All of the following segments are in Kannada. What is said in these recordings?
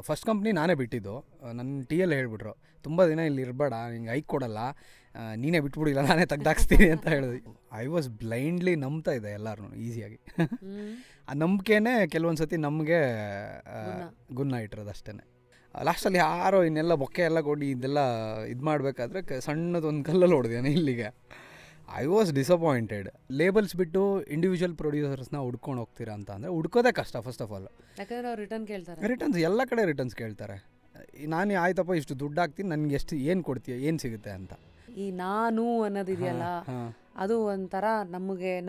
ಫಸ್ಟ್ ಕಂಪ್ನಿ ನಾನೇ ಬಿಟ್ಟಿದ್ದು. ನನ್ನ ಟಿ ಎಲ್ ಹೇಳ್ಬಿಟ್ರು, ತುಂಬ ದಿನ ಇಲ್ಲಿ ಇರಬೇಡ, ನಿಂಗೆ ಐಕ್ ಕೊಡಲ್ಲ, ನೀನೇ ಬಿಟ್ಬಿಡಿಲ್ಲ, ನಾನೇ ತೆಗ್ದಾಕ್ಸ್ತೀನಿ ಅಂತ ಹೇಳಿದ್ವಿ. ಐ ವಾಸ್ ಬ್ಲೈಂಡ್ಲಿ ನಂಬ್ತಾ ಇದ್ದೆ ಎಲ್ಲರೂ ಈಸಿಯಾಗಿ. ಆ ನಂಬಿಕೆನೇ ಕೆಲವೊಂದು ಸತಿ ನಮಗೆ ಗುನ್ನ ಇಟ್ಟಿರೋದು ಅಷ್ಟೇ. ಲಾಸ್ಟಲ್ಲಿ ಯಾರೋ ಇನ್ನೆಲ್ಲ ಬೊಕ್ಕೆ ಎಲ್ಲ ಕೊಟ್ಟು ಇದೆಲ್ಲ ಇದು ಮಾಡಬೇಕಾದ್ರೆ ಸಣ್ಣದೊಂದು ಕಲ್ಲಲ್ಲಿ ಹೊಡೆದೇನೆ ಇಲ್ಲಿಗೆ. I was disappointed. ಲೇಬಲ್ಸ್ ಬಿಟ್ಟು ಇಂಡಿವಿಜುವಲ್ ಪ್ರೊಡ್ಯೂಸರ್ಸ್ನ ಹುಡ್ಕೊಂಡು ಹೋಗ್ತೀರಾ ಅಂತ ಅಂದರೆ ಹುಡ್ಕೋದೇ ಕಷ್ಟ. ಫಸ್ಟ್ ಆಫ್ ಆಲ್ ಯಾಕಂದರೆ ಅವ್ರು ರಿಟರ್ನ್ ಕೇಳ್ತಾರೆ, ರಿಟರ್ನ್ಸ್ ಎಲ್ಲ ಕಡೆ ರಿಟರ್ನ್ಸ್ ಕೇಳ್ತಾರೆ. ನಾನು ಆಯ್ತಪ್ಪ ಇಷ್ಟು ದುಡ್ಡು ಹಾಕ್ತೀನಿ, ನನಗೆ ಎಷ್ಟು ಏನು ಕೊಡ್ತೀಯ, ಏನು ಸಿಗುತ್ತೆ ಅಂತ. ಈ ನಾನು ಅನ್ನೋದಿದೆಯಲ್ಲ, ಅದು ಒಂಥರ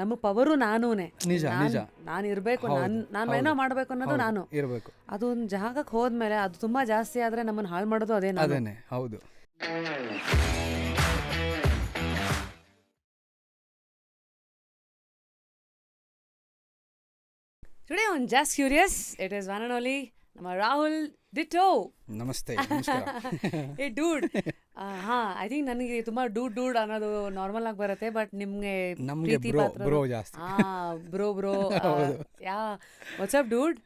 ನಮ್ಮ ಪವರು ನಾನೂನೇ. ನಿಜ ನಿಜ. ನಾನು ಇರಬೇಕು, ನಾನು ಏನೋ ಮಾಡಬೇಕು ಅನ್ನೋದು ನಾನು ಇರಬೇಕು. ಅದು ಒಂದು ಜಾಗಕ್ಕೆ ಹೋದ್ಮೇಲೆ ಅದು ತುಂಬ ಜಾಸ್ತಿ ಆದರೆ ನಮ್ಮನ್ನು ಹಾಳು ಮಾಡೋದು ಅದೇನೇ. ಹೌದು. Today on Just Curious, it is one and only ನಮ್ಮ ರಾಹುಲ್ ದಿಟ್ಟೋ. ನಮಸ್ತೆ. ಏ ಡೂಡ್. ಐ ಥಿಂಕ್ ನನಗೆ ತುಂಬ ಡೂಡ್ ಅನ್ನೋದು ನಾರ್ಮಲ್ ಆಗಿ ಬರುತ್ತೆ, ಬಟ್ ನಿಮಗೆ ಪ್ರೀತಿ ಪಾತ್ರ ಬ್ರೋ ಜಾಸ್ತಿ. Bro yeah WhatsApp dude.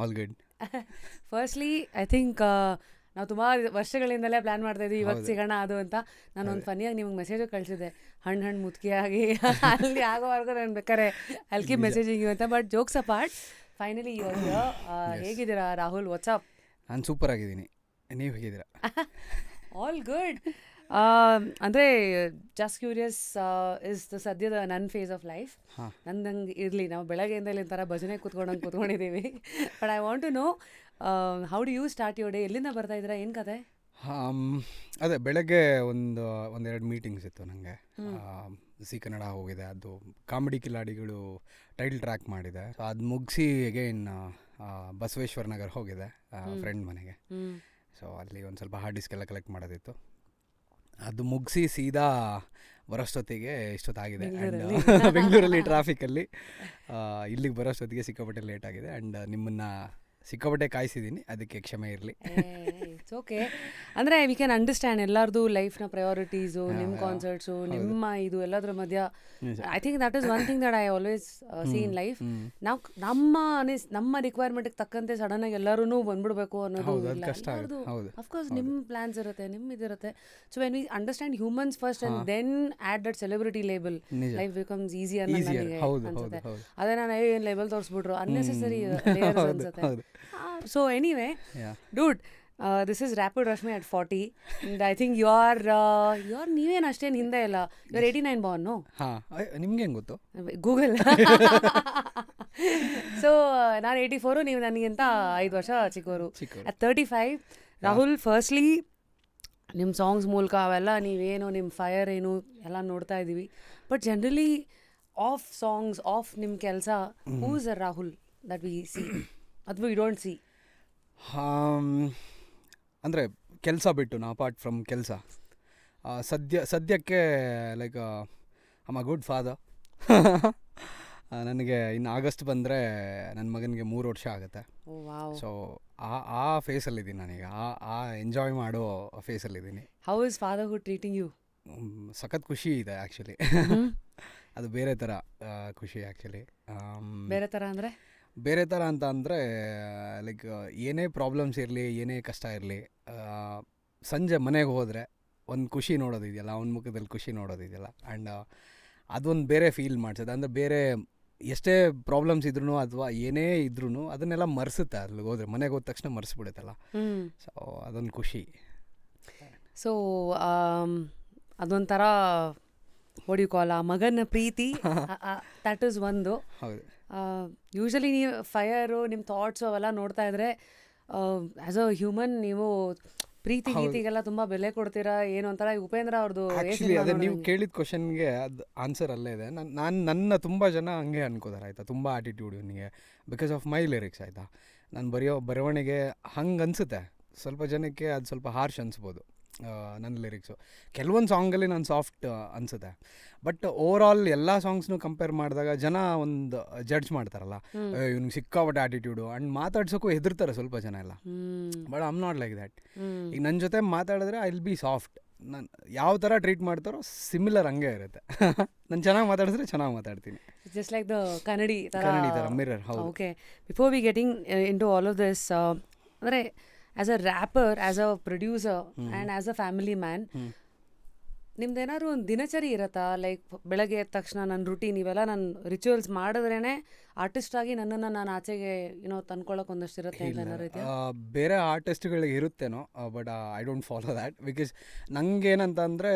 All good. Firstly I think ನಾವು ತುಂಬ ವರ್ಷಗಳಿಂದಲೇ ಪ್ಲ್ಯಾನ್ ಮಾಡ್ತಾಯಿದ್ವಿ ಇವತ್ತು ಸಿಗೋಣ ಅದು ಅಂತ. ನಾನು ಒಂದು ಫನಿಯಾಗಿ ನಿಮ್ಗೆ ಮೆಸೇಜು ಕಳಿಸಿದ್ದೆ, ಹಣ್ಣು ಮುದುಕಿಯಾಗಿ ಅಲ್ಲಿ ಆಗೋವರೆಗೂ ನಾನು ಬೇಕಾರೆ ಅಲ್ಕಿ ಮೆಸೇಜಿಂಗ್ ಅಂತ. ಬಟ್ ಜೋಕ್ಸ್ ಅಪಾರ್ಟ್, ಫೈನಲಿ ಇವಾಗ ಹೇಗಿದ್ದೀರಾ ರಾಹುಲ್? ವಾಟ್ಸಪ್? ನಾನು ಸೂಪರ್ ಆಗಿದ್ದೀನಿ, ನೀವು ಹೇಗಿದ್ದೀರಾ? All good. ಅಂದರೆ ಜಸ್ಟ್ ಕ್ಯೂರಿಯಸ್ ಇಸ್ ದ ಸದ್ಯದ ನನ್ನ ಫೇಸ್ ಆಫ್ ಲೈಫ್. ನಂದಂಗೆ ಇರಲಿ, ನಾವು ಬೆಳಗ್ಗೆಯಿಂದ ಇಲ್ಲಿ ಥರ ಭಜನೆ ಕೂತ್ಕೊಂಡಿದ್ದೀವಿ. But I want to know, how do you start your day? ಎಲ್ಲಿಂದ ಬರ್ತಾ ಇದ್ದೀರಾ, ಏನು ಕತೆ? ಅದೇ ಬೆಳಗ್ಗೆ ಒಂದೆರಡು ಮೀಟಿಂಗ್ಸ್ ಇತ್ತು ನನಗೆ. ಸಿ ಕನ್ನಡ ಹೋಗಿದೆ, ಅದು ಕಾಮಿಡಿ ಕಿಲಾಡಿಗಳು ಟೈಟಲ್ ಟ್ರ್ಯಾಕ್ ಮಾಡಿದೆ. ಸೊ ಅದು ಮುಗಿಸಿ ಅಗೇನ್ ಬಸವೇಶ್ವರ ನಗರ್ ಹೋಗಿದೆ ಫ್ರೆಂಡ್ ಮನೆಗೆ. ಸೊ ಅಲ್ಲಿ ಒಂದು ಸ್ವಲ್ಪ ಹಾರ್ಡ್ ಡಿಸ್ಕ್ ಎಲ್ಲ ಕಲೆಕ್ಟ್ ಮಾಡೋದಿತ್ತು. ಅದು ಮುಗಿಸಿ ಸೀದಾ ಬರೋಷ್ಟೊತ್ತಿಗೆ ಇಷ್ಟೊತ್ತಾಗಿದೆ. ಆ್ಯಂಡ್ ಬೆಂಗಳೂರಲ್ಲಿ ಟ್ರಾಫಿಕಲ್ಲಿ ಇಲ್ಲಿಗೆ ಬರೋಷ್ಟೊತ್ತಿಗೆ ಸಿಕ್ಕಾಪಟ್ಟೆ ಲೇಟ್ ಆಗಿದೆ. ಆ್ಯಂಡ್ ನಿಮ್ಮನ್ನು ಸಿಕ್ಕಾಪಟ್ಟೆ ಕಾಯಿಸಿದ್ದೀನಿ, ಅದಕ್ಕೆ ಕ್ಷಮೆ ಇರಲಿ. It's okay. ಅಂದರೆ ವಿ ಕ್ಯಾನ್ ಅಂಡರ್ಸ್ಟ್ಯಾಂಡ್ ಎಲ್ಲರದು ಲೈಫ್ನ ಪ್ರಯಾರಿಟೀಸು, ನಿಮ್ಮ ಕಾನ್ಸರ್ಟ್ಸು, ನಿಮ್ಮ ಇದು ಎಲ್ಲದ್ರ ಮಧ್ಯ. I think that is one thing that I always C in life. ನಾವು ನಮ್ಮ ರಿಕ್ವೈರ್ಮೆಂಟ್ಗೆ ತಕ್ಕಂತೆ ಸಡನ್ನಾಗಿ ಎಲ್ಲರೂ ಬಂದ್ಬಿಡ್ಬೇಕು ಅನ್ನೋದು ಇಲ್ಲ. ಅಫ್ಕೋರ್ಸ್ ನಿಮ್ಮ ಪ್ಲಾನ್ಸ್ ಇರುತ್ತೆ, ನಿಮ್ಮ ಇದಿರುತ್ತೆ. So when we understand humans first and then add that celebrity label, life becomes easy ಅನ್ನೋ ನನಗೆ ಅನ್ಸುತ್ತೆ. ಅದೇ ನಾನು ಏನು ಲೇಬಲ್ ತೋರಿಸ್ಬಿಟ್ರು ಅನ್ನೆಸೆಸರಿ ಲೇಯರ್ಸ್ ಅನ್ಸುತ್ತೆ. So anyway, dude, this is Rapid Rashmi at 40, and I think you're ನೀವೇನು ಅಷ್ಟೇನು ಹಿಂದೆ ಇಲ್ಲ. you're 89 born, no? ನಿಮ್ಗೆ ಹೆಂಗೆ ಗೊತ್ತು? ಗೂಗಲ್. ಸೊ ನಾನು 84, ನೀವು ನನಗಿಂತ 5 ವರ್ಷ ಚಿಕ್ಕವರು. at 35, ರಾಹುಲ್, ಫಸ್ಟ್ಲಿ ನಿಮ್ಮ ಸಾಂಗ್ಸ್ ಮೂಲಕ ಅವೆಲ್ಲ ನೀವೇನು ನಿಮ್ಮ ಫೈರ್ ಏನು ಎಲ್ಲ ನೋಡ್ತಾ ಇದ್ದೀವಿ. But generally of songs, of ನಿಮ್ಮ ಕೆಲಸ, who is a Rahul that V C ಅಥವಾ ಯು ಡೋಂಟ್ ಸಿ? ಅಂದರೆ ಕೆಲಸ ಬಿಟ್ಟು ನಾ ಅಪಾರ್ಟ್ ಫ್ರಮ್ ಕೆಲಸ ಸದ್ಯಕ್ಕೆ like I a good father. ನನಗೆ ಇನ್ನು ಆಗಸ್ಟ್ ಬಂದರೆ ನನ್ನ ಮಗನಿಗೆ 3 ವರ್ಷ ಆಗುತ್ತೆ. ಸೊ ಆ ಫೇಸಲ್ಲಿದ್ದೀನಿ ನಾನೀಗ, ಆ ಎಂಜಾಯ್ ಮಾಡೋ ಫೇಸಲ್ಲಿದ್ದೀನಿ. How is fatherhood treating you? ಸಖತ್ ಖುಷಿ ಇದೆ ಆ್ಯಕ್ಚುಲಿ. ಅದು ಬೇರೆ ಥರ ಖುಷಿ ಆ್ಯಕ್ಚುಲಿ. ಬೇರೆ ಥರ ಅಂದರೆ? ಬೇರೆ ಥರ ಅಂತ ಅಂದರೆ ಲೈಕ್ ಏನೇ ಪ್ರಾಬ್ಲಮ್ಸ್ ಇರಲಿ, ಏನೇ ಕಷ್ಟ ಇರಲಿ, ಸಂಜೆ ಮನೆಗೆ ಹೋದರೆ ಒಂದು ಖುಷಿ ನೋಡೋದಿದೆಯಲ್ಲ, ಅವನ ಮುಖದಲ್ಲಿ ಖುಷಿ ನೋಡೋದಿದೆಯಲ್ಲ, ಆ್ಯಂಡ್ ಅದೊಂದು ಬೇರೆ ಫೀಲ್ ಮಾಡಿಸುತ್ತೆ. ಅಂದರೆ ಬೇರೆ ಎಷ್ಟೇ ಪ್ರಾಬ್ಲಮ್ಸ್ ಇದ್ರೂ ಅಥವಾ ಏನೇ ಇದ್ರೂ ಅದನ್ನೆಲ್ಲ ಮರೆಸುತ್ತೆ. ಅಲ್ಲಿ ಹೋದರೆ, ಮನೆಗೆ ಹೋದ ತಕ್ಷಣ ಮರೆಸ್ಬಿಡುತ್ತಲ್ಲ. ಸೊ ಅದೊಂದು ಖುಷಿ. ಸೊ ಅದೊಂಥರ ವಾಟ್ ಯು ಕಾಲ್, ಆ ಮಗನ ಪ್ರೀತಿ, ದಟ್ ಈಸ್ ಒಂದು. ಹೌದು. ಯೂಶಲಿ ನೀವು ಫೈರು, ನಿಮ್ಮ ಥಾಟ್ಸು ಅವೆಲ್ಲ ನೋಡ್ತಾ ಇದ್ರೆ ಆ್ಯಸ್ ಅ ಹ್ಯೂಮನ್ ನೀವು ಪ್ರೀತಿ ಗೀತಿಗೆಲ್ಲ ತುಂಬ ಬೆಲೆ ಕೊಡ್ತೀರಾ ಏನು ಅಂತಾರ. ಉಪೇಂದ್ರ ಅವ್ರದ್ದು ಆ್ಯಕ್ಚುಲಿ ಅದೇ ನೀವು ಕೇಳಿದ ಕ್ವಶನ್ಗೆ ಅದು ಆನ್ಸರ್ ಅಲ್ಲೇ ಇದೆ. ನನ್ನ ತುಂಬ ಜನ ಹಂಗೆ ಅನ್ಕೋತಾರೆ ಆಯಿತಾ, ತುಂಬ ಆ್ಯಟಿಟ್ಯೂಡ್ ಇವನಿಗೆ ಬಿಕಾಸ್ ಆಫ್ ಮೈ ಲಿರಿಕ್ಸ್ ಆಯಿತಾ. ನಾನು ಬರವಣಿಗೆ ಹಂಗೆ ಅನಿಸುತ್ತೆ. ಸ್ವಲ್ಪ ಜನಕ್ಕೆ ಅದು ಸ್ವಲ್ಪ ಹಾರ್ಶ್ ಅನಿಸ್ಬೋದು ನನ್ನ ಲಿರಿಕ್ಸು. ಕೆಲವೊಂದು ಸಾಂಗಲ್ಲಿ ನಾನು ಸಾಫ್ಟ್ ಅನಿಸುತ್ತೆ. ಬಟ್ ಓವರ್ ಆಲ್ ಎಲ್ಲ ಸಾಂಗ್ಸ್ನು ಕಂಪೇರ್ ಮಾಡಿದಾಗ ಜನ ಒಂದು ಜಡ್ಜ್ ಮಾಡ್ತಾರಲ್ಲ, ಇವ್ನಿಗೆ ಸಿಕ್ಕಾಪಟ್ಟೆ ಆ್ಯಟಿಟ್ಯೂಡು, ಆ್ಯಂಡ್ ಮಾತಾಡ್ಸೋಕ್ಕೂ ಹೆದರ್ತಾರೆ ಸ್ವಲ್ಪ ಜನ ಎಲ್ಲ. But I am not like that. ಈಗ ನನ್ನ ಜೊತೆ ಮಾತಾಡಿದ್ರೆ ಐ ವಿಲ್ ಬಿ ಸಾಫ್ಟ್. ನಾನು ಯಾವ ಥರ ಟ್ರೀಟ್ ಮಾಡ್ತಾರೋ ಸಿಮಿಲರ್ ಹಂಗೆ ಇರುತ್ತೆ. ನಾನು ಚೆನ್ನಾಗಿ ಮಾತಾಡಿದ್ರೆ ಚೆನ್ನಾಗಿ ಮಾತಾಡ್ತೀನಿ. ಜಸ್ಟ್ ಲೈಕ್ ದ ಕನ್ನಡಿ ಥರ ಮಿರರ್. ಹೌದು. Okay, before we getting into all of this, ಅಂದರೆ as a rapper, as a producer and as a family man, ನಿಮ್ದೇನಾದ್ರು ಒಂದು ದಿನಚರಿ ಇರತ್ತಾ? ಲೈಕ್ ಬೆಳಗ್ಗೆ ಎದ್ದ ತಕ್ಷಣ ನನ್ನ ರುಟೀನ್ ಇವೆಲ್ಲ ನಾನು ರಿಚುವಲ್ಸ್ ಮಾಡಿದ್ರೇ ಆರ್ಟಿಸ್ಟ್ ಆಗಿ ನನ್ನನ್ನು ನಾನು ಆಚೆಗೆ ತಂದ್ಕೊಳ್ಳೋಕೆ ಒಂದಷ್ಟು ಇರುತ್ತೆ ಅಂತ ಏನಾರು ಇದೆಯಾ? ಬೇರೆ ಆರ್ಟಿಸ್ಟ್ಗಳಿಗೆ ಇರುತ್ತೇನೋ, but I don't follow that. Because ನಂಗೇನಂತ ಅಂದರೆ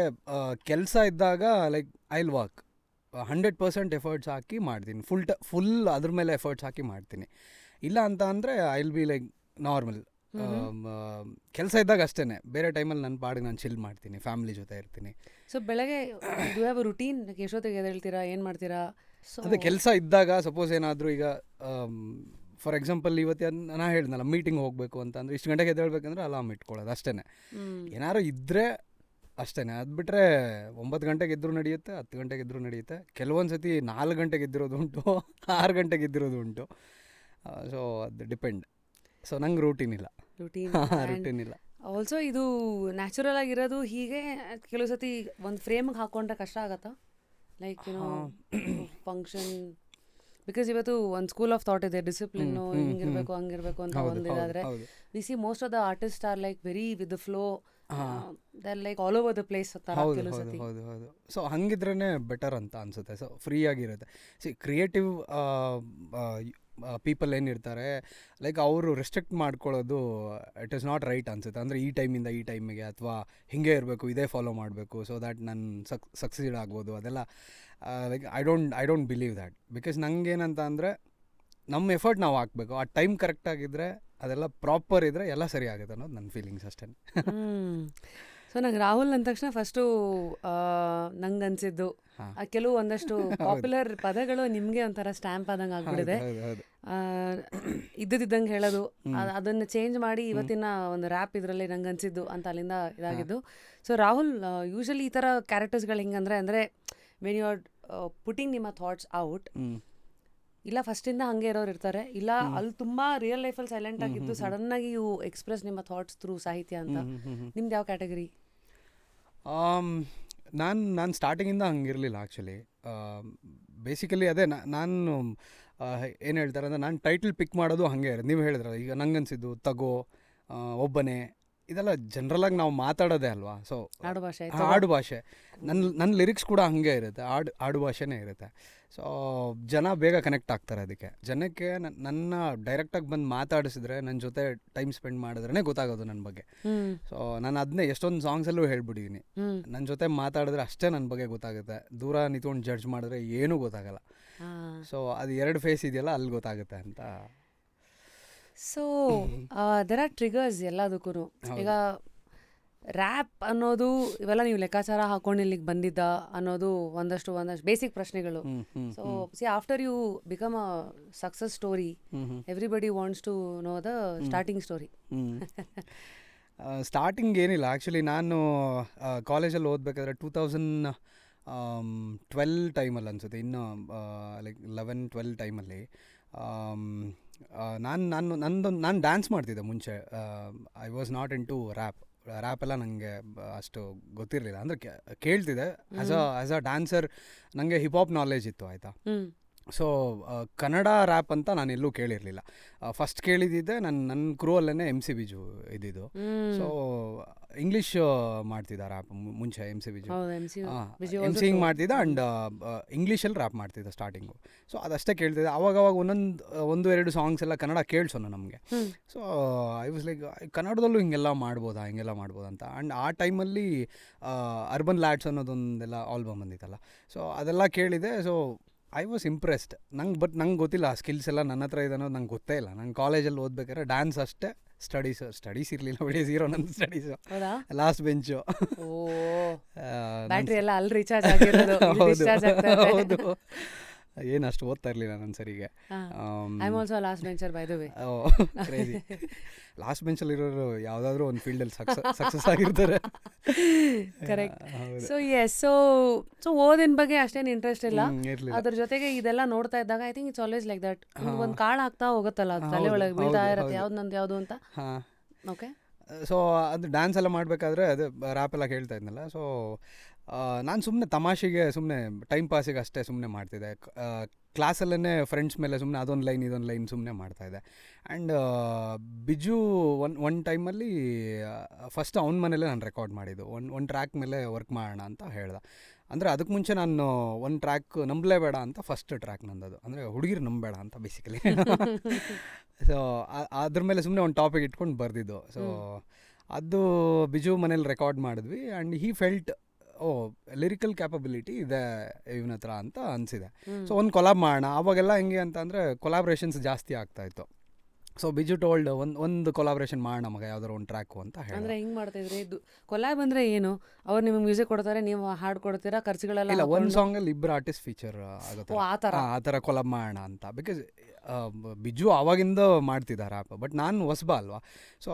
ಕೆಲಸ ಇದ್ದಾಗ like I will work 100% efforts ಹಾಕಿ ಮಾಡ್ತೀನಿ, ಫುಲ್ ಅದ್ರ ಮೇಲೆ ಎಫರ್ಟ್ಸ್ ಹಾಕಿ ಮಾಡ್ತೀನಿ. ಇಲ್ಲ ಅಂತ ಅಂದರೆ I will be like normal. ಕೆಲಸ ಇದ್ದಾಗ ಅಷ್ಟೇ, ಬೇರೆ ಟೈಮಲ್ಲಿ ನನ್ನ ಪಾಡಿಗೆ ನಾನು ಚಿಲ್ ಮಾಡ್ತೀನಿ, ಫ್ಯಾಮಿಲಿ ಜೊತೆ ಇರ್ತೀನಿ. ಸೊ ಬೆಳಗ್ಗೆ ಯು ಹ್ಯಾವ್ ಅ ರುಟೀನ್? ಎಷ್ಟೊತ್ತಿಗೆ ಎದ್ದೇಳ್ತೀರಾ, ಏನು ಮಾಡ್ತೀರಾ? ಸೊ ಅದೇ ಕೆಲಸ ಇದ್ದಾಗ ಸಪೋಸ್ ಏನಾದರೂ ಈಗ ಫಾರ್ ಎಕ್ಸಾಂಪಲ್ ಇವತ್ತು ನಾನು ಹೇಳಿದ್ನಲ್ಲ ಮೀಟಿಂಗ್ ಹೋಗಬೇಕು ಅಂತಂದರೆ ಇಷ್ಟು ಗಂಟೆಗೆ ಎದ್ದೇಳ್ಬೇಕಂದ್ರೆ ಅಲಾರ್ಮ್ ಇಟ್ಕೊಳ್ಳೋದು ಅಷ್ಟೇ. ಏನಾದ್ರು ಇದ್ದರೆ ಅಷ್ಟೇ. ಅದು ಬಿಟ್ಟರೆ 9 ಗಂಟೆಗೆ ಎದ್ದರೂ ನಡೆಯುತ್ತೆ, 10 ಗಂಟೆಗೆ ಎದ್ದರೂ ನಡೆಯುತ್ತೆ. ಕೆಲವೊಂದು ಸತಿ 4 ಗಂಟೆಗೆ ಎದ್ದಿರೋದು ಉಂಟು, 6 ಗಂಟೆಗೆ ಎದ್ದಿರೋದು ಉಂಟು. ಸೊ ಅದು ಡಿಪೆಂಡ್. ಸೊ ನಂಗೆ ರೂಟೀನ್ ಇಲ್ಲ. ರೂಟೀನ್ ಇಲ್ಲ. ಆಲ್ಸೋ ಇದು ನ್ಯಾಚುರಲ್ ಆಗಿರೋದು ಹೀಗೆ. ಕೆಲವು ಸತಿ ಒಂದು ಫ್ರೇಮ್ಗೆ ಹಾಕ್ಕೊಂಡ್ರೆ ಕಷ್ಟ ಆಗತ್ತಾ? ಲೈಕ್ ಫಂಕ್ಷನ್, ಬಿಕಾಸ್ ಇವತ್ತು ಒಂದು ಸ್ಕೂಲ್ ಆಫ್ ಥಾಟ್ ಇದೆ, ಡಿಸಿಪ್ಲಿನ್ನು, ಹಿಂಗಿರಬೇಕು ಹಂಗಿರಬೇಕು ಅಂತ ಒಂದಿದಾದರೆ we see most of the artist are like very with the flow, there like all over the place. ಹೌದು. ಸೊ ಹಂಗಿದ್ರೇ ಬೆಟರ್ ಅಂತ ಅನಿಸುತ್ತೆ. ಸೊ ಫ್ರೀ ಆಗಿರುತ್ತೆ. ಕ್ರಿಯೇಟಿವ್ ಪೀಪಲ್ ಏನಿರ್ತಾರೆ ಲೈಕ್ ಅವರು ರೆಸ್ಟ್ರಿಕ್ಟ್ ಮಾಡ್ಕೊಳ್ಳೋದು ಇಟ್ ಈಸ್ ನಾಟ್ ರೈಟ್ ಅನಿಸುತ್ತೆ. ಅಂದರೆ ಈ ಟೈಮಿಂದ ಈ ಟೈಮಿಗೆ ಅಥವಾ ಹೀಗೆ ಇರಬೇಕು, ಇದೇ ಫಾಲೋ ಮಾಡಬೇಕು, ಸೊ ದ್ಯಾಟ್ ನಾನು ಸಕ್ಸೀಡ್ ಆಗ್ಬೋದು. ಅದೆಲ್ಲ like I don't believe that. Because ನಂಗೇನಂತ ಅಂದರೆ ನಮ್ಮ ಎಫರ್ಟ್ ನಾವು ಹಾಕಬೇಕು, ಆ ಟೈಮ್ ಕರೆಕ್ಟಾಗಿದ್ದರೆ ಅದೆಲ್ಲ ಪ್ರಾಪರ್ ಇದ್ದರೆ ಎಲ್ಲ ಸರಿ ಆಗುತ್ತೆ ಅನ್ನೋದು ನನ್ನ ಫೀಲಿಂಗ್ಸ್ ಅಷ್ಟೇ. ಸೊ ನಂಗೆ ರಾಹುಲ್ ಅಂದ ತಕ್ಷಣ ಫಸ್ಟು ನಂಗೆ ಅನಿಸಿದ್ದು ಕೆಲವು ಒಂದಷ್ಟು ಪಾಪ್ಯುಲರ್ ಪದಗಳು ನಿಮಗೆ ಒಂಥರ ಸ್ಟ್ಯಾಂಪ್ ಆದಂಗೆ ಆಗ್ಬಿಟ್ಟಿದೆ. ಇದ್ದಿದ್ದಂಗೆ ಹೇಳೋದು, ಅದನ್ನು ಚೇಂಜ್ ಮಾಡಿ ಇವತ್ತಿನ ಒಂದು ರ್ಯಾಪ್ ಇದರಲ್ಲಿ ನಂಗೆ ಅನಿಸಿದ್ದು ಅಂತ ಅಲ್ಲಿಂದ ಇದಾಗಿದ್ದು. ಸೊ ರಾಹುಲ್ ಯೂಶಲಿ ಈ ಥರ ಕ್ಯಾರೆಕ್ಟರ್ಸ್ಗಳು ಹೆಂಗಂದರೆ ವೆನ್ ಯು ಆರ್ ಪುಟಿಂಗ್ ನಿಮ್ಮ ಥಾಟ್ಸ್ ಔಟ್, ಇಲ್ಲ ಫಸ್ಟಿಂದ ಹಂಗೆ ಇರೋರು ಇರ್ತಾರೆ, ಇಲ್ಲ ಅಲ್ಲಿ ತುಂಬ ರಿಯಲ್ ಲೈಫಲ್ಲಿ ಸೈಲೆಂಟ್ ಆಗಿದ್ದು ಸಡನ್ನಾಗಿ ಯು ಎಕ್ಸ್ಪ್ರೆಸ್ ನಿಮ್ಮ ಥಾಟ್ಸ್ ಥ್ರೂ ಸಾಹಿತ್ಯ ಅಂತ. ನಿಮ್ದು ಯಾವ ಕ್ಯಾಟಗರಿ? ನಾನು ಸ್ಟಾರ್ಟಿಂಗಿಂದ ಹಂಗಿರಲಿಲ್ಲ ಆ್ಯಕ್ಚುಲಿ. ಬೇಸಿಕಲಿ ಅದೇ ನಾನು ಏನು ಹೇಳ್ತಾರೆ ಅಂದರೆ ನಾನು ಟೈಟಲ್ ಪಿಕ್ ಮಾಡೋದು ಹಾಗೆ ಇರೋದು. ನೀವು ಹೇಳಿದ್ರಲ್ಲ ಈಗ ನಂಗನ್ಸಿದ್ದು ತಗೋ, ಒಬ್ಬನೇ, ಇದೆಲ್ಲ ಜನರಲಾಗಿ ನಾವು ಮಾತಾಡೋದೇ ಅಲ್ವಾ. ಸೊ ಆಡು ಭಾಷೆ, ನನ್ನ ಲಿರಿಕ್ಸ್ ಕೂಡ ಹಾಗೆ ಇರುತ್ತೆ, ಆಡು ಭಾಷೆನೇ ಇರುತ್ತೆ. ಸೊ ಜನ ಬೇಗ ಕನೆಕ್ಟ್ ಆಗ್ತಾರೆ ಅದಕ್ಕೆ. ಜನಕ್ಕೆ ನನ್ನ ಡೈರೆಕ್ಟಾಗಿ ಬಂದು ಮಾತಾಡಿಸಿದ್ರೆ, ನನ್ನ ಜೊತೆ ಟೈಮ್ ಸ್ಪೆಂಡ್ ಮಾಡಿದ್ರೇ ಗೊತ್ತಾಗೋದು ನನ್ನ ಬಗ್ಗೆ. ಸೊ ನಾನು ಅದನ್ನೇ ಎಷ್ಟೊಂದು ಸಾಂಗ್ಸಲ್ಲೂ ಹೇಳ್ಬಿಟ್ಟಿದ್ದೀನಿ, ನನ್ನ ಜೊತೆ ಮಾತಾಡಿದ್ರೆ ಅಷ್ಟೇ ನನ್ನ ಬಗ್ಗೆ ಗೊತ್ತಾಗುತ್ತೆ, ದೂರ ನಿಂತ್ಕೊಂಡು ಜಡ್ಜ್ ಮಾಡಿದ್ರೆ ಏನೂ ಗೊತ್ತಾಗಲ್ಲ. ಸೊ ಅದು 2 ಫೇಸ್ ಇದೆಯಲ್ಲ, ಅಲ್ಲಿ ಗೊತ್ತಾಗುತ್ತೆ ಅಂತ. ಸೊ ದೆರ್ ಆರ್ ಟ್ರಿಗರ್ಸ್ ಎಲ್ಲದಕ್ಕೂ. ಈಗ ರ್ಯಾಪ್ ಅನ್ನೋದು ಇವೆಲ್ಲ ನೀವು ಲೆಕ್ಕಾಚಾರ ಹಾಕೊಂಡು ಇಲ್ಲಿಗೆ ಬಂದಿದ್ದ ಅನ್ನೋದು ಒಂದಷ್ಟು ಬೇಸಿಕ್ ಪ್ರಶ್ನೆಗಳು. So see after you become a success story, everybody wants to know the starting story. Starting ಏನಿಲ್ಲ ಆ್ಯಕ್ಚುಲಿ. ನಾನು ಕಾಲೇಜಲ್ಲಿ ಓದಬೇಕಾದ್ರೆ 2012 ಟೈಮಲ್ಲಿ ಅನಿಸುತ್ತೆ, ಇನ್ನು ಲೈಕ್ 11-12 ಟೈಮಲ್ಲಿ ನಾನು ಡ್ಯಾನ್ಸ್ ಮಾಡ್ತಿದ್ದೆ ಮುಂಚೆ. I was not into rap ಎಲ್ಲ ನನಗೆ ಅಷ್ಟು ಗೊತ್ತಿರಲಿಲ್ಲ. ಅಂದರೆ ಕೇಳ್ತಿದ್ದೆ ಆ್ಯಸ್ ಅ ಡ್ಯಾನ್ಸರ್. ನನಗೆ ಹಿಪ್-ಹಾಪ್ ನಾಲೆಜ್ ಇತ್ತು, ಆಯಿತಾ. ಸೊ ಕನ್ನಡ ರ್ಯಾಪ್ ಅಂತ ನಾನು ಎಲ್ಲೂ ಕೇಳಿರಲಿಲ್ಲ. ಫಸ್ಟ್ ಕೇಳಿದ್ದಿದ್ದೆ ನನ್ನ ಕ್ರೂ-ಅಲ್ಲೇ MC ಬಿಜು ಇದ್ದಿದ್ದು. ಸೊ ಇಂಗ್ಲೀಷ್ ಮಾಡ್ತಿದ್ದ ರ್ಯಾಪ್ ಮುಂಚೆ MC ಬಿಜು. MC ಮಾಡ್ತಿದ್ದ ಆ್ಯಂಡ್ ಇಂಗ್ಲೀಷಲ್ಲಿ ರ್ಯಾಪ್ ಮಾಡ್ತಿದ್ದ ಸ್ಟಾರ್ಟಿಂಗು. ಸೊ ಅದಷ್ಟೇ ಕೇಳ್ತಿದ್ದೆ. ಅವಾಗವಾಗ 1-2 ಸಾಂಗ್ಸ್ ಎಲ್ಲ ಕನ್ನಡ ಕೇಳಿಸೋಣ ನಮಗೆ. ಸೊ ಐ ವಾಸ್ ಲೈಕ್ ಕನ್ನಡದಲ್ಲೂ ಹಿಂಗೆಲ್ಲ ಮಾಡ್ಬೋದಾ ಅಂತ. ಆ್ಯಂಡ್ ಆ ಟೈಮಲ್ಲಿ ಅರ್ಬನ್ ಲ್ಯಾಡ್ಸ್ ಅನ್ನೋದೊಂದೆಲ್ಲ ಆಲ್ಬಮ್ ಬಂದಿತ್ತಲ್ಲ. ಸೊ ಅದೆಲ್ಲ ಕೇಳಿದೆ. So I was impressed. ನಂಗೆ ಗೊತ್ತಿಲ್ಲ ಆ ಸ್ಕಿಲ್ಸ್ ಎಲ್ಲ ನನ್ನ ಹತ್ರ ಇದೆ ಅನ್ನೋದು ನಂಗೆ ಗೊತ್ತೇ ಇಲ್ಲ. ನಂಗೆ ಕಾಲೇಜಲ್ಲಿ ಓದ್ಬೇಕಾದ್ರೆ ಡ್ಯಾನ್ಸ್ ಅಷ್ಟೇ, ಸ್ಟಡೀಸ್ ಇರಲಿಲ್ಲ, ಬಿಡಿ ಝೀರೋ ನನ್ನ ಸ್ಟಡೀಸು, ಲಾಸ್ಟ್ ಬೆಂಚು. ಬ್ಯಾಟ್ರಿ ಎಲ್ಲ ಅಲ್ಲಿ ರೀಚಾರ್ಜ್ ಆಗಿರೋದು. ಹೌದು, ಏನು ಅಷ್ಟು ಓದ್ತಾ ಇರಲಿಲ್ಲ ನಾನು ಸರಿಗೆ. I am also last bencher by the way. Crazy. Last ಬೆಂಚಲ್ಲಿರೋರು ಯಾವುದಾದ್ರೂ ಒಂದು ಫೀಲ್ಡಲ್ಲಿ ಸಕ್ಸಸ್ ಆಗಿರ್ತಾರೆ. ಕರೆಕ್ಟ್. ಸೊ ಎಸ್, ಸೊ ಓದಿನ ಬಗ್ಗೆ ಅಷ್ಟೇನು ಇಂಟ್ರೆಸ್ಟ್ ಇಲ್ಲ, ಅದ್ರ ಜೊತೆಗೆ ಇದೆಲ್ಲ ನೋಡ್ತಾ ಇದ್ದಾಗ I think it's always like that. ಒಂದು ಕಾಳು ಹಾಕ್ತಾ ಹೋಗುತ್ತಲ್ಲ, ತಲೆ ಒಳಗೆ ಬೀಳ್ತಾ ಇರುತ್ತೆ ಯಾವ್ದು ನಂದು ಯಾವುದು ಅಂತ. ಓಕೆ. ಸೊ ಅದು ಡ್ಯಾನ್ಸ್ ಎಲ್ಲ ಮಾಡಬೇಕಾದ್ರೆ ಅದು ರ್ಯಾಪ್ ಎಲ್ಲ ಕೇಳ್ತಾ ಇದ್ನಲ್ಲ. ಸೊ ನಾನು ಸುಮ್ಮನೆ ತಮಾಷೆಗೆ, ಸುಮ್ಮನೆ ಟೈಮ್ ಪಾಸಿಗೆ ಅಷ್ಟೇ ಸುಮ್ಮನೆ ಮಾಡ್ತಿದ್ದೆ. ಕ್ಲಾಸಲ್ಲೇ ಫ್ರೆಂಡ್ಸ್ ಮೇಲೆ ಸುಮ್ಮನೆ ಅದೊಂದು ಲೈನ್ ಇದೊಂದು ಲೈನ್ ಸುಮ್ಮನೆ ಮಾಡ್ತಾಯಿದ್ದೆ. ಆ್ಯಂಡ್ ಬಿಜು ಒನ್ ಟೈಮಲ್ಲಿ ಫಸ್ಟ್ ಅವ್ನ ಮನೇಲೇ ನಾನು ರೆಕಾರ್ಡ್ ಮಾಡಿದ್ದು. ಒಂದು ಟ್ರ್ಯಾಕ್ ಮೇಲೆ ವರ್ಕ್ ಮಾಡೋಣ ಅಂತ ಹೇಳ್ದೆ. ಅಂದರೆ ಅದಕ್ಕೆ ಮುಂಚೆ ನಾನು ಒಂದು ಟ್ರ್ಯಾಕ್ ನಂಬಲೇಬೇಡ ಅಂತ ಫಸ್ಟ್ ಟ್ರ್ಯಾಕ್ ನಂದದು, ಅಂದರೆ ಹುಡುಗಿರು ನಂಬೇಡ ಅಂತ ಬೇಸಿಕಲಿ. ಸೊ ಅದ್ರ ಮೇಲೆ ಸುಮ್ಮನೆ ಒಂದು ಟಾಪಿಕ್ ಇಟ್ಕೊಂಡು ಬರೆದಿದ್ದು. ಸೊ ಅದು ಬಿಜು ಮನೇಲಿ ರೆಕಾರ್ಡ್ ಮಾಡಿದ್ವಿ. And he felt lyrical capability ಇದೆ ಇವನ ಹತ್ರ ಅಂತ ಅನಿಸಿದೆ. ಸೊ ಒಂದು ಕೊಲಾಬ್ ಮಾಡೋಣ. ಅವಾಗೆಲ್ಲ ಹೆಂಗೆ ಅಂತ ಅಂದರೆ ಕೊಲಾಬ್ರೇಷನ್ಸ್ ಜಾಸ್ತಿ ಆಗ್ತಾಯಿತ್ತು. ಸೊ ಬಿಜು ಟೋಲ್ಡ್ ಒಂದು ಕೊಲಾಬ್ರೇಷನ್ ಮಾಡೋಣ ಮಗ ಯಾವ್ದಾರು ಒಂದು ಟ್ರ್ಯಾಕು ಅಂತ ಹೇಳಿ. ಅಂದರೆ ಹಿಂಗೆ ಮಾಡ್ತಾಯಿದ್ರಿ? ಕೊಲಾಬ್ ಅಂದರೆ ಏನು? ಅವ್ರು ನಿಮಗೆ ಮ್ಯೂಸಿಕ್ ಕೊಡ್ತಾರೆ, ನೀವು ಹಾಡು ಕೊಡ್ತೀರಾ, ಖರ್ಚುಗಳೆಲ್ಲ? ಇಲ್ಲ, ಒಂದು ಸಾಂಗಲ್ಲಿ ಇಬ್ಬರು ಆರ್ಟಿಸ್ಟ್ ಫೀಚರ್ ಆಗುತ್ತೆ, ಆ ಥರ ಕೊಲಾಬ್ ಮಾಡೋಣ ಅಂತ. ಬಿಕಾಸ್ ಬಿಜು ಆವಾಗಿಂದ ಮಾಡ್ತಿದ್ದ ರ್ಯಾಪ್, ಬಟ್ ನಾನು ಹೊಸಬ ಅಲ್ವಾ. ಸೊ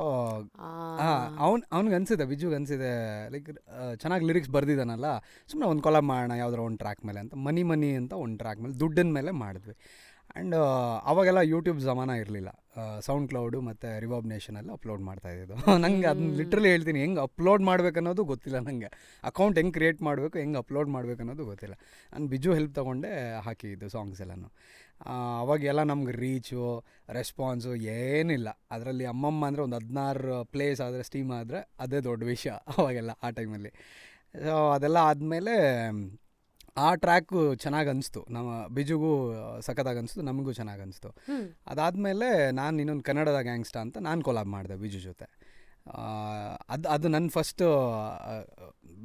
ಅವ್ನಿಗೆ ಅನಿಸಿದೆ, ಬಿಜುಗೆ ಅನಿಸಿದೆ ಲೈಕ್ ಚೆನ್ನಾಗಿ ಲಿರಿಕ್ಸ್ ಬರ್ದಿದ್ದಾನಲ್ಲ, ಸುಮ್ಮನೆ ಒಂದು ಕೊಲಾಬ್ ಮಾಡೋಣ ಯಾವ್ದಾರು ಒಂದು ಟ್ರ್ಯಾಕ್ ಮೇಲೆ ಅಂತ. ಮನಿ ಅಂತ ಒಂದು ಟ್ರ್ಯಾಕ್ ಮೇಲೆ ದುಡ್ಡಿನ ಮೇಲೆ ಮಾಡಿದ್ವಿ. ಆ್ಯಂಡ್ ಅವಾಗೆಲ್ಲ ಯೂಟ್ಯೂಬ್ ಜಮಾನ ಇರಲಿಲ್ಲ, ಸೌಂಡ್ ಕ್ಲೌಡು ಮತ್ತು ರಿವಾಬ್ ನೇಷನಲ್ಲಿ ಅಪ್ಲೋಡ್ ಮಾಡ್ತಾಯಿದ್ದು. ನಂಗೆ ಅದನ್ನ ಲಿಟ್ರಲಿ ಹೇಳ್ತೀನಿ, ಹೆಂಗೆ ಅಪ್ಲೋಡ್ ಮಾಡ್ಬೇಕು ಅನ್ನೋದು ಗೊತ್ತಿಲ್ಲ ನನಗೆ. ಅಕೌಂಟ್ ಹೆಂಗೆ ಕ್ರಿಯೇಟ್ ಮಾಡಬೇಕು, ಹೆಂಗೆ ಅಪ್ಲೋಡ್ ಮಾಡಬೇಕು ಅನ್ನೋದು ಗೊತ್ತಿಲ್ಲ. ನಾನು ಬಿಜು ಹೆಲ್ಪ್ ತೊಗೊಂಡೆ ಹಾಕಿದ್ದು ಸಾಂಗ್ಸ್ ಎಲ್ಲನೂ. ಅವಾಗೆಲ್ಲ ನಮ್ಗೆ ರೀಚು ರೆಸ್ಪಾನ್ಸು ಏನಿಲ್ಲ. ಅದರಲ್ಲಿ ಅಮ್ಮಮ್ಮ ಅಂದರೆ ಒಂದು 16 ಪ್ಲೇಸ್ ಆದರೆ ಸ್ಟೀಮ್ ಆದರೆ ಅದೇ ದೊಡ್ಡ ವಿಷಯ ಅವಾಗೆಲ್ಲ ಆ ಟೈಮಲ್ಲಿ. ಸೊ ಅದೆಲ್ಲ ಆದಮೇಲೆ ಆ ಟ್ರ್ಯಾಕು ಚೆನ್ನಾಗಿ ಅನಿಸ್ತು, ನಮ್ಮ ಬಿಜುಗೂ ಸಖತ್ತಾಗಿ ಅನಿಸ್ತು, ನಮಗೂ ಚೆನ್ನಾಗಿ ಅನಿಸ್ತು. ಅದಾದಮೇಲೆ ನಾನು ಇನ್ನೊಂದು ಕನ್ನಡದ ಗ್ಯಾಂಗ್ಸ್ಟಾ ಅಂತ ನಾನು ಕೊಲಾಬ್ ಮಾಡಿದೆ ಬಿಜು ಜೊತೆ. ಅದು ನನ್ನ ಫಸ್ಟು,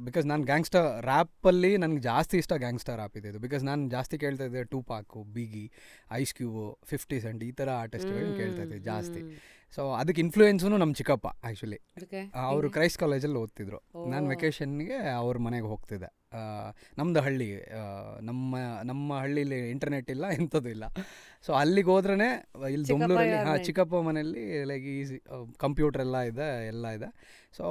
ಬಿಕಾಸ್ ನಾನು ಗ್ಯಾಂಗ್ಸ್ಟರ್ ರ್ಯಾಪಲ್ಲಿ ನನಗೆ ಜಾಸ್ತಿ ಇಷ್ಟ ಗ್ಯಾಂಗ್ಸ್ಟರ್ ರ್ಯಾಪ್ ಇದ್ದಿದ್ದು. ಬಿಕಾಸ್ ನಾನು ಜಾಸ್ತಿ ಕೇಳ್ತಾಯಿದ್ದೆ ಟೂಪಾಕು, ಬಿಗಿ, ಐಸ್ ಕ್ಯೂಬು, 50 ಸೆಂಟ್ ಈ ಥರ ಆರ್ಟಿಸ್ಟ್ಗಳನ್ನ ಕೇಳ್ತಾಯಿದ್ದೆ ಜಾಸ್ತಿ. ಸೊ ಅದಕ್ಕೆ ಇನ್ಫ್ಲೂಯೆನ್ಸು ನಮ್ಮ ಚಿಕ್ಕಪ್ಪ. ಆ್ಯಕ್ಚುಲಿ ಅವರು ಕ್ರೈಸ್ಟ್ ಕಾಲೇಜಲ್ಲಿ ಓದ್ತಿದ್ರು. ನಾನು ವೆಕೇಷನ್ಗೆ ಅವ್ರ ಮನೆಗೆ ಹೋಗ್ತಿದ್ದೆ. ನಮ್ಮದು ಹಳ್ಳಿ, ನಮ್ಮ ಹಳ್ಳೀಲಿ ಇಂಟರ್ನೆಟ್ ಇಲ್ಲ, ಎಂಥದ್ದು ಇಲ್ಲ. ಸೊ ಅಲ್ಲಿಗೆ ಹೋದ್ರೇ ಇಲ್ಲಿ ಬೆಂಗಳೂರಲ್ಲಿ ಚಿಕ್ಕಪ್ಪ ಮನೆಯಲ್ಲಿ ಲೈಕ್ ಈಸಿ ಕಂಪ್ಯೂಟರ್ ಎಲ್ಲ ಇದೆ. ಸೊ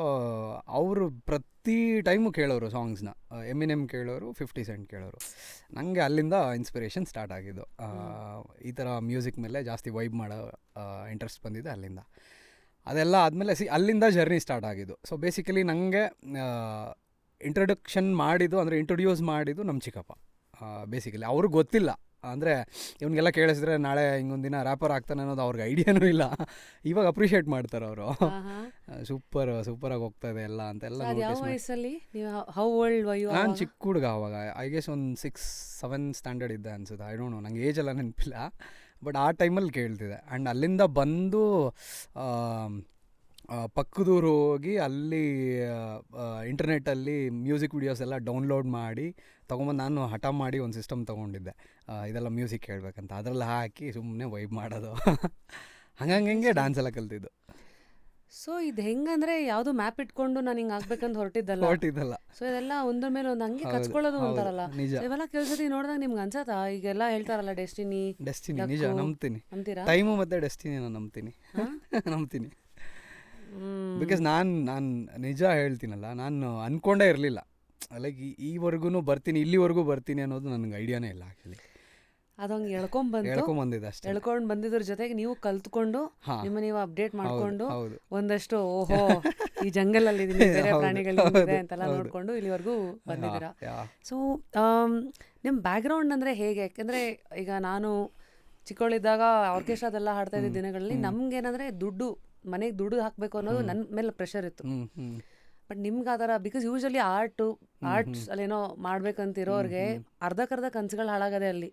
ಅವರು ಪ್ರತಿ ಟೈಮು ಕೇಳೋರು ಸಾಂಗ್ಸ್ನ. ಎಮಿನೆಮ್ ಕೇಳೋರು, 50 ಸೆಂಟ್ ಕೇಳೋರು. ನನಗೆ ಅಲ್ಲಿಂದ ಇನ್ಸ್ಪಿರೇಷನ್ ಸ್ಟಾರ್ಟ್ ಆಗಿದ್ದು. ಈ ಥರ ಮ್ಯೂಸಿಕ್ ಮೇಲೆ ಜಾಸ್ತಿ ವೈಬ್ ಮಾಡೋ ಇಂಟ್ರೆಸ್ಟ್ ಬಂದಿದೆ ಅಲ್ಲಿಂದ. ಅದೆಲ್ಲ ಆದಮೇಲೆ ಅಲ್ಲಿಂದ ಜರ್ನಿ ಸ್ಟಾರ್ಟ್ ಆಗಿದ್ದು. ಸೊ ಬೇಸಿಕಲಿ ನನಗೆ ಇಂಟ್ರೊಡ್ಯೂಸ್ ಮಾಡಿದ್ದು ನಮ್ಮ ಚಿಕ್ಕಪ್ಪ. ಬೇಸಿಕಲಿ ಅವ್ರಿಗೆ ಗೊತ್ತಿಲ್ಲ, ಅಂದರೆ ಇವನಿಗೆಲ್ಲ ಕೇಳಿಸಿದ್ರೆ ನಾಳೆ ಹಿಂಗೊಂದಿನ ರ್ಯಾಪರ್ ಆಗ್ತಾನೆ ಅನ್ನೋದು ಅವ್ರಿಗೆ ಐಡಿಯಾನೂ ಇಲ್ಲ. ಇವಾಗ ಅಪ್ರಿಷಿಯೇಟ್ ಮಾಡ್ತಾರೆ ಅವರು. ಸೂಪರಾಗಿ ಹೋಗ್ತಾ ಇದೆ ಎಲ್ಲ ಅಂತೆಲ್ಲ. ನಾನು ಚಿಕ್ಕ ಹುಡುಗ ಅವಾಗ, ಐ ಗೆಸ್ ಒಂದು 6-7 ಸ್ಟ್ಯಾಂಡರ್ಡ್ ಇದ್ದೆ ಅನ್ಸುತ್ತೆ. ಐ ಡೋಂಟ್ ನೋ, ನಂಗೆ ಏಜ್ ಎಲ್ಲ ನೆನಪಿಲ್ಲ, ಬಟ್ ಆ ಟೈಮಲ್ಲಿ ಕೇಳ್ತಿದ್ದೆ. ಆ್ಯಂಡ್ ಅಲ್ಲಿಂದ ಬಂದು ಪಕ್ಕದೂರು ಹೋಗಿ ಅಲ್ಲಿ ಇಂಟರ್ನೆಟ್ಟಲ್ಲಿ ಮ್ಯೂಸಿಕ್ ವಿಡಿಯೋಸ್ ಎಲ್ಲ ಡೌನ್ಲೋಡ್ ಮಾಡಿ ತೊಗೊಂಬಂದು ನಾನು ಹಠ ಮಾಡಿ ಒಂದು ಸಿಸ್ಟಮ್ ತೊಗೊಂಡಿದ್ದೆ, ಇದೆಲ್ಲ ಮ್ಯೂಸಿಕ್ ಕೇಳಬೇಕಂತ. ಅದರಲ್ಲಿ ಹಾಕಿ ಸುಮ್ಮನೆ ವೈಬ್ ಮಾಡೋದು. ಹಂಗೆ ಡ್ಯಾನ್ಸ್ ಎಲ್ಲ ಕಲ್ತಿದ್ದು. ಸೊ ಇದು ಹೆಂಗಂದ್ರೆ ಯಾವುದು ಮ್ಯಾಪ್ ಇಟ್ಕೊಂಡು ನಾನು ಹಿಂಗೆ ಆಗ್ಬೇಕಂತ ಹೊರಟಿದ್ದಲ್ಲ. ಸೊ ಇದೆಲ್ಲ ಒಂದ್ರ ಮೇಲೆ ಒಂದು ಹಂಗೆ ಕಚ್ಕೊಳ್ಳೋದು ಅಂತಾರಲ್ಲ, ಇವೆಲ್ಲ ಕೆಲಸದಿ ನೋಡಿದಾಗ ನಿಮ್ಗೆ ಅನ್ಸತ್ತಾ? ಈಗೆಲ್ಲ ಹೇಳ್ತಾರಲ್ಲ ಡೆಸ್ಟಿನಿ ನಿಜ ನಂಬ್ತೀನಿ. ಟೈಮು ಮತ್ತು ಡೆಸ್ಟಿನಿ ನಾನು ನಂಬ್ತೀನಿ. ಬಿಕಾಸ್ ನಾನು ನಿಜ ಹೇಳ್ತೀನಲ್ಲ, ನಾನು ಅಂದ್ಕೊಂಡೇ ಇರಲಿಲ್ಲ ಲೈಕ್ ಈವರೆಗೂ ಬರ್ತೀನಿ, ಇಲ್ಲಿವರೆಗೂ ಬರ್ತೀನಿ ಅನ್ನೋದು ನನಗೆ ಐಡಿಯಾನೇ ಇಲ್ಲ ಆ್ಯಕ್ಚುಲಿ. ಅದಂಗೆ ಎಳ್ಕೊಂಬಂದಿದೆ ಅಷ್ಟೇ. ಎಳ್ಕೊಂಡು ಬಂದಿದ್ರ ಜೊತೆಗೆ ನೀವು ಕಲ್ತ್ಕೊಂಡು ನೀವು ಅಪ್ಡೇಟ್ ಮಾಡ್ಕೊಂಡು ಒಂದಷ್ಟು ಓಹೋ ಈ ಜಂಗಲಲ್ಲಿ ಬೇರೆ ಪ್ರಾಣಿಗಳಿದೆ ಅಂತೆಲ್ಲ ನೋಡ್ಕೊಂಡು ಇಲ್ಲಿವರೆಗೂ ಬಂದಿದ್ದೀರಾ. ಸೊ ನಿಮ್ಮ ಬ್ಯಾಕ್ಗ್ರೌಂಡ್ ಅಂದರೆ ಹೇಗೆ? ಯಾಕೆಂದರೆ ಈಗ ನಾನು ಚಿಕ್ಕವಳಿದ್ದಾಗ ಆರ್ಕೆಸ್ಟ್ರಾದೆಲ್ಲ ಹಾಡ್ತಾ ಇದ್ದ ದಿನಗಳಲ್ಲಿ ನಮ್ಗೇನಂದರೆ ಮನೆಗೆ ದುಡ್ಡು ಹಾಕಬೇಕು ಅನ್ನೋದು ನನ್ನ ಮೇಲೆ ಪ್ರೆಷರ್ ಇತ್ತು. ಬಟ್ ನಿಮ್ಗೆ ಆ ಥರ, ಬಿಕಾಸ್ ಯೂಶಲಿ ಆರ್ಟ್ಸ್ ಅಲ್ಲೇನೋ ಮಾಡ್ಬೇಕಂತಿರೋರಿಗೆ ಅರ್ಧಕ್ಕರ್ಧ ಕನ್ಸುಗಳು ಹಾಳಾಗದೆ ಅಲ್ಲಿ.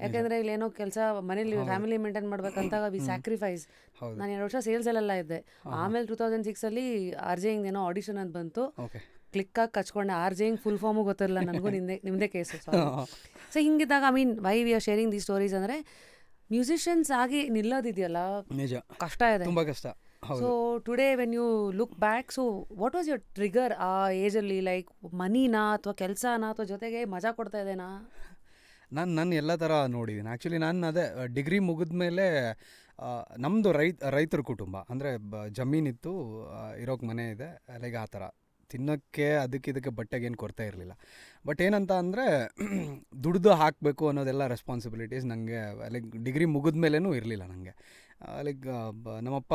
ಯಾಕೆಂದರೆ ಇಲ್ಲೇನೋ ಕೆಲಸ ಮನೇಲಿ ಫ್ಯಾಮಿಲಿ ಮೇಂಟೈನ್ ಮಾಡ್ಬೇಕಂತ ವಿ ಸ್ಯಾಕ್ರಿಫೈಸ್. ನಾನು 2 ವರ್ಷ ಸೇಲ್ಸಲ್ಲೆಲ್ಲ ಇದ್ದೆ. ಆಮೇಲೆ 2006 RJing ಏನೋ ಆಡಿಷನ್ ಅಂತ ಬಂತು. ಕ್ಲಿಕ್ಕಾಗಿ ಕಚ್ಕೊಂಡೆ. RJing ಫುಲ್ ಫಾರ್ಮು ಗೊತ್ತಿರಲಿಲ್ಲ ನನಗೂ, ನಿಮ್ಮದೇ ಕೇಸು. ಸೊ ಹಿಂಗಿದ್ದಾಗ I mean why we are sharing these stories ಅಂದರೆ ಮ್ಯೂಸಿಷಿಯನ್ಸ್ ಆಗಿ ನಿಲ್ಲೋದಿದೆಯಲ್ಲ, ಕಷ್ಟ ಇದೆ, ತುಂಬ ಕಷ್ಟ. So today when you look back, so what was your trigger ಆ ಏಜಲ್ಲಿ? ಲೈಕ್ ಮನಿನಾ ಅಥವಾ ಕೆಲಸನಾ ಅಥವಾ ಜೊತೆಗೆ ಮಜಾ ಕೊಡ್ತಾ ಇದ್ದೇನಾ? ನಾನು ಎಲ್ಲ ಥರ ನೋಡಿದ್ದೀನಿ ಆ್ಯಕ್ಚುಲಿ. ನಾನು ಅದೇ ಡಿಗ್ರಿ ಮುಗಿದ್ಮೇಲೆ ನಮ್ಮದು ರೈತರ ಕುಟುಂಬ, ಅಂದರೆ ಜಮೀನಿತ್ತು, ಇರೋಕ್ಕೆ ಮನೆ ಇದೆ, ಲೈಕ್ ಆ ಥರ ತಿನ್ನೋಕ್ಕೆ ಅದಕ್ಕೆ ಬಟ್ಟೆಗೇನು ಕೊರತೆ ಇರಲಿಲ್ಲ. ಬಟ್ ಏನಂತ ಅಂದರೆ ದುಡ್ದು ಹಾಕಬೇಕು ಅನ್ನೋದೆಲ್ಲ ರೆಸ್ಪಾನ್ಸಿಬಿಲಿಟೀಸ್ ನನಗೆ ಲೈಕ್ ಡಿಗ್ರಿ ಮುಗಿದ ಮೇಲೂ ಇರಲಿಲ್ಲ ನನಗೆ. ಲೈಕ್ ನಮ್ಮಪ್ಪ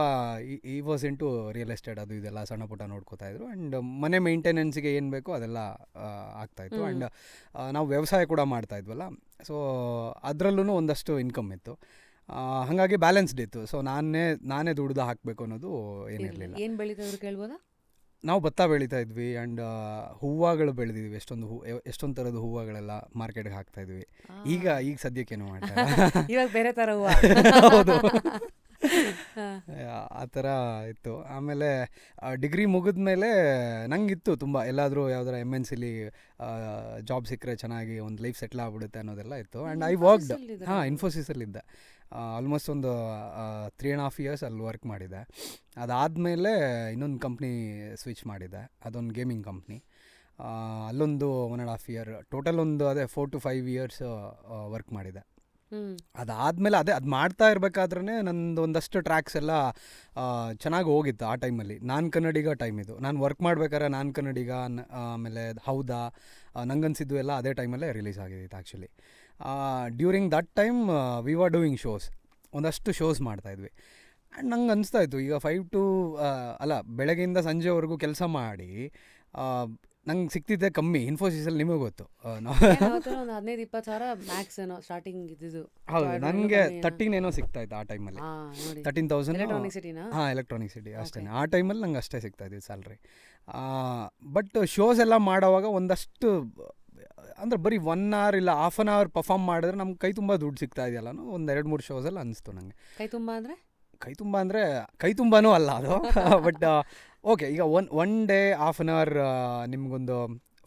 ಈ ವಾಸ್ ಇಂಟು ರಿಯಲ್ ಎಸ್ಟೇಟ್ ಅದು ಇದೆಲ್ಲ ಸಣ್ಣ ಪುಟ್ಟ ನೋಡ್ಕೋತಾಯಿದ್ರು. ಆ್ಯಂಡ್ ಮನೆ ಮೇಂಟೆನೆನ್ಸಿಗೆ ಏನು ಬೇಕೋ ಅದೆಲ್ಲ ಆಗ್ತಾಯಿತ್ತು. ಆ್ಯಂಡ್ ನಾವು ವ್ಯವಸಾಯ ಕೂಡ ಮಾಡ್ತಾಯಿದ್ವಲ್ಲ, ಸೊ ಅದರಲ್ಲೂ ಒಂದಷ್ಟು ಇನ್ಕಮ್ ಇತ್ತು. ಹಾಗಾಗಿ ಬ್ಯಾಲೆನ್ಸ್ಡ್ ಇತ್ತು. ಸೊ ನಾನೇ ದುಡ್ದು ಹಾಕಬೇಕು ಅನ್ನೋದು ಏನಿರಲಿಲ್ಲ. ಏನು ಬೆಳೀತಿದ್ರು ಕೇಳ್ಬೋದಾ? ನಾವು ಭತ್ತ ಬೆಳೀತಾ ಇದ್ವಿ. ಆ್ಯಂಡ್ ಹೂವುಗಳು ಬೆಳೆದಿದ್ವಿ. ಎಷ್ಟೊಂದು ಥರದ ಹೂವುಗಳೆಲ್ಲ ಮಾರ್ಕೆಟ್ಗೆ ಹಾಕ್ತಾಯಿದ್ವಿ. ಈಗ ಸದ್ಯಕ್ಕೇನು ಮಾಡ್ತಾ ಇವಾಗ ಬೇರೆ ಥರ ಹೂವು. ಹೌದು, ಆ ಥರ ಇತ್ತು. ಆಮೇಲೆ ಡಿಗ್ರಿ ಮುಗಿದ್ಮೇಲೆ ನಂಗಿತ್ತು ತುಂಬ ಎಲ್ಲಾದರೂ ಯಾವ್ದಾರ MNCಲಿ ಜಾಬ್ ಸಿಕ್ಕರೆ ಚೆನ್ನಾಗಿ ಒಂದು ಲೈಫ್ ಸೆಟ್ಲ್ ಆಗ್ಬಿಡುತ್ತೆ ಅನ್ನೋದೆಲ್ಲ ಇತ್ತು. And I worked. ಇನ್ಫೋಸಿಸಲ್ಲಿದ್ದೆ ಆಲ್ಮೋಸ್ಟ್ ಒಂದು 3.5 years ಅಲ್ಲಿ ವರ್ಕ್ ಮಾಡಿದೆ. ಅದಾದಮೇಲೆ ಇನ್ನೊಂದು ಕಂಪ್ನಿ ಸ್ವಿಚ್ ಮಾಡಿದೆ, ಅದೊಂದು ಗೇಮಿಂಗ್ ಕಂಪ್ನಿ. ಅಲ್ಲೊಂದು 1.5 year, ಟೋಟಲ್ ಒಂದು 4 to 5 years ವರ್ಕ್ ಮಾಡಿದೆ. ಅದಾದಮೇಲೆ ಅದು ಮಾಡ್ತಾ ಇರಬೇಕಾದ್ರೇ ನಂದು ಒಂದಷ್ಟು ಟ್ರ್ಯಾಕ್ಸ್ ಎಲ್ಲ ಚೆನ್ನಾಗಿ ಹೋಗಿತ್ತು ಆ ಟೈಮಲ್ಲಿ. ನಾನು ಕನ್ನಡಿಗ ಟೈಮ್ ಇದು. ನಾನು ವರ್ಕ್ ಮಾಡ್ಬೇಕಾದ್ರೆ ನಾನು ಕನ್ನಡಿಗ, ಆಮೇಲೆ ಹೌದಾ, ನಂಗನ್ಸಿದ್ದು ಎಲ್ಲ ಅದೇ ಟೈಮಲ್ಲೇ ರಿಲೀಸ್ ಆಗಿತ್ತು actually. During that time we were doing shows, ಒಂದಷ್ಟು ಶೋಸ್ ಮಾಡ್ತಾಯಿದ್ವಿ. ಆ್ಯಂಡ್ ನಂಗೆ ಅನಿಸ್ತಾಯಿತ್ತು ಈಗ 5 to ಬೆಳಗ್ಗೆಯಿಂದ ಸಂಜೆವರೆಗೂ ಕೆಲಸ ಮಾಡಿ ನಂಗೆ ಸಿಗ್ತಿದ್ದೆ ಕಮ್ಮಿ. ಇನ್ಫೋಸಿಸಲ್ಲಿ ನಿಮಗೆ ಗೊತ್ತು, ಒಂದು 15-20 ಸಾವಿರ ಮ್ಯಾಕ್ಸ್ ಏನೋ ಸ್ಟಾರ್ಟಿಂಗ್ ಇದ್ದಿದ್ದು. ಹೌದು, ನನಗೆ 13 ಏನೋ ಸಿಗ್ತಾಯಿತ್ತು ಆ ಟೈಮಲ್ಲಿ. 13,000. ಎಲೆಕ್ಟ್ರಾನಿಕ್ ಸಿಟಿನಾ? ಹಾಂ, ಎಲೆಕ್ಟ್ರಾನಿಕ್ ಸಿಟಿ ಅಷ್ಟೇ. ಆ ಟೈಮಲ್ಲಿ ನಂಗೆ ಅಷ್ಟೇ ಸಿಗ್ತಾಯಿದ್ದು ಸ್ಯಾಲ್ರಿ. ಬಟ್ ಶೋಸ್ ಎಲ್ಲ ಮಾಡೋವಾಗ ಒಂದಷ್ಟು ಅಂದರೆ ಬರೀ 1 hour ಇಲ್ಲ 1/2 hour ಪರ್ಫಾರ್ಮ್ ಮಾಡಿದ್ರೆ ನಮ್ಗೆ ಕೈ ತುಂಬ ದುಡ್ಡು ಸಿಗ್ತಾ ಇದೆಯಲ್ಲ, ಒಂದು 2-3 ಶೋಸಲ್ಲಿ ಅನಿಸ್ತು ನನಗೆ. ಕೈ ತುಂಬ ಅಂದರೆ ಕೈ ತುಂಬಾನೂ ಅಲ್ಲ ಅದು. ಬಟ್ ಓಕೆ, ಈಗ ಒನ್ ಡೇ 1/2 hour ನಿಮಗೊಂದು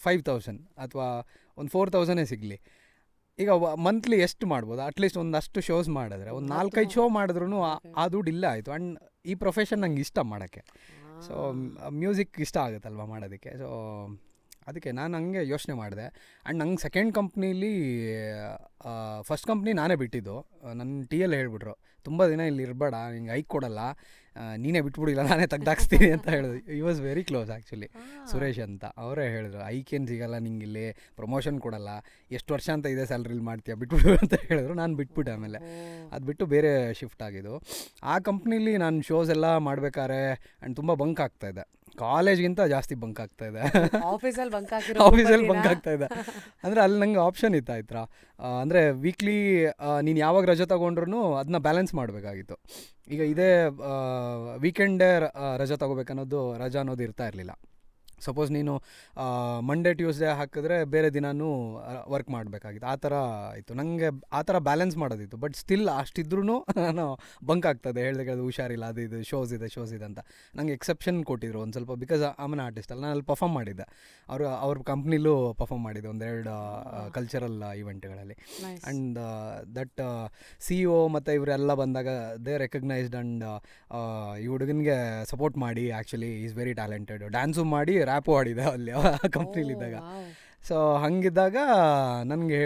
5,000 ಅಥವಾ ಒಂದು 4,000 ಸಿಗಲಿ. ಈಗ ಮಂತ್ಲಿ ಎಷ್ಟು ಮಾಡ್ಬೋದು? ಅಟ್ಲೀಸ್ಟ್ ಒಂದಷ್ಟು ಶೋಸ್ ಮಾಡಿದ್ರೆ ಒಂದು 4-5 ಶೋ ಮಾಡಿದ್ರೂ ಆ ದುಡ್ಡು ಇಲ್ಲ ಆಯಿತು. ಆ್ಯಂಡ್ ಈ ಪ್ರೊಫೆಷನ್ ನಂಗೆ ಇಷ್ಟ ಮಾಡೋಕ್ಕೆ. ಸೊ ಮ್ಯೂಸಿಕ್ ಇಷ್ಟ ಆಗುತ್ತಲ್ವ ಮಾಡೋದಕ್ಕೆ. ಸೊ ಅದಕ್ಕೆ ನಾನು ಹಂಗೆ ಯೋಚನೆ ಮಾಡಿದೆ. ಆ್ಯಂಡ್ ನಂಗೆ ಸೆಕೆಂಡ್ ಕಂಪ್ನೀಲಿ, ಫಸ್ಟ್ ಕಂಪ್ನಿ ನಾನೇ ಬಿಟ್ಟಿದ್ದು. ನನ್ನ TL ಹೇಳ್ಬಿಟ್ರು, ತುಂಬ ದಿನ ಇಲ್ಲಿ ಇರಬೇಡ, ನಿಂಗೆ ಐಕ್ ಕೊಡಲ್ಲ, ನೀನೇ ಬಿಟ್ಬಿಡಿಲ್ಲ, ನಾನೇ ತೆಗ್ದಾಕ್ಸ್ತೀನಿ ಅಂತ ಹೇಳಿದ್ರು. ಈ was very close actually, Suresh ಅಂತ. ಅವರೇ ಹೇಳಿದ್ರು, ಐಕೇನು ಸಿಗಲ್ಲ ನಿಂಗೆ ಇಲ್ಲಿ, ಪ್ರಮೋಷನ್ ಕೊಡಲ್ಲ, ಎಷ್ಟು ವರ್ಷ ಅಂತ ಇದೆ ಸ್ಯಾಲ್ರಿಲಿ ಮಾಡ್ತೀಯ, ಬಿಟ್ಬಿಡು ಅಂತ ಹೇಳಿದ್ರು. ನಾನು ಬಿಟ್ಬಿಟ್ಟೆ. ಆಮೇಲೆ ಅದು ಬಿಟ್ಟು ಬೇರೆ ಶಿಫ್ಟ್ ಆಗಿದ್ದು. ಆ ಕಂಪ್ನೀಲಿ ನಾನು ಶೋಸ್ ಎಲ್ಲ ಮಾಡ್ಬೇಕಾದ್ರೆ ಆ್ಯಂಡ್ ತುಂಬ ಬಂಕ್ ಆಗ್ತಾಯಿದ್ದೆ. ಕಾಲೇಜ್ಗಿಂತ ಜಾಸ್ತಿ ಬಂಕ್ ಆಗ್ತಾಯಿದೆ. ಆಫೀಸಲ್ಲಿ ಬಂಕ್ ಆಗ್ತಾಯಿದೆ. ಅಂದರೆ ಅಲ್ಲಿ ನಂಗೆ ಆಪ್ಷನ್ ಇತ್ತು ಆಯ್ತಾ, ಅಂದರೆ ವೀಕ್ಲಿ ನೀನು ಯಾವಾಗ ರಜೆ ತೊಗೊಂಡ್ರು ಅದನ್ನ ಬ್ಯಾಲೆನ್ಸ್ ಮಾಡಬೇಕಾಗಿತ್ತು. ಈಗ ಇದೇ ವೀಕೆಂಡೇ ರಜೆ ತೊಗೋಬೇಕನ್ನೋದು, ರಜಾ ಅನ್ನೋದು ಇರ್ತಾ ಇರಲಿಲ್ಲ. ಸಪೋಸ್ ನೀನು ಮಂಡೇ ಟ್ಯೂಸ್ಡೇ ಹಾಕಿದ್ರೆ ಬೇರೆ ದಿನವೂ ವರ್ಕ್ ಮಾಡಬೇಕಾಗಿತ್ತು. ಆ ಥರ ಇತ್ತು. ನನಗೆ ಆ ಥರ ಬ್ಯಾಲೆನ್ಸ್ ಮಾಡೋದಿತ್ತು. ಬಟ್ ಸ್ಟಿಲ್ ಅಷ್ಟಿದ್ರೂ ನಾನು ಬಂಕ್ ಆಗ್ತದೆ. ಹೇಳಿದಾಗ ಹುಷಾರಿಲ್ಲ, ಅದು ಇದು ಶೋಸ್ ಇದೆ ಅಂತ. ನನಗೆ ಎಕ್ಸೆಪ್ಷನ್ ಕೊಟ್ಟಿದ್ರು ಒಂದು ಸ್ವಲ್ಪ, ಬಿಕಾಸ್ ಆಮನ್ ಆರ್ಟಿಸ್ಟ್ ಅಲ್ಲ. ನಾನು ಅಲ್ಲಿ ಪರ್ಫಾರ್ಮ್ ಮಾಡಿದ್ದೆ. ಅವ್ರ ಕಂಪ್ನಿಲೂ ಪರ್ಫಾರ್ಮ್ ಮಾಡಿದ್ದೆ 1-2 ಕಲ್ಚರಲ್ ಈವೆಂಟ್ಗಳಲ್ಲಿ. ಆ್ಯಂಡ್ ದಟ್ CEO ಮತ್ತು ಇವರೆಲ್ಲ ಬಂದಾಗ ದೇ ರೆಕಗ್ನೈಸ್ಡ್. ಆ್ಯಂಡ್ ಈ ಹುಡುಗನಿಗೆ ಸಪೋರ್ಟ್ ಮಾಡಿ, actually is very talented, dance ಮಾಡಿ ರ್ಯಾಪು ಆಡಿದೆ ಅಲ್ಲಿ ಕಂಪ್ನಿಲಿದ್ದಾಗ. ಸೊ ಹಾಗಿದ್ದಾಗ ನನಗೆ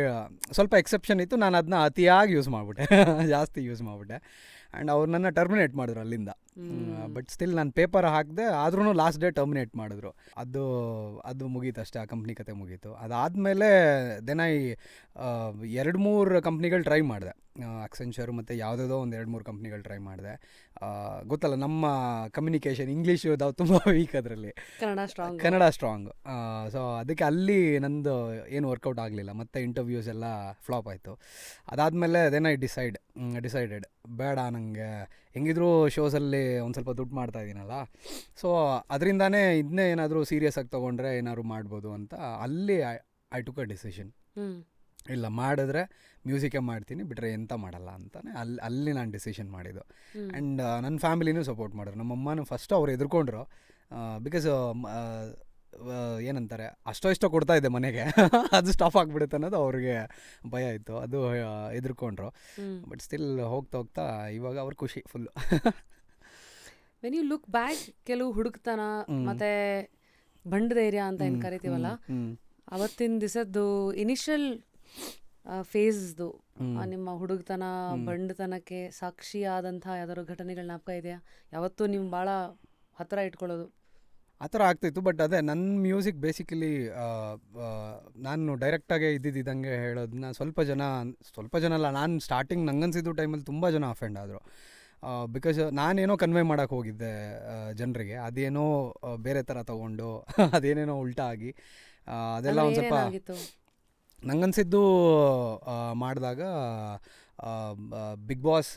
ಸ್ವಲ್ಪ ಎಕ್ಸೆಪ್ಷನ್ ಇತ್ತು. ನಾನು ಅದನ್ನ ಅತಿಯಾಗಿ ಯೂಸ್ ಮಾಡಿಬಿಟ್ಟೆ, ಜಾಸ್ತಿ ಯೂಸ್ ಮಾಡಿಬಿಟ್ಟೆ. ಆ್ಯಂಡ್ ಅವ್ರು ನನ್ನ ಟರ್ಮಿನೇಟ್ ಮಾಡಿದ್ರು ಅಲ್ಲಿಂದ. ಬಟ್ ಸ್ಟಿಲ್ ನಾನು ಪೇಪರ್ ಹಾಕಿದೆ, ಆದ್ರೂ ಲಾಸ್ಟ್ ಡೇ ಟರ್ಮಿನೇಟ್ ಮಾಡಿದ್ರು. ಅದು ಮುಗೀತು ಅಷ್ಟೇ, ಆ ಕಂಪ್ನಿ ಕತೆ ಮುಗೀತು. ಅದಾದಮೇಲೆ ದೆನ್ 2-3 ಕಂಪ್ನಿಗಳು ಟ್ರೈ ಮಾಡಿದೆ. ಅಕ್ಸೆಂಚರ್ ಮತ್ತು ಯಾವುದೋ ಒಂದು 2-3 ಕಂಪ್ನಿಗಳು ಟ್ರೈ ಮಾಡಿದೆ. ಗೊತ್ತಲ್ಲ, ನಮ್ಮ ಕಮ್ಯುನಿಕೇಷನ್ ಇಂಗ್ಲೀಷು ತುಂಬ ವೀಕ್, ಅದರಲ್ಲಿ ಕನ್ನಡ ಸ್ಟ್ರಾಂಗ್. ಸೊ ಅದಕ್ಕೆ ಅಲ್ಲಿ ನಂದು ಏನು ವರ್ಕೌಟ್ ಆಗಲಿಲ್ಲ. ಮತ್ತು ಇಂಟರ್ವ್ಯೂಸ್ ಎಲ್ಲ ಫ್ಲಾಪ್ ಆಯಿತು. ಅದಾದಮೇಲೆ ದೆನ್ ಐ ಡಿಸೈಡೆಡ್ ಬೇಡ, ನನಗೆ ಹೆಂಗಿದ್ರು ಶೋಸಲ್ಲಿ ಒಂದು ಸ್ವಲ್ಪ ದುಡ್ಡು ಮಾಡ್ತಾ ಇದ್ದೀನಲ್ಲ, ಸೊ ಅದರಿಂದಾನೇ ಇದನ್ನೇ ಏನಾದರೂ ಸೀರಿಯಸ್ ಆಗಿ ತೊಗೊಂಡ್ರೆ ಏನಾದ್ರು ಮಾಡ್ಬೋದು ಅಂತ ಅಲ್ಲಿ ಐ ಟುಕ್ ಅ ಡಿಸಿಷನ್. ಇಲ್ಲ, ಮಾಡಿದ್ರೆ ಮ್ಯೂಸಿಕೇ ಮಾಡ್ತೀನಿ, ಬಿಟ್ಟರೆ ಎಂತ ಮಾಡಲ್ಲ ಅಂತಾನೆ ಅಲ್ಲಿ ನಾನು ಡಿಸಿಷನ್ ಮಾಡಿದ್ದು. ಆ್ಯಂಡ್ ನನ್ನ ಫ್ಯಾಮಿಲಿನೂ ಸಪೋರ್ಟ್ ಮಾಡಿದ್ರು. ನಮ್ಮಮ್ಮನೂ ಫಸ್ಟು ಅವ್ರು ಎದುರ್ಕೊಂಡ್ರು. ಬಿಕಾಸ್ ಏನಂತಾರೆ, ಅಷ್ಟೋ ಕೊಡ್ತಾಯಿದ್ದೆ ಮನೆಗೆ, ಅದು ಸ್ಟಾಪ್ ಆಗಿಬಿಡುತ್ತೆ ಅನ್ನೋದು ಅವ್ರಿಗೆ ಭಯ ಇತ್ತು. ಅದು ಎದುರ್ಕೊಂಡ್ರು. ಬಟ್ ಸ್ಟಿಲ್ ಹೋಗ್ತಾ ಇವಾಗ ಅವ್ರ ಖುಷಿ full. When you look back, ಕೆಲವು ಹುಡುಕ್ತನ ಮತ್ತು ಬಂಡ ಧೈರ್ಯ ಅಂತ ಏನು ಕರಿತೀವಲ್ಲ, ಅವತ್ತಿನ ದಿವಸದ್ದು ಇನಿಷಿಯಲ್ ಫೇಸ್ದು ನಿಮ್ಮ ಹುಡುಗತನ ಬಂಡತನಕ್ಕೆ ಸಾಕ್ಷಿಯಾದಂಥ ಯಾವ್ದಾದ್ರು ಘಟನೆಗಳ ಜ್ಞಾಪಕ ಇದೆಯಾ? ಯಾವತ್ತೂ ನೀವು ಭಾಳ ಹತ್ತಿರ ಇಟ್ಕೊಳ್ಳೋದು? ಆ ಥರ ಆಗ್ತಿತ್ತು. ಬಟ್ ಅದೇ ನನ್ನ ಮ್ಯೂಸಿಕ್ ಬೇಸಿಕಲಿ ನಾನು ಡೈರೆಕ್ಟಾಗೆ ಇದ್ದಿದ್ದಂಗೆ ಹೇಳೋದನ್ನ ಸ್ವಲ್ಪ ಜನ ಅಲ್ಲ, ನಾನು ಸ್ಟಾರ್ಟಿಂಗ್ ನಂಗನ್ಸಿದ್ದು ಟೈಮಲ್ಲಿ ತುಂಬ ಜನ ಅಫೆಂಡ್ ಆದರು. ಬಿಕಾಸ್ ನಾನೇನೋ ಕನ್ವೆ ಮಾಡೋಕ್ಕೆ ಹೋಗಿದ್ದೆ ಜನರಿಗೆ, ಅದೇನೋ ಬೇರೆ ಥರ ತೊಗೊಂಡು ಅದೇನೇನೋ ಉಲ್ಟಾ ಆಗಿ ಅದೆಲ್ಲ ಒಂದು ಸ್ವಲ್ಪ ನಂಗನ್ಸಿದ್ದು ಮಾಡಿದಾಗ ಬಿಗ್ ಬಾಸ್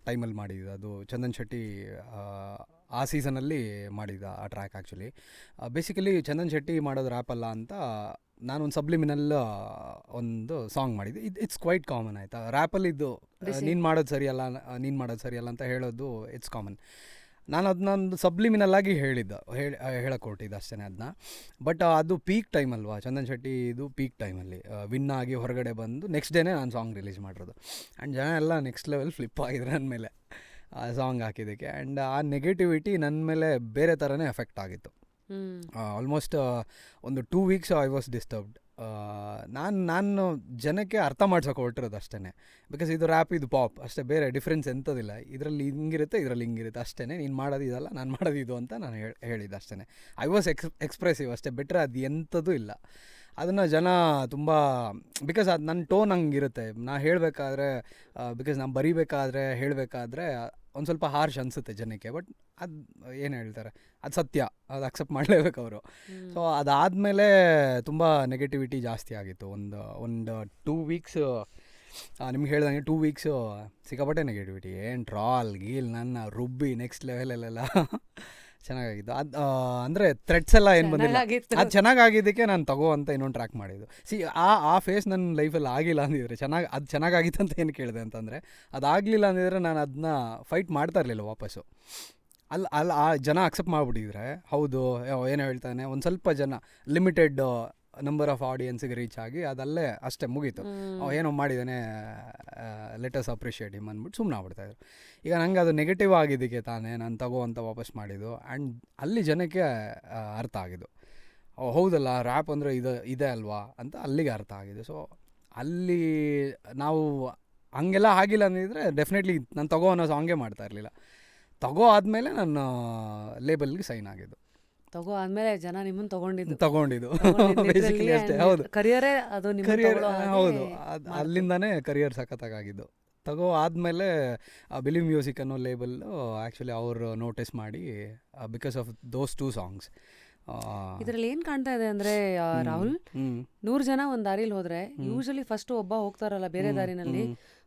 ಟೈಮಲ್ಲಿ ಮಾಡಿದ್ದು ಅದು ಚಂದನ್ ಶೆಟ್ಟಿ ಆ ಸೀಸನಲ್ಲಿ ಮಾಡಿದ್ದ ಆ track. Actually basically Chandan Shetty ಮಾಡೋದು ರ್ಯಾಪ್ ಅಲ್ಲ ಅಂತ ನಾನೊಂದು ಸಬ್ಲಿಮಿನಲ್ ಒಂದು ಸಾಂಗ್ ಮಾಡಿದ್ದೆ. ಇಟ್ಸ್ ಕ್ವೈಟ್ ಕಾಮನ್ ಆಯಿತಾ. ರ್ಯಾಪಲ್ಲಿ ಇದು ನೀನು ಮಾಡೋದು ಸರಿಯಲ್ಲ ಅಂತ ಹೇಳೋದು ಇಟ್ಸ್ ಕಾಮನ್. ನಾನು ಅದನ್ನೊಂದು ಸಬ್ಲಿಮಿನಲ್ ಆಗಿ ಹೇಳಕ್ಕೆ ಹೊರಟಿದ್ದೆ ಅಷ್ಟೇ ಅದನ್ನ. ಬಟ್ ಅದು ಪೀಕ್ ಟೈಮ್ ಅಲ್ವಾ, ಚಂದನ್ ಶೆಟ್ಟಿ ಇದು ಪೀಕ್ ಟೈಮಲ್ಲಿ ವಿನ್ ಆಗಿ ಹೊರಗಡೆ ಬಂದು ನೆಕ್ಸ್ಟ್ ಡೇನೇ ನಾನು ಸಾಂಗ್ ರಿಲೀಸ್ ಮಾಡಿರೋದು. ಆ್ಯಂಡ್ ಜನ ಎಲ್ಲ ನೆಕ್ಸ್ಟ್ ಲೆವೆಲ್ ಫ್ಲಿಪ್ ಆಗಿದ್ರು ನನ್ನ ಮೇಲೆ ಆ ಸಾಂಗ್ ಹಾಕಿದ್ದಕ್ಕೆ. ಆ್ಯಂಡ್ ಆ ನೆಗೆಟಿವಿಟಿ ನನ್ನ ಮೇಲೆ ಬೇರೆ ಥರನೇ ಎಫೆಕ್ಟ್ ಆಗಿತ್ತು. ಆಲ್ಮೋಸ್ಟ್ ಒಂದು 2 weeks ಐ ವಾಸ್ ಡಿಸ್ಟರ್ಬ್ಡ್. ನಾನು ಜನಕ್ಕೆ ಅರ್ಥ ಮಾಡ್ಸೋಕೆ ಹೊರಟಿರೋದು ಅಷ್ಟೇ. ಬಿಕಾಸ್ ಇದು ರ್ಯಾಪ್, ಇದು ಪಾಪ್ ಅಷ್ಟೇ, ಬೇರೆ ಡಿಫ್ರೆನ್ಸ್ ಎಂಥದಿಲ್ಲ. ಇದರಲ್ಲಿ ಹಿಂಗಿರುತ್ತೆ, ಇದರಲ್ಲಿ ಹಿಂಗಿರುತ್ತೆ ಅಷ್ಟೇ. ನೀನು ಮಾಡೋದು ಇದಲ್ಲ, ನಾನು ಮಾಡೋದು ಇದು ಅಂತ ನಾನು ಹೇಳಿದ್ದು ಅಷ್ಟೇ. ಐ ವಾಸ್ ಎಕ್ಸ್ಪ್ರೆಸಿವ್ ಅಷ್ಟೇ, ಬಿಟ್ಟರೆ ಅದು ಎಂಥದ್ದು ಇಲ್ಲ. ಅದನ್ನು ಜನ ತುಂಬ, ಬಿಕಾಸ್ ಅದು ನನ್ನ ಟೋನ್ ಹಂಗಿರುತ್ತೆ. ನಾನು ಹೇಳಬೇಕಾದ್ರೆ, ಬಿಕಾಸ್ ನಾನು ಬರೀಬೇಕಾದ್ರೆ ಹೇಳಬೇಕಾದ್ರೆ ಒಂದು ಸ್ವಲ್ಪ ಹಾರ್ಷ್ ಅನಿಸುತ್ತೆ ಜನಕ್ಕೆ. ಬಟ್ ಅದು ಏನು ಹೇಳ್ತಾರೆ, ಅದು ಸತ್ಯ, ಅದು ಅಕ್ಸೆಪ್ಟ್ ಮಾಡಲೇಬೇಕು ಅವರು. ಸೊ ಅದಾದಮೇಲೆ ತುಂಬ ನೆಗೆಟಿವಿಟಿ ಜಾಸ್ತಿ ಆಗಿತ್ತು. ಒಂದು 2 weeks ನಿಮ್ಗೆ ಹೇಳ್ದಂಗೆ 2 weeks ಸಿಕ್ಕಾಪಟ್ಟೆ ನೆಗೆಟಿವಿಟಿ. ಏನು ಟ್ರಾಲ್ ಗೀಲ್ ನನ್ನ ರುಬ್ಬಿ ನೆಕ್ಸ್ಟ್ ಲೆವೆಲಲ್ಲೆಲ್ಲ ಚೆನ್ನಾಗಿತ್ತು. ಅದು ಅಂದರೆ ಥ್ರೆಡ್ಸ್ ಎಲ್ಲ ಏನು ಬಂದಿಲ್ಲ. ಅದು ಚೆನ್ನಾಗಿದ್ದಕ್ಕೆ ನಾನು ತಗೋ ಅಂತ ಇನ್ನೊಂದು ಟ್ರ್ಯಾಕ್ ಮಾಡಿದ್ದು. ಆ ಫೇಸ್ ನನ್ನ ಲೈಫಲ್ಲಿ ಆಗಿಲ್ಲ ಅಂದಿದ್ರೆ ಅದು ಚೆನ್ನಾಗಿತ್ತು ಅಂತ ಏನು ಕೇಳಿದೆ ಅಂತಂದರೆ, ಅದಾಗಲಿಲ್ಲ ಅಂದಿದ್ರೆ ನಾನು ಅದನ್ನ ಫೈಟ್ ಮಾಡ್ತಾ ಇರಲಿಲ್ಲ ವಾಪಸ್ಸು. ಅಲ್ಲಿ ಆ ಜನ ಅಕ್ಸೆಪ್ಟ್ ಮಾಡಿಬಿಟ್ಟಿದ್ರೆ, ಹೌದು ಏನೋ ಹೇಳ್ತಾನೆ, ಒಂದು ಸ್ವಲ್ಪ ಜನ ಲಿಮಿಟೆಡ್ ನಂಬರ್ ಆಫ್ ಆಡಿಯನ್ಸಿಗೆ ರೀಚ್ ಆಗಿ ಅದಲ್ಲೇ ಅಷ್ಟೇ ಮುಗೀತು. ಏನೋ ಮಾಡಿದ್ದಾನೆ, ಲೆಟಸ್ ಅಪ್ರಿಷಿಯೇಟ್ ಹಿಮ್ ಅಂದ್ಬಿಟ್ಟು ಸುಮ್ಮನೆ ಆಗ್ಬಿಡ್ತಾಯಿದ್ರು. ಈಗ ನಂಗೆ ಅದು ನೆಗೆಟಿವ್ ಆಗಿದ್ದಕ್ಕೆ ತಾನೇ ನಾನು ತಗೋ ಅಂತ ವಾಪಸ್ ಮಾಡಿದ್ದು. ಆ್ಯಂಡ್ ಅಲ್ಲಿ ಜನಕ್ಕೆ ಅರ್ಥ ಆಗಿದ್ದು, ಹೌದಲ್ಲ ರ್ಯಾಪ್ ಅಂದರೆ ಇದೆ ಅಲ್ವಾ ಅಂತ ಅಲ್ಲಿಗೆ ಅರ್ಥ ಆಗಿದೆ. ಸೊ ಅಲ್ಲಿ ನಾವು ಹಂಗೆಲ್ಲ ಆಗಿಲ್ಲ ಅಂದಿದ್ರೆ ಡೆಫಿನೆಟ್ಲಿ ನಾನು ತಗೋ ಅನ್ನೋ ಸಾಂಗೇ ಮಾಡ್ತಾ ಇರಲಿಲ್ಲ. ತಗೋ ಆದಮೇಲೆ ನಾನು ಲೇಬಲ್ಗೆ ಸೈನ್ ಆಗಿದ್ದು. ತಗೋ ಆದ್ಮೇಲೆ ಜನ ನಿಮ್ಮನ್ನು ತಗೊಂಡಿದ್ದು ಬೇಸಿಕಲಿ ಅಷ್ಟೇ. ಹೌದು, ಕರಿಯರೇ ಅದು ಕರಿಯರ್. ಹೌದು, ಅಲ್ಲಿಂದಾನೇ ಕರಿಯರ್ ಸಖತ್ತಾಗಿದ್ದು. ತಗೋ ಆದಮೇಲೆ ಬಿಲೀವ್ ಮ್ಯೂಸಿಕ್ ಅನ್ನೋ ಲೇಬಲ್ಲು ಆ್ಯಕ್ಚುಲಿ ಅವರು ನೋಟಿಸ್ ಮಾಡಿ, ಬಿಕಾಸ್ ಆಫ್ ದೋಸ್ 2 songs. ಇದರಲ್ಲಿ ಏನು ಕಾಣ್ತಾ ಇದೆ ಅಂದರೆ ರಾಹುಲ್, 100 ಜನ ಒಂದು ದಾರಿಲಿ ಹೋದರೆ ಯೂಶಲಿ ಫಸ್ಟ್ ಒಬ್ಬ ಹೋಗ್ತಾರಲ್ಲ ಬೇರೆ ದಾರಿನಲ್ಲಿ,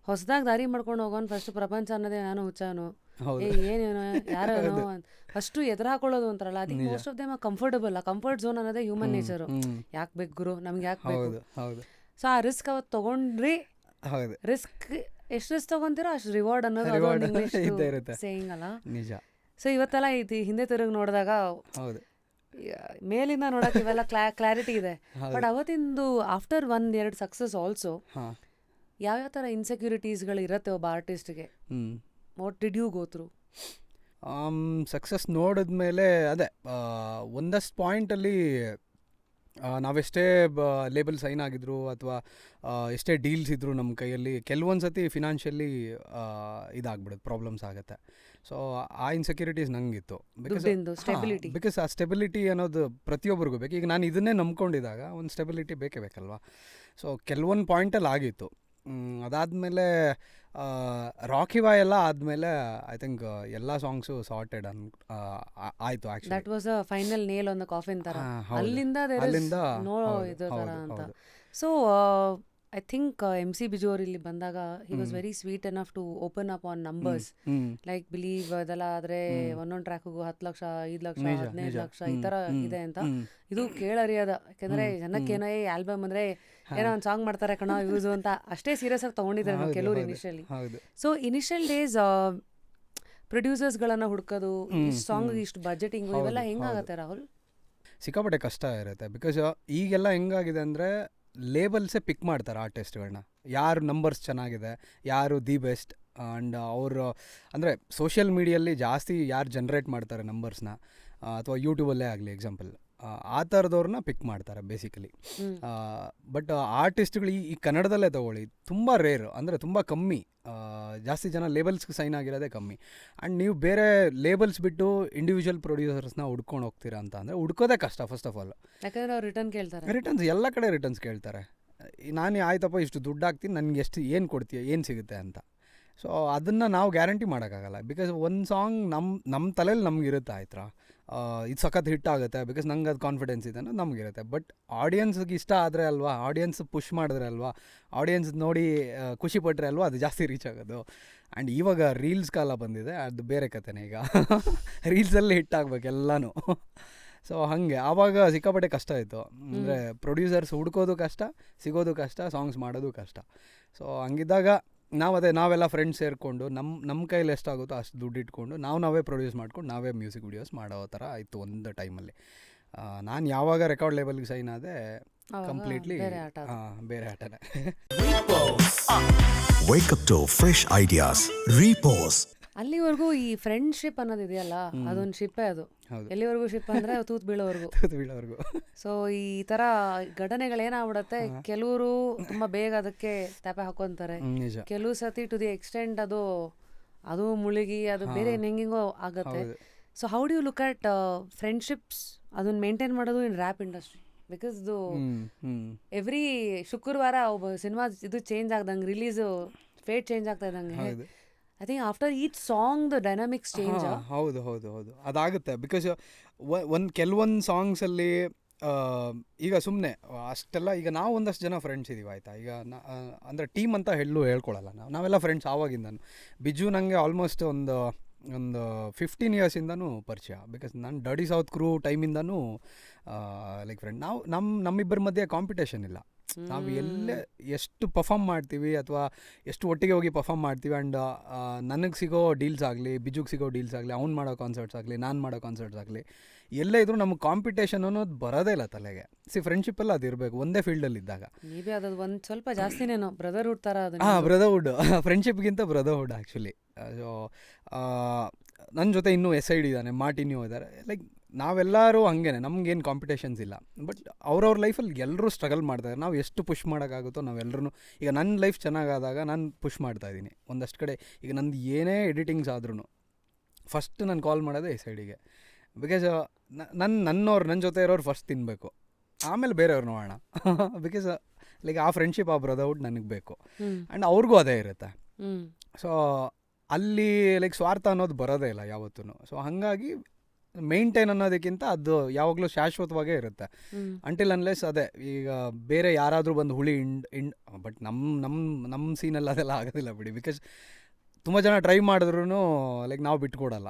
ಹೊಸದಾಗಿ ದಾರಿ ಮಾಡ್ಕೊಂಡು ಹೋಗೋನು ಫಸ್ಟ್ ಪ್ರಪಂಚ ಅನ್ನೋದೇ ನಾನು ಹುಚ್ಚಾನು, ಏನೇನು ಯಾರೋ ಫಸ್ಟು ಎದುರು ಹಾಕೊಳ್ಳೋದು ಅಂತಾರಲ್ಲ, ಅದಕ್ಕೆ ಮೋಸ್ಟ್ ಆಫ್ ದೇಮ್ ಕಂಫರ್ಟಬಲ್. ಆ ಕಂಫರ್ಟ್ ಝೋನ್ ಅನ್ನೋದೇ ಹ್ಯೂಮನ್ ನೇಚರು. ಯಾಕೆ ಬೇಕು ಗುರು, ನಮ್ಗೆ ಯಾಕೆ ಬೇಕು? ಸೊ ಆ ರಿಸ್ಕ್ ಅವತ್ತು ತೊಗೊಂಡ್ರಿ, ರಿಸ್ಕ್ ಎಷ್ಟು ರಿಸ್ಕ್ ತೊಗೊಂತೀರೋ ಅಷ್ಟು ರಿವಾರ್ಡ್ ಅನ್ನೋದು ಸೇಯಿಂಗ್ ಅಲ್ಲ, ನಿಜ. ಸೊ ಇವತ್ತೆಲ್ಲ ಇದು ಹಿಂದೆ ತಿರುಗಿ ನೋಡಿದಾಗ ಮೇಲಿಂದ ನೋಡೋಕೆ ಇವೆಲ್ಲ ಕ್ಲಾರಿಟಿ ಇದೆ. ಬಟ್ ಅವತ್ತಿಂದು ಆಫ್ಟರ್ 1-2 ಸಕ್ಸಸ್ ಆಲ್ಸೋ ಯಾವ್ಯಾವ ಥರ ಇನ್ಸೆಕ್ಯೂರಿಟೀಸ್ಗಳು ಇರುತ್ತೆ ಒಬ್ಬ ಆರ್ಟಿಸ್ಟ್ಗೆ? What did you go through? Success ನೋಡಿದ್ಮೇಲೆ ಅದೇ ಒಂದಷ್ಟು ಪಾಯಿಂಟಲ್ಲಿ ನಾವೆಷ್ಟೇ ಲೇಬಲ್ ಸೈನ್ ಆಗಿದ್ರು ಅಥವಾ ಎಷ್ಟೇ ಡೀಲ್ಸ್ ಇದ್ದರೂ ನಮ್ಮ ಕೈಯಲ್ಲಿ ಕೆಲವೊಂದು ಸತಿ ಫಿನಾನ್ಷಿಯಲಿ ಇದಾಗ್ಬಿಡುತ್ತೆ, ಪ್ರಾಬ್ಲಮ್ಸ್ ಆಗುತ್ತೆ. ಸೊ ಆ ಇನ್ಸೆಕ್ಯೂರಿಟೀಸ್ ನಂಗಿತ್ತು. ಬಿಕಾಸ್ ಆ ಸ್ಟೆಬಿಲಿಟಿ ಅನ್ನೋದು ಪ್ರತಿಯೊಬ್ಬರಿಗೂ ಬೇಕು. ಈಗ ನಾನು ಇದನ್ನೇ ನಂಬ್ಕೊಂಡಿದ್ದಾಗ ಒಂದು ಸ್ಟೆಬಿಲಿಟಿ ಬೇಕೇ ಬೇಕಲ್ವಾ. ಸೊ ಕೆಲವೊಂದು ಪಾಯಿಂಟಲ್ಲಿ ಆಗಿತ್ತು. ಅದಾದಮೇಲೆ ರಾಕಿ ಬಾಯ್ ಎಲ್ಲ ಆದಮೇಲೆ ಐ ಥಿಂಕ್ ಎಲ್ಲ ಸಾಂಗ್ಸು ಸಾರ್ಟೆಡ್ ಆಯಿತು. Actually that was a final nail on the coffin ಥರ. ಅಲ್ಲಿಂದ ನೋ ಇದು ಥರ ಅಂತ. So I think MC Biju ಅವರು ಇಲ್ಲಿ ಬಂದಾಗ he was very sweet enough to open up on numbers, like believe ಅದೆಲ್ಲ ಆದರೆ ಒಂದೊಂದು ಟ್ರ್ಯಾಕಿಗೂ 10 ಲಕ್ಷ 5 ಲಕ್ಷ 15 ಲಕ್ಷ ಈ ಥರ ಇದೆ ಅಂತ. ಇದು ಕೇಳರಿಯದ, ಯಾಕೆಂದರೆ ಜನಕ್ಕೇನೋ ಈ ಆಲ್ಬಮ್ ಅಂದರೆ ಏನೋ ಒಂದು ಸಾಂಗ್ ಮಾಡ್ತಾರೆ ಕಣೋ ಯೂಸು ಅಂತ ಅಷ್ಟೇ ಸೀರಿಯಸ್ ಆಗಿ ತೊಗೊಂಡಿದ್ದಾರೆ ಕೆಲವರು ಇನಿಷಿಯಲಿ. ಸೊ ಇನಿಷಿಯಲ್ ಡೇಸ್ ಪ್ರೊಡ್ಯೂಸರ್ಸ್ಗಳನ್ನು ಹುಡ್ಕೋದು, ಇಷ್ಟು ಸಾಂಗ್ ಇಷ್ಟು ಬಜೆಟಿಂಗು ಇವೆಲ್ಲ ಹೆಂಗಾಗತ್ತೆ ರಾಹುಲ್? ಸಿಕ್ಕಾಪಟ್ಟೆ ಕಷ್ಟ ಇರುತ್ತೆ. ಬಿಕಾಸ್ ಈಗೆಲ್ಲ ಹೆಂಗಾಗಿದೆ ಅಂದರೆ ಲೇಬಲ್ಸೇ ಪಿಕ್ ಮಾಡ್ತಾರೆ ಆರ್ಟಿಸ್ಟ್ಗಳನ್ನ, ಯಾರು ನಂಬರ್ಸ್ ಚೆನ್ನಾಗಿದೆ, ಯಾರು ದಿ ಬೆಸ್ಟ್. ಆ್ಯಂಡ್ ಅವರು ಅಂದರೆ ಸೋಷಿಯಲ್ ಮೀಡಿಯಲ್ಲಿ ಜಾಸ್ತಿ ಯಾರು ಜನ್ರೇಟ್ ಮಾಡ್ತಾರೆ ನಂಬರ್ಸ್ನ, ಅಥವಾ ಯೂಟ್ಯೂಬಲ್ಲೇ ಆಗಲಿ ಎಕ್ಸಾಂಪಲ್, ಆ ಥರದವ್ರನ್ನ ಪಿಕ್ ಮಾಡ್ತಾರೆ ಬೇಸಿಕಲಿ. ಬಟ್ ಆರ್ಟಿಸ್ಟ್ಗಳು ಈ ಕನ್ನಡದಲ್ಲೇ ತೊಗೊಳ್ಳಿ ತುಂಬ ರೇರ್, ಅಂದರೆ ತುಂಬ ಕಮ್ಮಿ, ಜಾಸ್ತಿ ಜನ ಲೇಬಲ್ಸ್ಗೆ ಸೈನ್ ಆಗಿರೋದೇ ಕಮ್ಮಿ. ಆ್ಯಂಡ್ ನೀವು ಬೇರೆ ಲೇಬಲ್ಸ್ ಬಿಟ್ಟು ಇಂಡಿವಿಜುವಲ್ ಪ್ರೊಡ್ಯೂಸರ್ಸ್ನ ಹುಡ್ಕೊಂಡು ಹೋಗ್ತೀರಾ ಅಂತ ಅಂದರೆ ಹುಡ್ಕೋದೇ ಕಷ್ಟ ಫಸ್ಟ್ ಆಫ್ ಆಲ್. ಯಾಕಂದರೆ ಅವ್ರು ರಿಟರ್ನ್ ಕೇಳ್ತಾರೆ, ರಿಟರ್ನ್ಸ್ ಎಲ್ಲ ಕಡೆ ರಿಟರ್ನ್ಸ್ ಕೇಳ್ತಾರೆ. ನಾನು ಆಯ್ತಪ್ಪ ಇಷ್ಟು ದುಡ್ಡು ಹಾಕ್ತೀನಿ, ನನಗೆ ಎಷ್ಟು ಏನು ಕೊಡ್ತೀಯ, ಏನು ಸಿಗುತ್ತೆ ಅಂತ. ಸೊ ಅದನ್ನು ನಾವು ಗ್ಯಾರಂಟಿ ಮಾಡೋಕ್ಕಾಗಲ್ಲ, ಬಿಕಾಸ್ ಒಂದು ಸಾಂಗ್ ನಮ್ಮ ತಲೆಯಲ್ಲಿ ನಮಗಿರುತ್ತೆ ಆಯ್ತಾ, ಇದು ಸಖತ್ ಹಿಟ್ ಆಗುತ್ತೆ ಬಿಕಾಸ್ ನಂಗೆ ಅದು ಕಾನ್ಫಿಡೆನ್ಸ್ ಇದೆ ಅನ್ನೋದು ನಮಗಿರುತ್ತೆ. ಬಟ್ ಆಡಿಯನ್ಸ್ಗೆ ಇಷ್ಟ ಆದರೆ ಅಲ್ವಾ, ಆಡಿಯನ್ಸ್ ಪುಷ್ ಮಾಡಿದ್ರೆ ಅಲ್ವಾ, ಆಡಿಯನ್ಸ್ ನೋಡಿ ಖುಷಿ ಪಟ್ಟರೆ ಅಲ್ವಾ ಅದು ಜಾಸ್ತಿ ರೀಚ್ ಆಗೋದು. ಆ್ಯಂಡ್ ಇವಾಗ ರೀಲ್ಸ್ ಕಾಲ ಬಂದಿದೆ, ಅದು ಬೇರೆ ಕಥೆನೇ. ಈಗ ರೀಲ್ಸಲ್ಲಿ ಹಿಟ್ ಆಗ್ಬೇಕು ಎಲ್ಲನೂ. ಸೊ ಹಾಗೆ ಆವಾಗ ಸಿಕ್ಕಾಪಟ್ಟೆ ಕಷ್ಟ ಇತ್ತು. ಅಂದರೆ ಪ್ರೊಡ್ಯೂಸರ್ಸ್ ಹುಡ್ಕೋದು ಕಷ್ಟ, ಸಿಗೋದು ಕಷ್ಟ, ಸಾಂಗ್ಸ್ ಮಾಡೋದು ಕಷ್ಟ. ಸೊ ಹಂಗಿದ್ದಾಗ ನಾವೆಲ್ಲ ಫ್ರೆಂಡ್ಸ್ ಸೇರಿಕೊಂಡು ನಮ್ಮ ಕೈಲಿ ಎಷ್ಟಾಗುತ್ತೋ ಅಷ್ಟು ದುಡ್ಡು ಇಟ್ಕೊಂಡು ನಾವೇ ಪ್ರೊಡ್ಯೂಸ್ ಮಾಡ್ಕೊಂಡು ನಾವೇ ಮ್ಯೂಸಿಕ್ ವಿಡಿಯೋಸ್ ಮಾಡೋ ಥರ ಆಯಿತು ಒಂದು ಟೈಮಲ್ಲಿ. ನಾನು ಯಾವಾಗ ರೆಕಾರ್ಡ್ ಲೇಬಲ್ಗೆ ಸೈನ್ ಆದೆ ಕಂಪ್ಲೀಟ್ಲಿ ಬೇರೆ ಆಟನೇ. Wake up to fresh ideas. Repose. ಅಲ್ಲಿವರೆಗೂ ಈ ಫ್ರೆಂಡ್ಶಿಪ್ ಅನ್ನೋದಿದೆಯಲ್ಲ, ಅದೊಂದು ಶಿಪ್ಪೇ. ಅದು ಎಲ್ಲಿವರೆಗೂ ಶಿಪ್ ಅಂದರೆ ತೂತ್ ಬೀಳೋವರೆಗೂ. ಸೊ ಈ ಥರ ಘಟನೆಗಳೇನಾಗ್ಬಿಡತ್ತೆ, ಕೆಲವರು ತುಂಬ ಬೇಗ ಅದಕ್ಕೆ ತಪೆ ಹಾಕೊಂತಾರೆ, ಕೆಲವು ಸತಿ ಟು ದಿ ಎಕ್ಸ್ಟೆಂಟ್ ಅದು ಮುಳುಗಿ ಅದು ಬೇರೆ ಹೆಂಗಿಂಗೋ ಆಗುತ್ತೆ. So how do you look at friendships, ಅದನ್ನ ಮೇಂಟೈನ್ ಮಾಡೋದು in rap industry? Because every ಶುಕ್ರವಾರ ಒಬ್ಬ ಸಿನಿಮಾ ಇದು ಚೇಂಜ್ ಆಗ್ದಂಗೆ, ರಿಲೀಸು ಫೇಟ್ ಚೇಂಜ್ ಆಗ್ತಾ ಇದ್ದಂಗೆ, I think after each song the dynamics change. ಹೌದು ಅದಾಗುತ್ತೆ. ಬಿಕಾಸ್ ಕೆಲವೊಂದು ಸಾಂಗ್ಸಲ್ಲಿ ಈಗ ಸುಮ್ಮನೆ ಅಷ್ಟೆಲ್ಲ, ಈಗ ನಾವು ಒಂದಷ್ಟು ಜನ ಫ್ರೆಂಡ್ಸ್ ಇದ್ದೀವಿ ಆಯಿತಾ, ಈಗ ಅಂದರೆ ಟೀಮ್ ಅಂತ ಹೇಳ್ಕೊಳ್ಳಲ್ಲ ನಾವೆಲ್ಲ ಫ್ರೆಂಡ್ಸ್ ಆವಾಗಿಂದನು. ಬಿಜು ನನಗೆ ಆಲ್ಮೋಸ್ಟ್ ಒಂದು 15 ಇಯರ್ಸಿಂದನೂ ಪರಿಚಯ, ಬಿಕಾಸ್ ನಾನು ಡರ್ಟಿ ಸೌತ್ ಕ್ರೂ ಟೈಮಿಂದನೂ ಲೈಕ್ ಫ್ರೆಂಡ್. ನಮ್ಮಿಬ್ಬರ ಮಧ್ಯೆ ಕಾಂಪಿಟೇಷನ್ ಇಲ್ಲ, ನಾವು ಎಲ್ಲೇ ಎಷ್ಟು ಪರ್ಫಾರ್ಮ್ ಮಾಡ್ತೀವಿ ಅಥವಾ ಎಷ್ಟು ಒಟ್ಟಿಗೆ ಹೋಗಿ ಪರ್ಫಾರ್ಮ್ ಮಾಡ್ತೀವಿ. ಆ್ಯಂಡ್ ನನಗೆ ಸಿಗೋ ಡೀಲ್ಸ್ ಆಗಲಿ, ಬಿಜುಗೆ ಸಿಗೋ ಡೀಲ್ಸ್ ಆಗಲಿ, ಅವ್ನು ಮಾಡೋ ಕಾನ್ಸರ್ಟ್ಸ್ ಆಗಲಿ, ನಾನು ಮಾಡೋ ಕಾನ್ಸರ್ಟ್ಸ್ ಆಗಲಿ, ಎಲ್ಲೇ ಇದ್ರೂ ನಮ್ಗೆ ಕಾಂಪಿಟೇಷನ್ ಅನ್ನೋದು ಬರೋದೇ ಇಲ್ಲ ತಲೆಗೆ. ಫ್ರೆಂಡ್ಶಿಪ್ಪೆಲ್ಲ ಅದು ಇರಬೇಕು ಒಂದೇ ಫೀಲ್ಡಲ್ಲಿ ಇದ್ದಾಗ. ಮೇ ಬಿ ಅದು ಒಂದು ಸ್ವಲ್ಪ ಜಾಸ್ತಿನೇನೋ ಬ್ರದರ್ಹುಡ್ ಥರ. ಬ್ರದರ್ಹುಡ್, ಫ್ರೆಂಡ್ಶಿಪ್ಗಿಂತ ಬ್ರದರ್ಹುಡ್ ಆ್ಯಕ್ಚುಲಿ. ಸೊ ನನ್ನ ಜೊತೆ ಇನ್ನೂ SID ಇದ್ದಾನೆ, ಮಾರ್ಟಿನ್ಯೂ ಇದ್ದಾರೆ. ಲೈಕ್ ನಾವೆಲ್ಲರೂ ಹಾಗೇನೆ, ನಮಗೇನು ಕಾಂಪಿಟೇಷನ್ಸ್ ಇಲ್ಲ. ಬಟ್ ಅವ್ರವ್ರ ಲೈಫಲ್ಲಿ ಎಲ್ಲರೂ ಸ್ಟ್ರಗಲ್ ಮಾಡ್ತಾರೆ. ನಾವು ಎಷ್ಟು ಪುಷ್ ಮಾಡೋಕ್ಕಾಗುತ್ತೋ ನಾವೆಲ್ಲರೂ. ಈಗ ನನ್ನ ಲೈಫ್ ಚೆನ್ನಾಗಾದಾಗ ನಾನು ಪುಷ್ ಮಾಡ್ತಾಯಿದ್ದೀನಿ ಒಂದಷ್ಟು ಕಡೆ. ಈಗ ನಂದು ಏನೇ ಎಡಿಟಿಂಗ್ಸ್ ಆದ್ರೂ ಫಸ್ಟ್ ನಾನು ಕಾಲ್ ಮಾಡೋದೇ SIDಗೆ. ಬಿಕಾಸ್ ನನ್ನ ಜೊತೆ ಇರೋರು ಫಸ್ಟ್ ತಿನ್ನಬೇಕು, ಆಮೇಲೆ ಬೇರೆಯವ್ರು ನೋಡೋಣ. ಬಿಕಾಸ್ ಲೈಕ್ ಆ ಫ್ರೆಂಡ್ಶಿಪ್, ಆ ಬ್ರದರ್ಹುಡ್ ನನಗೆ ಬೇಕು. ಆ್ಯಂಡ್ ಅವ್ರಿಗೂ ಅದೇ ಇರುತ್ತೆ. ಸೊ ಅಲ್ಲಿ ಲೈಕ್ ಸ್ವಾರ್ಥ ಅನ್ನೋದು ಬರೋದೇ ಇಲ್ಲ ಯಾವತ್ತೂ. ಸೊ ಹಾಗಾಗಿ ಮೇಂಟೈನ್ ಅನ್ನೋದಕ್ಕಿಂತ ಅದು ಯಾವಾಗಲೂ ಶಾಶ್ವತವಾಗೇ ಇರುತ್ತೆ. ಅಂಟಿಲ್ ಅನ್ಲೆಸ್ ಅದೇ ಈಗ ಬೇರೆ ಯಾರಾದರೂ ಬಂದು ಹುಳಿ ಬಟ್ ನಮ್ಮ ಸೀನಲ್ಲಿ ಅದೆಲ್ಲ ಆಗೋದಿಲ್ಲ ಬಿಡಿ. ಬಿಕಾಸ್ ತುಂಬ ಜನ ಟ್ರೈ ಮಾಡಿದ್ರು ಲೈಕ್ ನಾವು ಬಿಟ್ಕೊಡಲ್ಲ.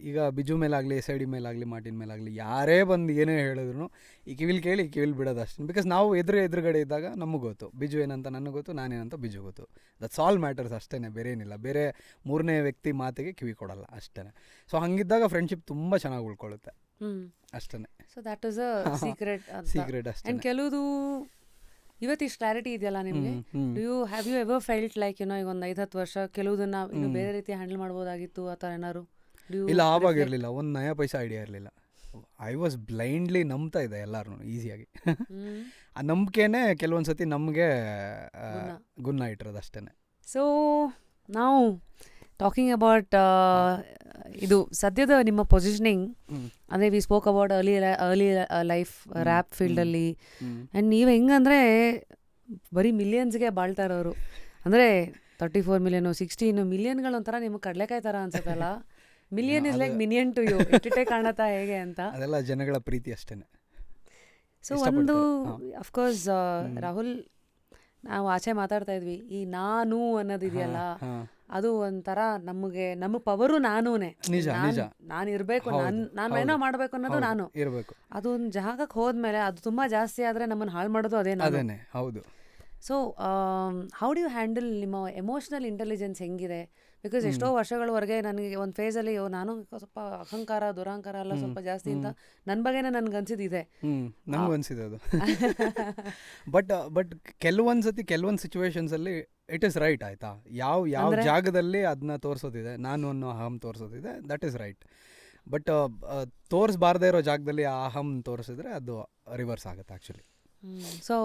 ಈಗ ಬಿಜು ಮೇಲಾಗಲಿ, SID ಮೇಲಾಗಲಿ, ಮಾರ್ಟಿನ್ ಮೇಲಾಗಲಿ, ಯಾರೇ ಬಂದು ಏನೇ ಹೇಳಿದ್ರು ಈ ಕಿವಿಲ್ ಕೇಳಿ ಕಿವಿಲ್ ಬಿಡೋದು ಅಷ್ಟೇ. ಬಿಕಾಸ್ ನಾವು ಎದುರುಗಡೆ ಇದ್ದಾಗ ನಮಗೆ ಗೊತ್ತು ಬಿಜು ಏನಂತ ನನಗೆ ಗೊತ್ತು, ನಾನೇನಂತ ಬಿಜು ಗೊತ್ತು. ದಟ್ಸ್ ಆಲ್ ಮ್ಯಾಟರ್ಸ್ ಅಷ್ಟೇ, ಬೇರೆ ಏನಿಲ್ಲ. ಬೇರೆ ಮೂರನೇ ವ್ಯಕ್ತಿ ಮಾತಿಗೆ ಕಿವಿ ಕೊಡಲ್ಲ ಅಷ್ಟೇ. ಸೊ ಹಂಗಿದ್ದಾಗ ಫ್ರೆಂಡ್ಶಿಪ್ ತುಂಬ ಚೆನ್ನಾಗಿ ಉಳ್ಕೊಳ್ಳುತ್ತೆ ಅಷ್ಟೇ. So that is a secret ಅಷ್ಟೇ. ಆ್ಯಂಡ್ ಕೆಲವುದು ಇವತ್ತಿಷ್ಟು ಕ್ಲಾರಿಟಿ ಇದೆಯಲ್ಲ ನಿಮಗೆ. Have you ever felt like ಈಗ ಒಂದು 5-10 ವರ್ಷ ಕೆಲವುದನ್ನ ಇನ್ನು ಬೇರೆ ರೀತಿ ಹ್ಯಾಂಡಲ್ ಮಾಡ್ಬೋದಾಗಿತ್ತು ಆ ಥರ ಏನಾದ್ರು? ಇಲ್ಲ, ಆವಾಗ ಇರಲಿಲ್ಲ, ಒಂದು ನಯಾ ಪೈಸಾ ಐಡಿಯಾ ಇರಲಿಲ್ಲ. ಐ ವಾಸ್ ಬ್ಲೈಂಡ್ಲಿ ನಂಬ್ತಾ ಇದ್ದೆ ಎಲ್ಲರೂ ಈಸಿಯಾಗಿ. ಆ ನಂಬಿಕೆನೇ ಕೆಲವೊಂದು ಸತಿ ನಮಗೆ ಗುನ್ನ ಇಟ್ಟಿರೋದು ಅಷ್ಟೇ. ಸೊ ನಾವು ಟಾಕಿಂಗ್ ಅಬೌಟ್ ಇದು ಸದ್ಯದ ನಿಮ್ಮ ಪೊಸಿಷನಿಂಗ್, ಅಂದರೆ we spoke about early life rap ಫೀಲ್ಡಲ್ಲಿ. ಆ್ಯಂಡ್ ನೀವು ಹೆಂಗಂದರೆ ಬರೀ ಮಿಲಿಯನ್ಸ್ಗೆ ಬಾಳ್ತಾ ಇರೋರು, ಅಂದರೆ 34 ಮಿಲಿಯನು 16 ಮಿಲಿಯನ್ಗಳು ಒಂಥರ ನಿಮಗೆ ಕಡಲೆಕಾಯಿ ಥರ ಅನ್ಸುತ್ತಲ್ಲ. Million is like minion to you. ಇಟ್ಟಿಟ್ಟೆ ಕಾಣತ್ತಾ ಹೇಗೆ ಅಂತ? ಅದೆಲ್ಲ ಜನಗಳ ಪ್ರೀತಿ ಅಷ್ಟೇ. ಸೊ ಒಂದು ಅಫ್ಕೋರ್ಸ್ ರಾಹುಲ್, ನಾವು ಆಚೆ ಮಾತಾಡ್ತಾ ಇದ್ವಿ, ಈ ನಾನು ಅನ್ನೋದಿದೆಯಲ್ಲ, ಅದು ಒಂಥರ ನಮ್ಮ ಪವರು ನಾನೂನೇ. ನಾನು ಇರಬೇಕು, ನಾನು ಏನೋ ಮಾಡಬೇಕು ಅನ್ನೋದು ನಾನು ಇರಬೇಕು. ಅದು ಒಂದು ಜಾಗಕ್ಕೆ ಹೋದ್ಮೇಲೆ ಅದು ತುಂಬ ಜಾಸ್ತಿ ಆದರೆ ನಮ್ಮನ್ನು ಹಾಳು ಮಾಡೋದು ಅದೇನೇ. ಹೌದು. So how do you handle ನಿಮ್ಮ ಎಮೋಷ್ನಲ್ ಇಂಟೆಲಿಜೆನ್ಸ್ ಹೆಂಗಿದೆ? ಬಿಕಾಸ್ ಎಷ್ಟೋ ವರ್ಷಗಳವರೆಗೆ ನನಗೆ ಒಂದು ಫೇಸಲ್ಲಿ ನಾನು ಸ್ವಲ್ಪ ಅಹಂಕಾರ, ದುರಹಂಕಾರ ಎಲ್ಲ ಸ್ವಲ್ಪ ಜಾಸ್ತಿ ಅಂತ ನನ್ನ ಬಗ್ಗೆನೇ ನನಗೆ ಅನ್ಸಿದ್ದಿದೆ. ನನಗೂ ಅನಿಸಿದೆ ಅದು. ಬಟ್ ಕೆಲವೊಂದು ಸತಿ ಕೆಲವೊಂದು ಸಿಚುವೇಶನ್ಸಲ್ಲಿ ಇಟ್ ಈಸ್ ರೈಟ್ ಆಯಿತಾ. ಯಾವ ಜಾಗದಲ್ಲಿ ಅದನ್ನ ತೋರಿಸೋದಿದೆ, ನಾನು ಅನ್ನೋ ಅಹಂ ತೋರಿಸೋದಿದೆ, ದಟ್ ಈಸ್ ರೈಟ್. ಬಟ್ ತೋರಿಸ್ಬಾರ್ದೇ ಇರೋ ಜಾಗದಲ್ಲಿ ಆ ಅಹಂ ತೋರಿಸಿದ್ರೆ ಅದು ರಿವರ್ಸ್ ಆಗುತ್ತೆ ಆ್ಯಕ್ಚುಲಿ. ಸೊ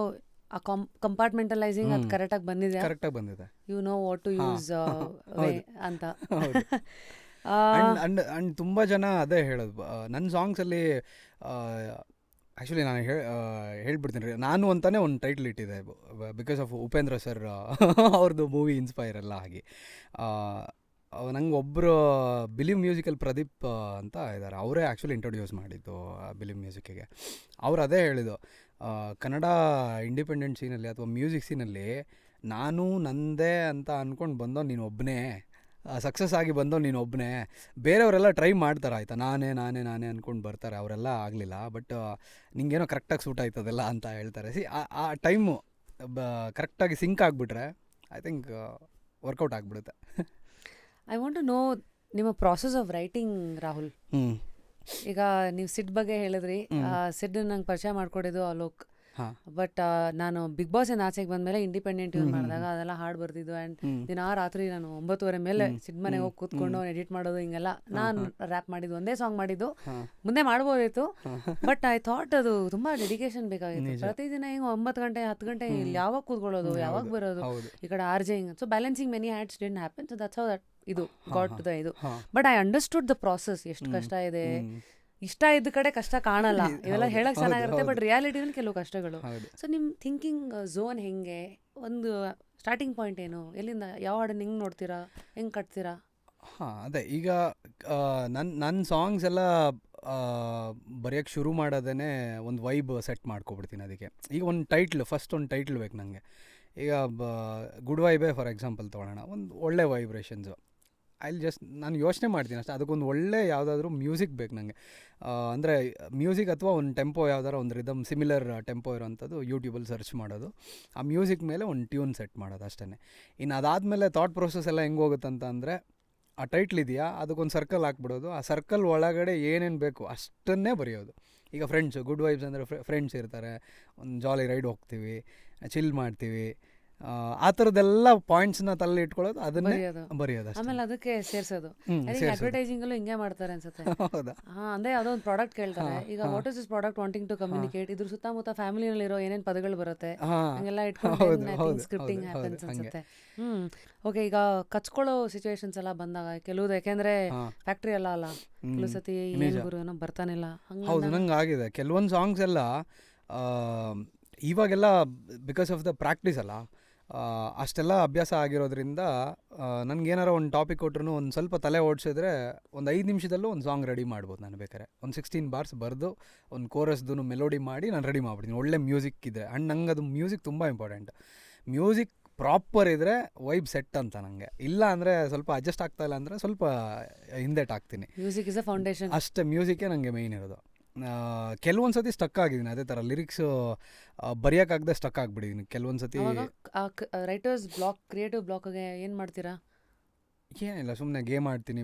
ಆ ಕಂಪಾರ್ಟ್ಮೆಂಟಲೈಸಿಂಗ್ ಅದು ಕರೆಕ್ಟಾಗಿ ಬಂದಿದೆ, ಕರೆಕ್ಟಾಗಿ ಬಂದಿದೆ. You know what to use ಅಂತ. ಅಂಡ್ ತುಂಬ ಜನ ಅದೇ ಹೇಳೋದು ನನ್ನ ಸಾಂಗ್ಸಲ್ಲಿ. ಆ್ಯಕ್ಚುಲಿ ನಾನು ಹೇಳ್ಬಿಡ್ತೀನಿ ರೀ, ನಾನು ಅಂತಲೇ ಒಂದು ಟೈಟ್ಲ್ ಇಟ್ಟಿದೆ ಬಿಕಾಸ್ ಆಫ್ ಉಪೇಂದ್ರ ಸರ್ ಅವ್ರದ್ದು ಮೂವಿ ಇನ್ಸ್ಪೈರ್ ಎಲ್ಲ ಆಗಿ. ನಂಗೆ ಒಬ್ಬರು ಬಿಲೀವ್ ಮ್ಯೂಸಿಕಲ್ ಪ್ರದೀಪ್ ಅಂತ ಇದ್ದಾರೆ, ಅವರೇ ಆ್ಯಕ್ಚುಲಿ ಇಂಟ್ರೊಡ್ಯೂಸ್ ಮಾಡಿದ್ದು ಬಿಲೀವ್ ಮ್ಯೂಸಿಕ್ಕಿಗೆ. ಅವ್ರು ಅದೇ ಹೇಳಿದ್ದು, ಕನ್ನಡ ಇಂಡಿಪೆಂಡೆಂಟ್ ಸೀನಲ್ಲಿ ಅಥವಾ ಮ್ಯೂಸಿಕ್ ಸೀನಲ್ಲಿ ನಾನು ನಂದೇ ಅಂತ ಅಂದ್ಕೊಂಡು ಬಂದೋ ನೀನು ಒಬ್ಬನೇ, ಸಕ್ಸಸ್ ಆಗಿ ಬಂದೋ ನೀನು ಒಬ್ಬನೇ. ಬೇರೆಯವರೆಲ್ಲ ಟ್ರೈ ಮಾಡ್ತಾರೆ ಆಯಿತಾ, ನಾನೇ ಅಂದ್ಕೊಂಡು ಬರ್ತಾರೆ, ಅವರೆಲ್ಲ ಆಗಲಿಲ್ಲ. ಬಟ್ ನಿಂಗೇನೋ ಕರೆಕ್ಟಾಗಿ ಸೂಟ್ ಆಯ್ತದೆಲ್ಲ ಅಂತ ಹೇಳ್ತಾರೆ. ಆ ಟೈಮು ಕರೆಕ್ಟಾಗಿ ಸಿಂಕ್ ಆಗಿಬಿಟ್ರೆ ಐ ಥಿಂಕ್ ವರ್ಕೌಟ್ ಆಗಿಬಿಡುತ್ತೆ. ಐ ವಾಂಟ್ ಟು ನೋ ನಿಮ್ಮ ಪ್ರಾಸೆಸ್ ಆಫ್ ರೈಟಿಂಗ್, ರಾಹುಲ್. ಈಗ ನೀವು ಸಿಡ್ ಬಗ್ಗೆ ಹೇಳಿದ್ರಿ, ಸಿಡ್ ನಂಗೆ ಪರಿಚಯ ಮಾಡ್ಕೊಡಿದ್ದು ಅಲೋಕ್. ಬಟ್ ನಾನು ಬಿಗ್ ಬಾಸ್ ಆಚೆಗೆ ಬಂದಮೇಲೆ ಇಂಡಿಪೆಂಡೆಂಟ್ ಯೂಸ್ ಮಾಡಿದಾಗ ಅದೆಲ್ಲ ಹಾಡು ಬರ್ತಿದ್ದು. ಆ್ಯಂಡ್ ದಿನ ರಾತ್ರಿ ನಾನು 9:30 ಮೇಲೆ ಸಿಡ್ ಮನೆಗೆ ಹೋಗಿ ಕೂತ್ಕೊಂಡು ಎಡಿಟ್ ಮಾಡೋದು, ಹಿಂಗೆಲ್ಲ ನಾನು ರ್ಯಾಪ್ ಮಾಡಿದ್ದು, ಒಂದೇ ಸಾಂಗ್ ಮಾಡಿದ್ದು. ಮುಂದೆ ಮಾಡ್ಬೋದಿತ್ತು, ಬಟ್ ಐ ಥಾಟ್ ಅದು ತುಂಬ ಡೆಡಿಕೇಶನ್ ಬೇಕಾಗಿತ್ತು. ಪ್ರತಿದಿನ ಹಿಂಗೆ 9 ಗಂಟೆ 10 ಗಂಟೆ ಇಲ್ಲಿ ಯಾವಾಗ ಕೂತ್ಕೊಳ್ಳೋದು, ಯಾವಾಗ ಬರೋದು, ಈ ಕಡೆ ಆರ್ಜೆಯಿಂಗ್. So balancing many hats didn't happen. So that's how that ಇದು ಗಾಟ್ ಟು ದ ಇದು. But I understood the process, ಎಷ್ಟು ಕಷ್ಟ ಇದೆ. ಇಷ್ಟ ಇದ್ದ ಕಡೆ ಕಷ್ಟ ಕಾಣಲ್ಲ, ಇವೆಲ್ಲ ಹೇಳಕ್ ಚೆನ್ನಾಗಿರುತ್ತೆ, ಬಟ್ ರಿಯಾಲಿಟಿನಲ್ಲಿ ಕೆಲವು ಕಷ್ಟಗಳು. ಸೊ ನಿಮ್ಮ ಥಿಂಕಿಂಗ್ ಝೋನ್ ಹೆಂಗೆ, ಒಂದು ಸ್ಟಾರ್ಟಿಂಗ್ ಪಾಯಿಂಟ್ ಏನು, ಎಲ್ಲಿಂದ ಯಾವ ಹಾಡನ್ನು ಹೆಂಗೆ ನೋಡ್ತೀರಾ, ಹೆಂಗೆ ಕಟ್ತೀರಾ? ಅದೇ ಈಗ ನನ್ನ ಸಾಂಗ್ಸ್ ಎಲ್ಲ ಬರೆಯೋಕ್ಕೆ ಶುರು ಮಾಡೋದೇ ಒಂದು ವೈಬ್ ಸೆಟ್ ಮಾಡ್ಕೊಬಿಡ್ತೀನಿ. ಅದಕ್ಕೆ ಈಗ ಫಸ್ಟ್ ಒಂದು ಟೈಟ್ಲ್ ಬೇಕು ನನಗೆ. ಈಗ ಗುಡ್ ವೈಬೇ ಫಾರ್ ಎಕ್ಸಾಂಪಲ್ ತೊಗೊಳ್ಳೋಣ, ಒಂದು ಒಳ್ಳೆ ವೈಬ್ರೇಷನ್ಸು. ನಾನು ಯೋಚನೆ ಮಾಡ್ತೀನಿ ಅಷ್ಟೇ, ಅದಕ್ಕೊಂದು ಒಳ್ಳೆ ಯಾವುದಾದ್ರೂ ಮ್ಯೂಸಿಕ್ ಬೇಕು ನನಗೆ. ಅಂದರೆ ಮ್ಯೂಸಿಕ್ ಅಥವಾ ಒಂದು ಟೆಂಪೋ, ಯಾವ್ದಾರು ಒಂದು ರಿದಮ್ ಸಿಮಿಲರ್ ಟೆಂಪೋ ಇರೋವಂಥದ್ದು ಯೂಟ್ಯೂಬಲ್ಲಿ ಸರ್ಚ್ ಮಾಡೋದು, ಆ ಮ್ಯೂಸಿಕ್ ಮೇಲೆ ಒಂದು ಟ್ಯೂನ್ ಸೆಟ್ ಮಾಡೋದು ಅಷ್ಟೇ. ಇನ್ನು ಅದಾದಮೇಲೆ ಥಾಟ್ ಪ್ರೊಸೆಸ್ ಎಲ್ಲ ಹೆಂಗೆ ಹೋಗುತ್ತಂತ ಅಂದರೆ, ಆ ಟೈಟ್ಲ್ ಇದೆಯಾ ಅದಕ್ಕೊಂದು ಸರ್ಕಲ್ ಹಾಕ್ಬಿಡೋದು, ಆ ಸರ್ಕಲ್ ಒಳಗಡೆ ಏನೇನು ಬೇಕು ಅಷ್ಟನ್ನೇ ಬರೆಯೋದು. ಈಗ ಫ್ರೆಂಡ್ಸು, ಗುಡ್ ವೈಬ್ಸ್ ಅಂದರೆ ಫ್ರೆಂಡ್ಸ್ ಇರ್ತಾರೆ, ಒಂದು ಜಾಲಿ ರೈಡ್ ಹೋಗ್ತೀವಿ, ಚಿಲ್ ಮಾಡ್ತೀವಿ, ಆ ಥರದ್ದೆಲ್ಲ ಪಾಯಿಂಟ್ಸ್ನ ತಲೆ ಇಟ್ಕೊಳ್ಳೋದು, ಅದನ್ನೇ ಬರೆಯೋದು. ಆಮೇಲೆ ಅದಕ್ಕೆ ಸೇರಿಸೋದು. ಅಡ್ವರ್ಟೈಸಿಂಗಲ್ಲೂ ಹಿಂಗೆ ಮಾಡ್ತಾರೆ ಅನ್ಸುತ್ತೆ. ಅಂದ್ರೆ ಯಾವುದೋ ಒಂದು ಪ್ರಾಡಕ್ಟ್ ಕೇಳ್ತಾರೆ, ಈಗ what is this product wanting to communicate, ಇದ್ರ ಸುತ್ತಮುತ್ತ ಫ್ಯಾಮಿಲಿನಲ್ಲಿರೋ ಏನೇನು ಪದಗಳು ಬರುತ್ತೆ ಹಂಗೆಲ್ಲ ಇಟ್ಕೊಂಡು ಸ್ಕ್ರಿಪ್ಟಿಂಗ್ ಹ್ಯಾಪನ್ಸ್ ಅನ್ಸುತ್ತೆ. ಓಕೆ, ಈಗ ಕಚ್ಕೊಳ್ಳೋ ಸಿಚುವೇಶನ್ಸ್ ಎಲ್ಲ ಬಂದಾಗ ಕೆಲವುದು, ಯಾಕೆಂದ್ರೆ ಫ್ಯಾಕ್ಟ್ರಿ ಎಲ್ಲ ಅಲ್ಲ, ಕೆಲವು ಸತಿ ಏನು ಗುರು ಏನೋ ಬರ್ತಾನಿಲ್ಲ. ಹೌದು, ನಂಗೆ ಆಗಿದೆ ಕೆಲವೊಂದು ಸಾಂಗ್ಸ್ ಎಲ್ಲ ಇವಾಗೆಲ್ಲ ಬಿಕಾಸ್ ಆಫ್ ದ ಪ್ರಾಕ್ಟೀಸ್ ಅಲ್ಲ, ಅಷ್ಟೆಲ್ಲ ಅಭ್ಯಾಸ ಆಗಿರೋದ್ರಿಂದ ನನಗೇನಾರ ಒಂದು ಟಾಪಿಕ್ ಕೊಟ್ರು ಒಂದು ಸ್ವಲ್ಪ ತಲೆ ಓಡಿಸಿದ್ರೆ ಒಂದು 5 ನಿಮಿಷದಲ್ಲೂ ಒಂದು ಸಾಂಗ್ ರೆಡಿ ಮಾಡ್ಬೋದು. ನಾನು ಬೇಕಾದ್ರೆ ಒಂದು 16 ಬಾರ್ಸ್ ಬರೆದು ಒಂದು ಕೋರಸ್ದು ಮೆಲೋಡಿ ಮಾಡಿ ನಾನು ರೆಡಿ ಮಾಡ್ಬಿಡ್ತೀನಿ, ಒಳ್ಳೆ ಮ್ಯೂಸಿಕ್ ಇದ್ದರೆ. ಆ್ಯಂಡ್ ನಂಗೆ ಅದು ಮ್ಯೂಸಿಕ್ ತುಂಬ ಇಂಪಾರ್ಟೆಂಟ್. ಮ್ಯೂಸಿಕ್ ಪ್ರಾಪರ್ ಇದ್ದರೆ ವೈಬ್ ಸೆಟ್ ಅಂತ ನನಗೆ. ಇಲ್ಲ ಅಂದರೆ ಸ್ವಲ್ಪ ಅಡ್ಜಸ್ಟ್ ಆಗ್ತಾಯಿಲ್ಲ ಅಂದರೆ ಸ್ವಲ್ಪ ಹಿಂದೆಟಾಗ್ತೀನಿ. ಮ್ಯೂಸಿಕ್ ಇಸ್ ಅ ಫೌಂಡೇಶನ್ ಅಷ್ಟೇ, ಮ್ಯೂಸಿಕ್ಕೇ ನನಗೆ ಮೇಯ್ನ್ ಇರೋದು. ಕೆಲವೊಂದು ಸತಿ ಸ್ಟಕ್ ಆಗಿದ್ದೀನಿ, ಅದೇ ಥರ ಲಿರಿಕ್ಸು ಬರೆಯೋಕ್ಕಾಗದೆ ಸ್ಟಕ್ ಆಗಿಬಿಟ್ಟಿದ್ದೀನಿ ಕೆಲವೊಂದು ಸತಿ. ರೈಟರ್ಸ್ ಬ್ಲಾಕ್, ಕ್ರಿಯೇಟಿವ್ ಬ್ಲಾಕ್ಗೆ ಏನು ಮಾಡ್ತೀರಾ? ಏನಿಲ್ಲ, ಸುಮ್ಮನೆ ಗೇಮ್ ಆಡ್ತೀನಿ,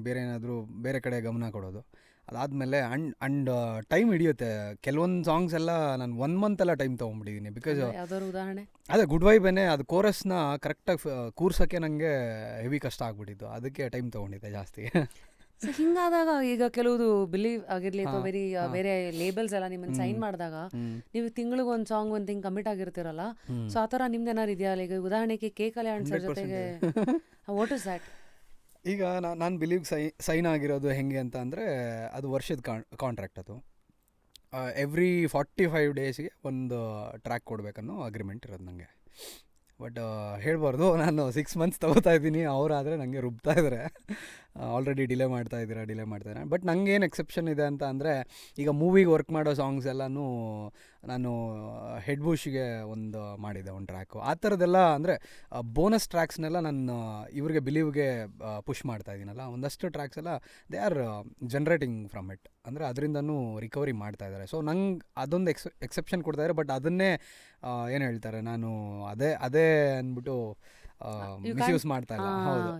ಬೇರೆ ಕಡೆ ಗಮನ ಕೊಡೋದು. ಅದಾದಮೇಲೆ ಅಂಡ್ ಟೈಮ್ ಹಿಡಿಯುತ್ತೆ. ಕೆಲವೊಂದು ಸಾಂಗ್ಸ್ ಎಲ್ಲ ನಾನು 1 ಮಂತ್ ಎಲ್ಲ ಟೈಮ್ ತೊಗೊಂಡ್ಬಿಟ್ಟಿದ್ದೀನಿ. ಬಿಕಾಸ್ ಯಾವ್ದಾದ್ರು ಉದಾಹರಣೆ? ಅದೇ ಗುಡ್ ವೈಬೇನೆ, ಅದು ಕೋರಸ್ನ ಕರೆಕ್ಟಾಗಿ ಕೂರ್ಸೋಕ್ಕೆ ನನಗೆ ಹೆವಿ ಕಷ್ಟ ಆಗ್ಬಿಟ್ಟಿತ್ತು, ಅದಕ್ಕೆ ಟೈಮ್ ತೊಗೊಂಡಿದ್ದೆ ಜಾಸ್ತಿ. ಸೊ ಹಿಂಗಾದಾಗ ಈಗ ಕೆಲವುದು ಬಿಲೀವ್ ಆಗಿರಲಿ ಅಥವಾ ಬೇರೆ ಲೇಬಲ್ಸ್ ಎಲ್ಲ ನಿಮ್ಮನ್ನು ಸೈನ್ ಮಾಡಿದಾಗ ನೀವು ತಿಂಗಳಿಗೆ ಒಂದು ಸಾಂಗ್ ಒಂದು ತಿಂಗ್ ಕಮಿಟ್ ಆಗಿರ್ತೀರಲ್ಲ, ಸೊ ಆ ಥರ ನಿಮ್ದು ಏನಾರು ಇದೆಯಾ? ಈಗ ಉದಾಹರಣೆಗೆ ಕೆ ಕಲ್ಯಾಣ್ ಸರ್ ಜೊತೆಗೆ ವಾಟ್ ಇಸ್ ದ್ಯಾಟ್? ಈಗ ನಾನು ಬಿಲೀವ್ ಸೈನ್ ಆಗಿರೋದು ಹೆಂಗೆ ಅಂತ ಅಂದರೆ, ಅದು ವರ್ಷದ ಕಾಂಟ್ರಾಕ್ಟ್. ಅದು ಎವ್ರಿ 45 ಡೇಸ್ಗೆ ಒಂದು ಟ್ರ್ಯಾಕ್ ಕೊಡಬೇಕನ್ನೋ ಅಗ್ರಿಮೆಂಟ್ ಇರೋದು ನನಗೆ. ಬಟ್ ಹೇಳ್ಬಾರ್ದು, ನಾನು 6 ಮಂತ್ಸ್ ತೊಗೋತಾ ಇದ್ದೀನಿ, ಅವರಾದರೆ ನನಗೆ ರುಬ್ತಾ ಇದ್ದಾರೆ, ಆಲ್ರೆಡಿ ಡಿಲೇ ಮಾಡ್ತಾಯಿದ್ದಾರೆ. ಬಟ್ ನನಗೇನು ಎಕ್ಸೆಪ್ಷನ್ ಇದೆ ಅಂತ ಅಂದರೆ, ಈಗ ಮೂವಿಗೆ ವರ್ಕ್ ಮಾಡೋ ಸಾಂಗ್ಸ್ ಎಲ್ಲನೂ ನಾನು ಹೆಡ್ ಬುಷ್ಗೆ ಒಂದು ಮಾಡಿದ್ದೆ ಒಂದು ಟ್ರ್ಯಾಕು. ಆ ಥರದ್ದೆಲ್ಲ ಅಂದರೆ ಬೋನಸ್ ಟ್ರ್ಯಾಕ್ಸ್ನೆಲ್ಲ ನಾನು ಇವ್ರಿಗೆ ಬಿಲೀವ್ಗೆ ಪುಷ್ ಮಾಡ್ತಾಯಿದ್ದೀನಲ್ಲ, ಒಂದಷ್ಟು ಟ್ರ್ಯಾಕ್ಸ್ ಎಲ್ಲ they are generating from it, ಅಂದರೆ ಅದರಿಂದನೂ ರಿಕವರಿ ಮಾಡ್ತಾಯಿದ್ದಾರೆ. ಸೊ ನಂಗೆ ಅದೊಂದು ಎಕ್ಸೆಪ್ಷನ್ ಕೊಡ್ತಾಯಿದ್ದಾರೆ. ಬಟ್ ಅದನ್ನೇ ಏನು ಹೇಳ್ತಾರೆ, ನಾನು ಅದೇ ಅಂದ್ಬಿಟ್ಟು ಮಿಸ್ಯೂಸ್ ಮಾಡ್ತಾ ಇಲ್ಲ. ಹೌದು,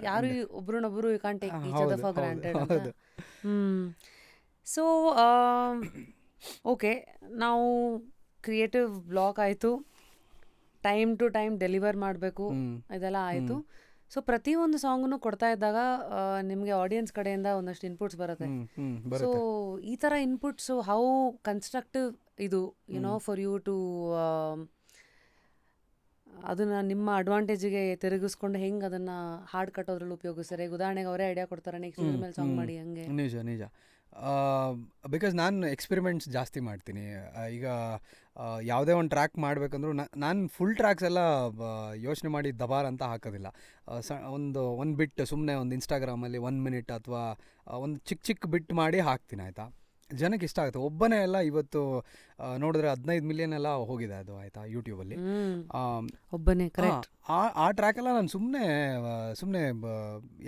ಯಾರು ಒಬ್ರನ್ನೊಬ್ರು you can't take each other for granted ಅಂತ. ಸೊ ಓಕೆ, ನಾವು ಕ್ರಿಯೇಟಿವ್ ಬ್ಲಾಕ್ ಆಯಿತು, ಟೈಮ್ ಟು ಟೈಮ್ ಡೆಲಿವರ್ ಮಾಡಬೇಕು, ಇದೆಲ್ಲ ಆಯಿತು. ಸೊ ಪ್ರತಿಯೊಂದು ಸಾಂಗ್ನು ಕೊಡ್ತಾ ಇದ್ದಾಗ ನಿಮಗೆ ಆಡಿಯನ್ಸ್ ಕಡೆಯಿಂದ ಒಂದಷ್ಟು ಇನ್ಪುಟ್ಸ್ ಬರುತ್ತೆ. ಸೊ ಬರುತ್ತೆ. ಈ ಥರ ಇನ್ಪುಟ್ಸು ಹೌ ಕನ್ಸ್ಟ್ರಕ್ಟಿವ್ ಇದು ಫಾರ್ ಯು ಟು ಅದನ್ನ ನಿಮ್ಮ ಅಡ್ವಾಂಟೇಜಿಗೆ ತಿರುಗಿಸ್ಕೊಂಡು ಹೆಂಗೆ ಅದನ್ನ ಹಾಡು ಕಟ್ಟೋದ್ರಲ್ಲಿ ಉಪಯೋಗಿಸ್ತಾರೆ? ಉದಾಹರಣೆಗೆ ಅವರೇ ಐಡಿಯಾ ಕೊಡ್ತಾರೆ, ನೆಕ್ಸ್ಟ್ ಇದ್ರ ಮೇಲೆ ಸಾಂಗ್ ಮಾಡಿ, ಹಂಗೆ. ನಿಜ ಬಿಕಾಸ್ ನಾನು ಎಕ್ಸ್ಪೆರಿಮೆಂಟ್ಸ್ ಜಾಸ್ತಿ ಮಾಡ್ತೀನಿ. ಈಗ ಯಾವುದೇ ಒಂದು ಟ್ರ್ಯಾಕ್ ಮಾಡಬೇಕಂದ್ರೂ ನಾನು ಫುಲ್ ಟ್ರ್ಯಾಕ್ಸ್ ಎಲ್ಲ ಯೋಚನೆ ಮಾಡಿ ದಬಾರ್ ಅಂತ ಹಾಕೋದಿಲ್ಲ. ಒಂದು ಬಿಟ್ ಸುಮ್ಮನೆ ಒಂದು ಇನ್ಸ್ಟಾಗ್ರಾಮಲ್ಲಿ 1 ಮಿನಿಟ್ ಅಥವಾ ಒಂದು ಚಿಕ್ಕ ಬಿಟ್ ಮಾಡಿ ಹಾಕ್ತೀನಿ, ಆಯಿತಾ. ಜನಕ್ಕೆ ಇಷ್ಟ ಆಗುತ್ತೆ. ಒಬ್ಬನೇ ಎಲ್ಲ ಇವತ್ತು ನೋಡಿದ್ರೆ 15 ಮಿಲಿಯನ್ ಎಲ್ಲ ಹೋಗಿದೆ ಅದು, ಆಯಿತಾ, ಯೂಟ್ಯೂಬಲ್ಲಿ. ಒಬ್ಬನೇ ಕರೆಕ್ಟ್. ಆ ಟ್ರ್ಯಾಕೆಲ್ಲ ನಾನು ಸುಮ್ಮನೆ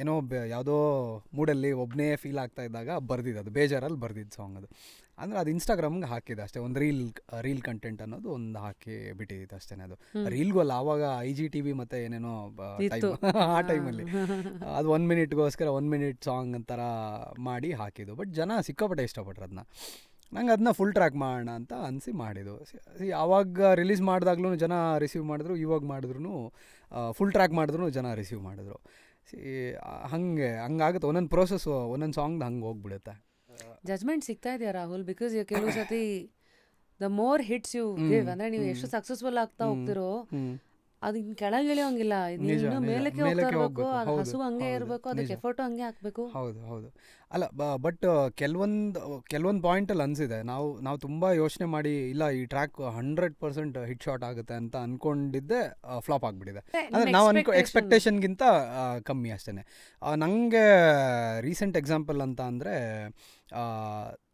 ಏನೋ ಯಾವುದೋ ಮೂಡಲ್ಲಿ ಒಬ್ಬನೇ ಫೀಲ್ ಆಗ್ತಾ ಇದ್ದಾಗ ಬರ್ದಿದ್ದು, ಅದು ಬೇಜಾರಲ್ಲಿ ಬರ್ದಿದ್ದು ಸಾಂಗ್ ಅದು. ಅಂದರೆ ಅದು ಇನ್ಸ್ಟಾಗ್ರಾಮ್ಗೆ ಹಾಕಿದೆ ಅಷ್ಟೇ, ಒಂದು ರೀಲ್ ಕಂಟೆಂಟ್ ಅನ್ನೋದು ಒಂದು ಹಾಕಿ ಬಿಟ್ಟಿದ್ದು ಅಷ್ಟೇ. ಅದು ರೀಲ್ಗೂ ಅಲ್ಲ, ಆವಾಗ IGTV ಮತ್ತು ಏನೇನೋ ಟೈಮ್ ಆ ಟೈಮಲ್ಲಿ ಅದು 1 ಮಿನಿಟ್ಗೋಸ್ಕರ 1 ಮಿನಿಟ್ ಸಾಂಗ್ ಅಂತರ ಮಾಡಿ ಹಾಕಿದ್ದು. ಬಟ್ ಜನ ಸಿಕ್ಕಾಪಟ್ಟೆ ಇಷ್ಟಪಟ್ರು ಅದನ್ನ. ನಂಗೆ ಅದನ್ನ ಫುಲ್ ಟ್ರ್ಯಾಕ್ ಮಾಡೋಣ ಅಂತ ಅನಿಸಿ ಮಾಡಿದ್ದು. ಆವಾಗ ರಿಲೀಸ್ ಮಾಡಿದಾಗ್ಲೂ ಜನ ರಿಸೀವ್ ಮಾಡಿದ್ರು, ಇವಾಗ ಮಾಡಿದ್ರು ಫುಲ್ ಟ್ರ್ಯಾಕ್ ಮಾಡಿದ್ರು ಜನ ರಿಸೀವ್ ಮಾಡಿದ್ರು. ಹಂಗಾಗುತ್ತೆ ಒಂದೊಂದು ಪ್ರೋಸೆಸ್ಸು, ಒಂದೊಂದು ಸಾಂಗ್ದು ಹಂಗೆ ಹೋಗ್ಬಿಡುತ್ತೆ. ಜಜ್ಮೆಂಟ್ ಸಿಗ್ತಾ ಇದೆಯಾ ರಾಹುಲ್? ಬಿಕಾಸ್ ಕೆಲವು ಸತಿ the more hits you give, ಅಂದರೆ ನೀವು ಎಷ್ಟು ಸಕ್ಸಸ್ಫುಲ್ ಆಗ್ತಾ ಹೋಗ್ತಿರೋ ಅದು ಕೆಳಗೆ ಇಳಿಯೋಂಗಿಲ್ಲ, ಇನ್ನು ಮೇಲಕ್ಕೆ ಹೋಗ್ತಾ ಇರಬೇಕು, ಅದು ಹಸು ಹಂಗೆ ಇರಬೇಕು, ಅದಕ್ಕೆ ಎಫರ್ಟು ಹಂಗೆ ಹಾಕಬೇಕು. ಹೌದು ಅಲ್ಲ, ಬಟ್ ಕೆಲವೊಂದು ಪಾಯಿಂಟಲ್ಲಿ ಅನಿಸಿದೆ, ನಾವು ತುಂಬ ಯೋಚನೆ ಮಾಡಿ ಇಲ್ಲ ಈ ಟ್ರ್ಯಾಕ್ 100% ಹಿಟ್ ಶಾಟ್ ಆಗುತ್ತೆ ಅಂತ ಅಂದ್ಕೊಂಡಿದ್ದೆ, ಫ್ಲಾಪ್ ಆಗಿಬಿಟ್ಟಿದೆ. ಅಂದರೆ ನಾವು ಎಕ್ಸ್ಪೆಕ್ಟೇಷನ್ಗಿಂತ ಕಮ್ಮಿ ಅಷ್ಟೇ. ನನಗೆ ರೀಸೆಂಟ್ ಎಕ್ಸಾಂಪಲ್ ಅಂತ ಅಂದರೆ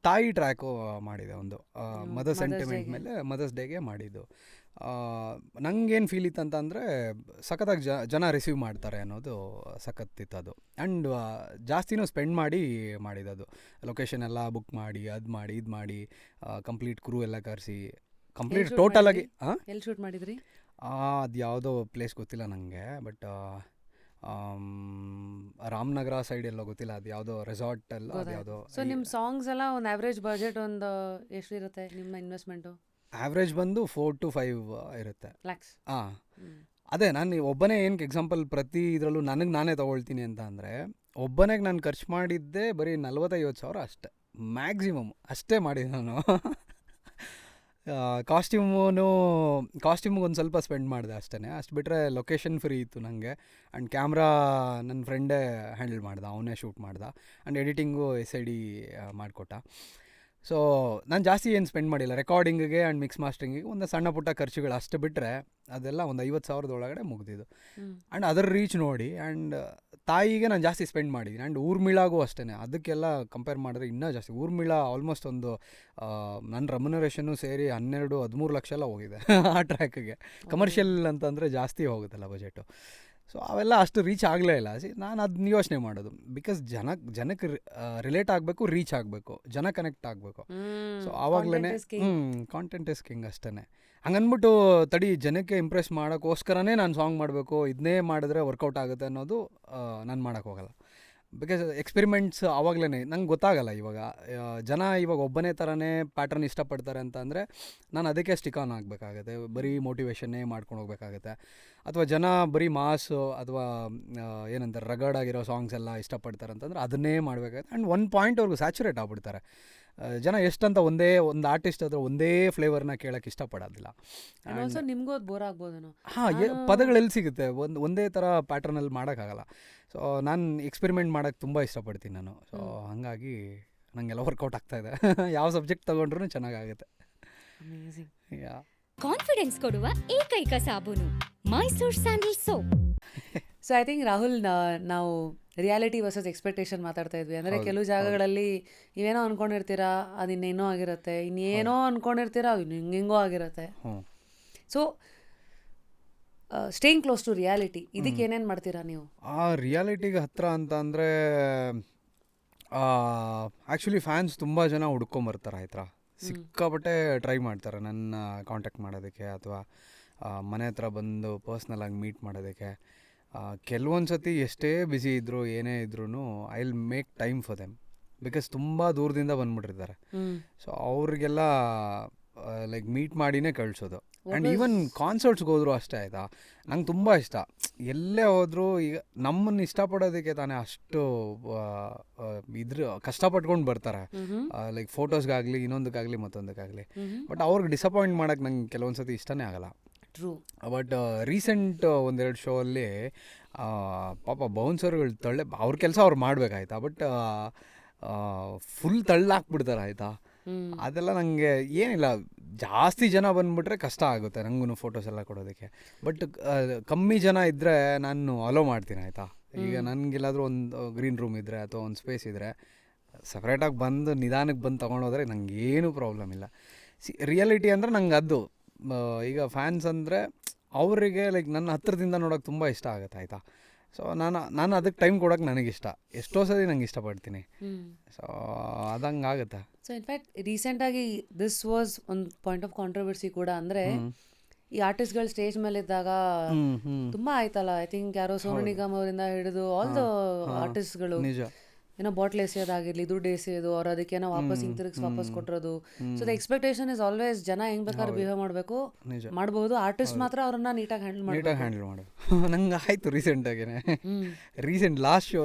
ತಾಯಿ ಟ್ರ್ಯಾಕು ಮಾಡಿದೆ ಒಂದು, ಮದರ್ಸ್ ಸೆಂಟಿಮೆಂಟ್ ಮೇಲೆ ಮದರ್ಸ್ ಡೇಗೆ ಮಾಡಿದ್ದು. ನಂಗೇನು ಫೀಲ್ ಇತ್ತು ಅಂತ ಅಂದರೆ ಸಖತ್ತಾಗಿ ಜನ ರಿಸೀವ್ ಮಾಡ್ತಾರೆ ಅನ್ನೋದು ಸಖತ್ತಿತ್ತು ಅದು. ಆ್ಯಂಡ್ ಜಾಸ್ತಿನೂ ಸ್ಪೆಂಡ್ ಮಾಡಿ ಮಾಡಿದ್ದು. ಲೊಕೇಶನ್ ಎಲ್ಲ ಬುಕ್ ಮಾಡಿ, ಅದು ಮಾಡಿ, ಇದು ಮಾಡಿ, ಕಂಪ್ಲೀಟ್ ಕ್ರೂ ಎಲ್ಲ ಕರೆಸಿ ಕಂಪ್ಲೀಟ್ ಟೋಟಲಾಗಿ. ಎಲ್ಲಿ ಶೂಟ್ ಮಾಡಿದ್ರಿ? ಅದು ಯಾವುದೋ ಪ್ಲೇಸ್ ಗೊತ್ತಿಲ್ಲ ನನಗೆ, ಬಟ್ ರಾಮನಗರ ಸೈಡ್ ಎಲ್ಲೋ ಗೊತ್ತಿಲ್ಲ, ಅದು ಯಾವುದೋ ರೆಸಾರ್ಟ್ ಎಲ್ಲ, ಅದು ಯಾವುದೋ. ಸೊ ನಿಮ್ಮ ಸಾಂಗ್ಸ್ ಎಲ್ಲ ಒಂದು ಆವ್ರೇಜ್ ಬಜೆಟ್ ಒಂದು ಎಷ್ಟು ಇರುತ್ತೆ ನಿಮ್ಮ ಇನ್ವೆಸ್ಟ್ಮೆಂಟು? ಆವ್ರೇಜ್ ಬಂದು 4 to 5 ಇರುತ್ತೆ. ಲ್ಯಾಕ್ಸ್. ಅದೇ ನಾನು ಒಬ್ಬನೇ ಏನಕ್ಕೆ ಎಕ್ಸಾಂಪಲ್ ಪ್ರತಿ ಇದರಲ್ಲೂ ನಾನೇ ತೊಗೊಳ್ತೀನಿ ಅಂತ ಅಂದರೆ, ಒಬ್ಬನಿಗೆ ನಾನು ಖರ್ಚು ಮಾಡಿದ್ದೆ ಬರೀ 40,000-50,000 ಅಷ್ಟೇ, ಮ್ಯಾಕ್ಸಿಮಮ್ ಅಷ್ಟೇ ಮಾಡಿದ್ದೆ ನಾನು. ಕಾಸ್ಟ್ಯೂಮ್ಗೆ ಒಂದು ಸ್ವಲ್ಪ ಸ್ಪೆಂಡ್ ಮಾಡಿದೆ ಅಷ್ಟೇ. ಅಷ್ಟು ಬಿಟ್ಟರೆ ಲೊಕೇಶನ್ ಫ್ರೀ ಇತ್ತು ನನಗೆ. ಆ್ಯಂಡ್ ಕ್ಯಾಮ್ರಾ ನನ್ನ ಫ್ರೆಂಡೇ ಹ್ಯಾಂಡಲ್ ಮಾಡ್ದೆ, ಅವನೇ ಶೂಟ್ ಮಾಡ್ದೆ. ಆ್ಯಂಡ್ ಎಡಿಟಿಂಗು SID ಮಾಡಿಕೊಟ್ಟ. ಸೊ ನಾನು ಜಾಸ್ತಿ ಏನು ಸ್ಪೆಂಡ್ ಮಾಡಿಲ್ಲ ರೆಕಾರ್ಡಿಂಗಿಗೆ ಆ್ಯಂಡ್ ಮಿಕ್ಸ್ ಮಾಸ್ಟರಿಂಗಿಗೆ. ಒಂದು ಸಣ್ಣ ಪುಟ್ಟ ಖರ್ಚುಗಳು ಅಷ್ಟು ಬಿಟ್ಟರೆ ಅದೆಲ್ಲ ಒಂದು 50,000 ಒಳಗಡೆ ಮುಗ್ದಿದ್ದು. ಆ್ಯಂಡ್ ಅದರ ರೀಚ್ ನೋಡಿ, ಆ್ಯಂಡ್ ತಾಯಿಗೆ ನಾನು ಜಾಸ್ತಿ ಸ್ಪೆಂಡ್ ಮಾಡಿದ್ದೀನಿ. ಆ್ಯಂಡ್ ಊರ್ಮಿಳಾಗೂ ಅಷ್ಟೇ, ಅದಕ್ಕೆಲ್ಲ ಕಂಪೇರ್ ಮಾಡಿದ್ರೆ ಇನ್ನೂ ಜಾಸ್ತಿ. ಊರ್ಮಿಳ ಆಲ್ಮೋಸ್ಟ್ ಒಂದು ನನ್ನ ರೆಮ್ಯುನರೇಷನ್ನು ಸೇರಿ 12-13 ಲಕ್ಷ ಎಲ್ಲ ಹೋಗಿದೆ ಆ ಟ್ರ್ಯಾಕಿಗೆ. ಕಮರ್ಷಿಯಲ್ ಅಂತಂದರೆ ಜಾಸ್ತಿ ಹೋಗುತ್ತಲ್ಲ ಬಜೆಟು. ಸೊ ಅವೆಲ್ಲ ಅಷ್ಟು ರೀಚ್ ಆಗಲೇ ಇಲ್ಲ. ನಾನು ಅದನ್ನ ಯೋಚನೆ ಮಾಡೋದು, ಬಿಕಾಸ್ ಜನಕ್ಕೆ ರಿಲೇಟ್ ಆಗಬೇಕು, ರೀಚ್ ಆಗಬೇಕು, ಜನ ಕನೆಕ್ಟ್ ಆಗಬೇಕು. ಸೊ ಆವಾಗಲೇ ಕಾಂಟೆಂಟ್ ಇಸ್ ಕಿಂಗ್ ಅಷ್ಟೇ. ಹಂಗನ್ಬಿಟ್ಟು ತಡಿ ಜನಕ್ಕೆ ಇಂಪ್ರೆಸ್ ಮಾಡೋಕ್ಕೋಸ್ಕರನೇ ನಾನು ಸಾಂಗ್ ಮಾಡಬೇಕು, ಇದನ್ನೇ ಮಾಡಿದ್ರೆ ವರ್ಕೌಟ್ ಆಗುತ್ತೆ ಅನ್ನೋದು ನಾನು ಮಾಡೋಕ್ಕೋಗಲ್ಲ. ಬಿಕಾಸ್ ಎಕ್ಸ್ಪೆರಿಮೆಂಟ್ಸ್ ಆವಾಗಲೇ ನಂಗೆ ಗೊತ್ತಾಗಲ್ಲ. ಇವಾಗ ಜನ ಇವಾಗ ಒಬ್ಬನೇ ಥರನೇ ಪ್ಯಾಟರ್ನ್ ಇಷ್ಟಪಡ್ತಾರೆ ಅಂತ ಅಂದರೆ ನಾನು ಅದಕ್ಕೆ ಸ್ಟಿಕ್ ಆನ್ ಆಗಬೇಕಾಗತ್ತೆ, ಬರೀ ಮೋಟಿವೇಶನ್ನೇ ಮಾಡ್ಕೊಂಡು ಹೋಗ್ಬೇಕಾಗತ್ತೆ. ಅಥವಾ ಜನ ಬರೀ ಮಾಸು ಅಥವಾ ಏನಂತಾರೆ ರಗಡ್ ಆಗಿರೋ ಸಾಂಗ್ಸ್ ಎಲ್ಲ ಇಷ್ಟಪಡ್ತಾರೆ ಅಂತಂದರೆ ಅದನ್ನೇ ಮಾಡಬೇಕಾಗತ್ತೆ. ಆ್ಯಂಡ್ ಒಂದು ಪಾಯಿಂಟ್ವರೆಗೂ ಸ್ಯಾಚುರೇಟ್ ಆಗ್ಬಿಡ್ತಾರೆ ಜನ. ಎಷ್ಟಂತ ಒಂದು ಆರ್ಟಿಸ್ಟ್ ಹತ್ರ ಒಂದೇ ಫ್ಲೇವರ್ನ ಕೇಳೋಕ್ಕೆ ಇಷ್ಟಪಡೋದಿಲ್ಲ. ನಿಮಗೂ ಅದು ಬೋರ್ ಆಗ್ಬೋದೇನೋ. ಪದಗಳು ಎಲ್ಲಿ ಸಿಗುತ್ತೆ, ಒಂದೇ ಥರ ಪ್ಯಾಟರ್ನಲ್ಲಿ ಮಾಡೋಕ್ಕಾಗಲ್ಲ. ಸೊ ನಾನು ಎಕ್ಸ್ಪೆರಿಮೆಂಟ್ ಮಾಡೋಕ್ಕೆ ತುಂಬ ಇಷ್ಟಪಡ್ತೀನಿ ನಾನು. ಸೊ ಹಾಗಾಗಿ ನನಗೆಲ್ಲ ವರ್ಕೌಟ್ ಆಗ್ತಾಯಿದೆ. ಯಾವ ಸಬ್ಜೆಕ್ಟ್ ತೊಗೊಂಡ್ರೂ ಚೆನ್ನಾಗಾಗುತ್ತೆ. ಕಾನ್ಫಿಡೆನ್ಸ್ ಕೊಡುವ ಏಕೈಕ ಸಾಬೂನು Mysore sandal soap. So I think Rahul, ನಾವು ರಿಯಾಲಿಟಿ ವರ್ಸಸ್ ಎಕ್ಸ್ಪೆಕ್ಟೇಷನ್ ಮಾತಾಡ್ತಾ ಇದ್ವಿ. ಅಂದರೆ ಕೆಲವು ಜಾಗಗಳಲ್ಲಿ ನೀವೇನೋ ಅಂದ್ಕೊಂಡಿರ್ತೀರಾ ಅದು ಇನ್ನೇನೋ ಆಗಿರುತ್ತೆ, ಇನ್ನೇನೋ ಅಂದ್ಕೊಂಡಿರ್ತೀರಾ ಅದು ಹಿಂಗೆಂಗೋ ಆಗಿರುತ್ತೆ. So staying close to reality, ಇದಕ್ಕೆ ಏನೇನು ಮಾಡ್ತೀರಾ ನೀವು? ಆ ರಿಯಾಲಿಟಿಗೆ ಹತ್ರ ಅಂತ ಅಂದರೆ ಆ್ಯಕ್ಚುಲಿ ಫ್ಯಾನ್ಸ್ ತುಂಬ ಜನ ಹುಡ್ಕೊಂಬರ್ತಾರೆ, ಆಯ್ತಾ. ಸಿಕ್ಕಾಪಟ್ಟೆ ಟ್ರೈ ಮಾಡ್ತಾರೆ ನನ್ನ ಕಾಂಟ್ಯಾಕ್ಟ್ ಮಾಡೋದಕ್ಕೆ, ಅಥವಾ ಮನೆ ಹತ್ರ ಬಂದು ಪರ್ಸ್ನಲಾಗಿ ಮೀಟ್ ಮಾಡೋದಕ್ಕೆ. ಕೆಲವೊಂದು ಸತಿ ಎಷ್ಟೇ ಬ್ಯುಸಿ ಇದ್ದರೂ ಏನೇ ಇದ್ರೂ I will make time for them, because ತುಂಬ ದೂರದಿಂದ ಬಂದುಬಿಟ್ಟಿರ್ತಾರೆ. ಸೊ ಅವ್ರಿಗೆಲ್ಲ ಲೈಕ್ ಮೀಟ್ ಮಾಡಿನೇ ಕಳಿಸೋದು. ಆ್ಯಂಡ್ ಈವನ್ ಕಾನ್ಸರ್ಟ್ಸ್ಗೆ ಹೋದ್ರು ಅಷ್ಟೇ, ಆಯಿತಾ. ನಂಗೆ ತುಂಬ ಇಷ್ಟ ಎಲ್ಲೇ ಹೋದರೂ ಈಗ ನಮ್ಮನ್ನು ಇಷ್ಟಪಡೋದಕ್ಕೆ ತಾನೇ ಅಷ್ಟು ಕಷ್ಟಪಟ್ಕೊಂಡು ಬರ್ತಾರೆ, ಲೈಕ್ ಫೋಟೋಸ್ಗಾಗಲಿ ಇನ್ನೊಂದಕ್ಕಾಗಲಿ ಮತ್ತೊಂದಕ್ಕಾಗಲಿ. ಬಟ್ ಅವ್ರಿಗೆ ಡಿಸಪಾಯಿಂಟ್ ಮಾಡೋಕ್ಕೆ ನಂಗೆ ಕೆಲವೊಂದು ಸತಿ ಇಷ್ಟನೇ ಆಗಲ್ಲ. ಟ್ರೂ. ಬಟ್ ರೀಸೆಂಟ್ ಒಂದೆರಡು ಶೋ ಅಲ್ಲಿ ಪಾಪ ಬೌನ್ಸರ್ಗಳು ಅವ್ರ ಕೆಲಸ ಅವ್ರು ಮಾಡಬೇಕಾಯ್ತಾ, ಬಟ್ ಫುಲ್ ತಳ್ಳಾಕ್ಬಿಡ್ತಾರೆ ಆಯಿತಾ. ಅದೆಲ್ಲ ನನಗೆ ಏನಿಲ್ಲ, ಜಾಸ್ತಿ ಜನ ಬಂದುಬಿಟ್ರೆ ಕಷ್ಟ ಆಗುತ್ತೆ ನನಗೂ ಫೋಟೋಸ್ ಎಲ್ಲ ಕೊಡೋದಕ್ಕೆ. ಬಟ್ ಕಮ್ಮಿ ಜನ ಇದ್ದರೆ ನಾನು ಅಲೋ ಮಾಡ್ತೀನಿ ಆಯಿತಾ. ಈಗ ನನಗೆಲ್ಲಾದರೂ ಒಂದು ಗ್ರೀನ್ ರೂಮ್ ಇದ್ದರೆ ಅಥವಾ ಒಂದು ಸ್ಪೇಸ್ ಇದ್ದರೆ ಸಪ್ರೇಟಾಗಿ ಬಂದು ನಿಧಾನಕ್ಕೆ ಬಂದು ತೊಗೊಂಡೋದ್ರೆ ನನಗೇನು ಪ್ರಾಬ್ಲಮ್ ಇಲ್ಲ. ರಿಯಾಲಿಟಿ ಅಂದರೆ ನಂಗೆ ಅದು ಈಗ ಫ್ಯಾನ್ಸ್ ಅಂದರೆ ಅವರಿಗೆ ಲೈಕ್ ನನ್ನ ಹತ್ರದಿಂದ ನೋಡೋಕೆ ತುಂಬ ಇಷ್ಟ ಆಗುತ್ತೆ ಆಯಿತಾ. ಸೊ ನಾನು ಅದಕ್ಕೆ ಟೈಮ್ ಕೊಡೋಕೆ ನನಗಿಷ್ಟ, ಎಷ್ಟೋ ಸರಿ ನಂಗೆ ಇಷ್ಟಪಡ್ತೀನಿ. ಸೊ ಅದಂಗೆ ಆಗುತ್ತೆ. ಸೊ ಇನ್ಫ್ಯಾಕ್ಟ್ ರೀಸೆಂಟಾಗಿ ದಿಸ್ ವಾಸ್ ಒಂದು ಪಾಯಿಂಟ್ ಆಫ್ ಕಾಂಟ್ರವರ್ಸಿ ಕೂಡ. ಅಂದರೆ ಈ ಆರ್ಟಿಸ್ಟ್ಗಳು ಸ್ಟೇಜ್ ಮೇಲೆ ಇದ್ದಾಗ ತುಂಬ ಆಯ್ತಲ್ಲ, ಐ ಥಿಂಕ್ ಯಾರೋ ಸೋನು ನಿಗಮ್ ಅವರಿಂದ ಹಿಡಿದು ಆಲ್ ದ ಆರ್ಟಿಸ್ಟ್ಗಳು ನಿಜ ಏನೋ ಬಾಟ್ಲ್ ಎಸೆಯೋದಾಗಿರಲಿ, ದುಡ್ಡು ಎಸೆಯೋದು, ಅವ್ರು ಅದಕ್ಕೇನೋ ವಾಪಸ್ ಹಿಂತಿರುಗಿಸಿ ವಾಪಸ್ ಕೊಟ್ಟಿರೋದು. So the expectation is always ಜನ ಹೆಂಗ್ ಬೇಕಾದ್ರೆ ಬಿಹೇವ್ ಮಾಡಬೇಕು ಮಾಡ್ಬೋದು, ಆರ್ಟಿಸ್ಟ್ ಮಾತ್ರ ಅವ್ರನ್ನ ನೀಟಾಗಿ ಹ್ಯಾಂಡಲ್ ಮಾಡು. ನಂಗೆ ಆಯಿತು ರೀಸೆಂಟ್ ಲಾಸ್ಟ್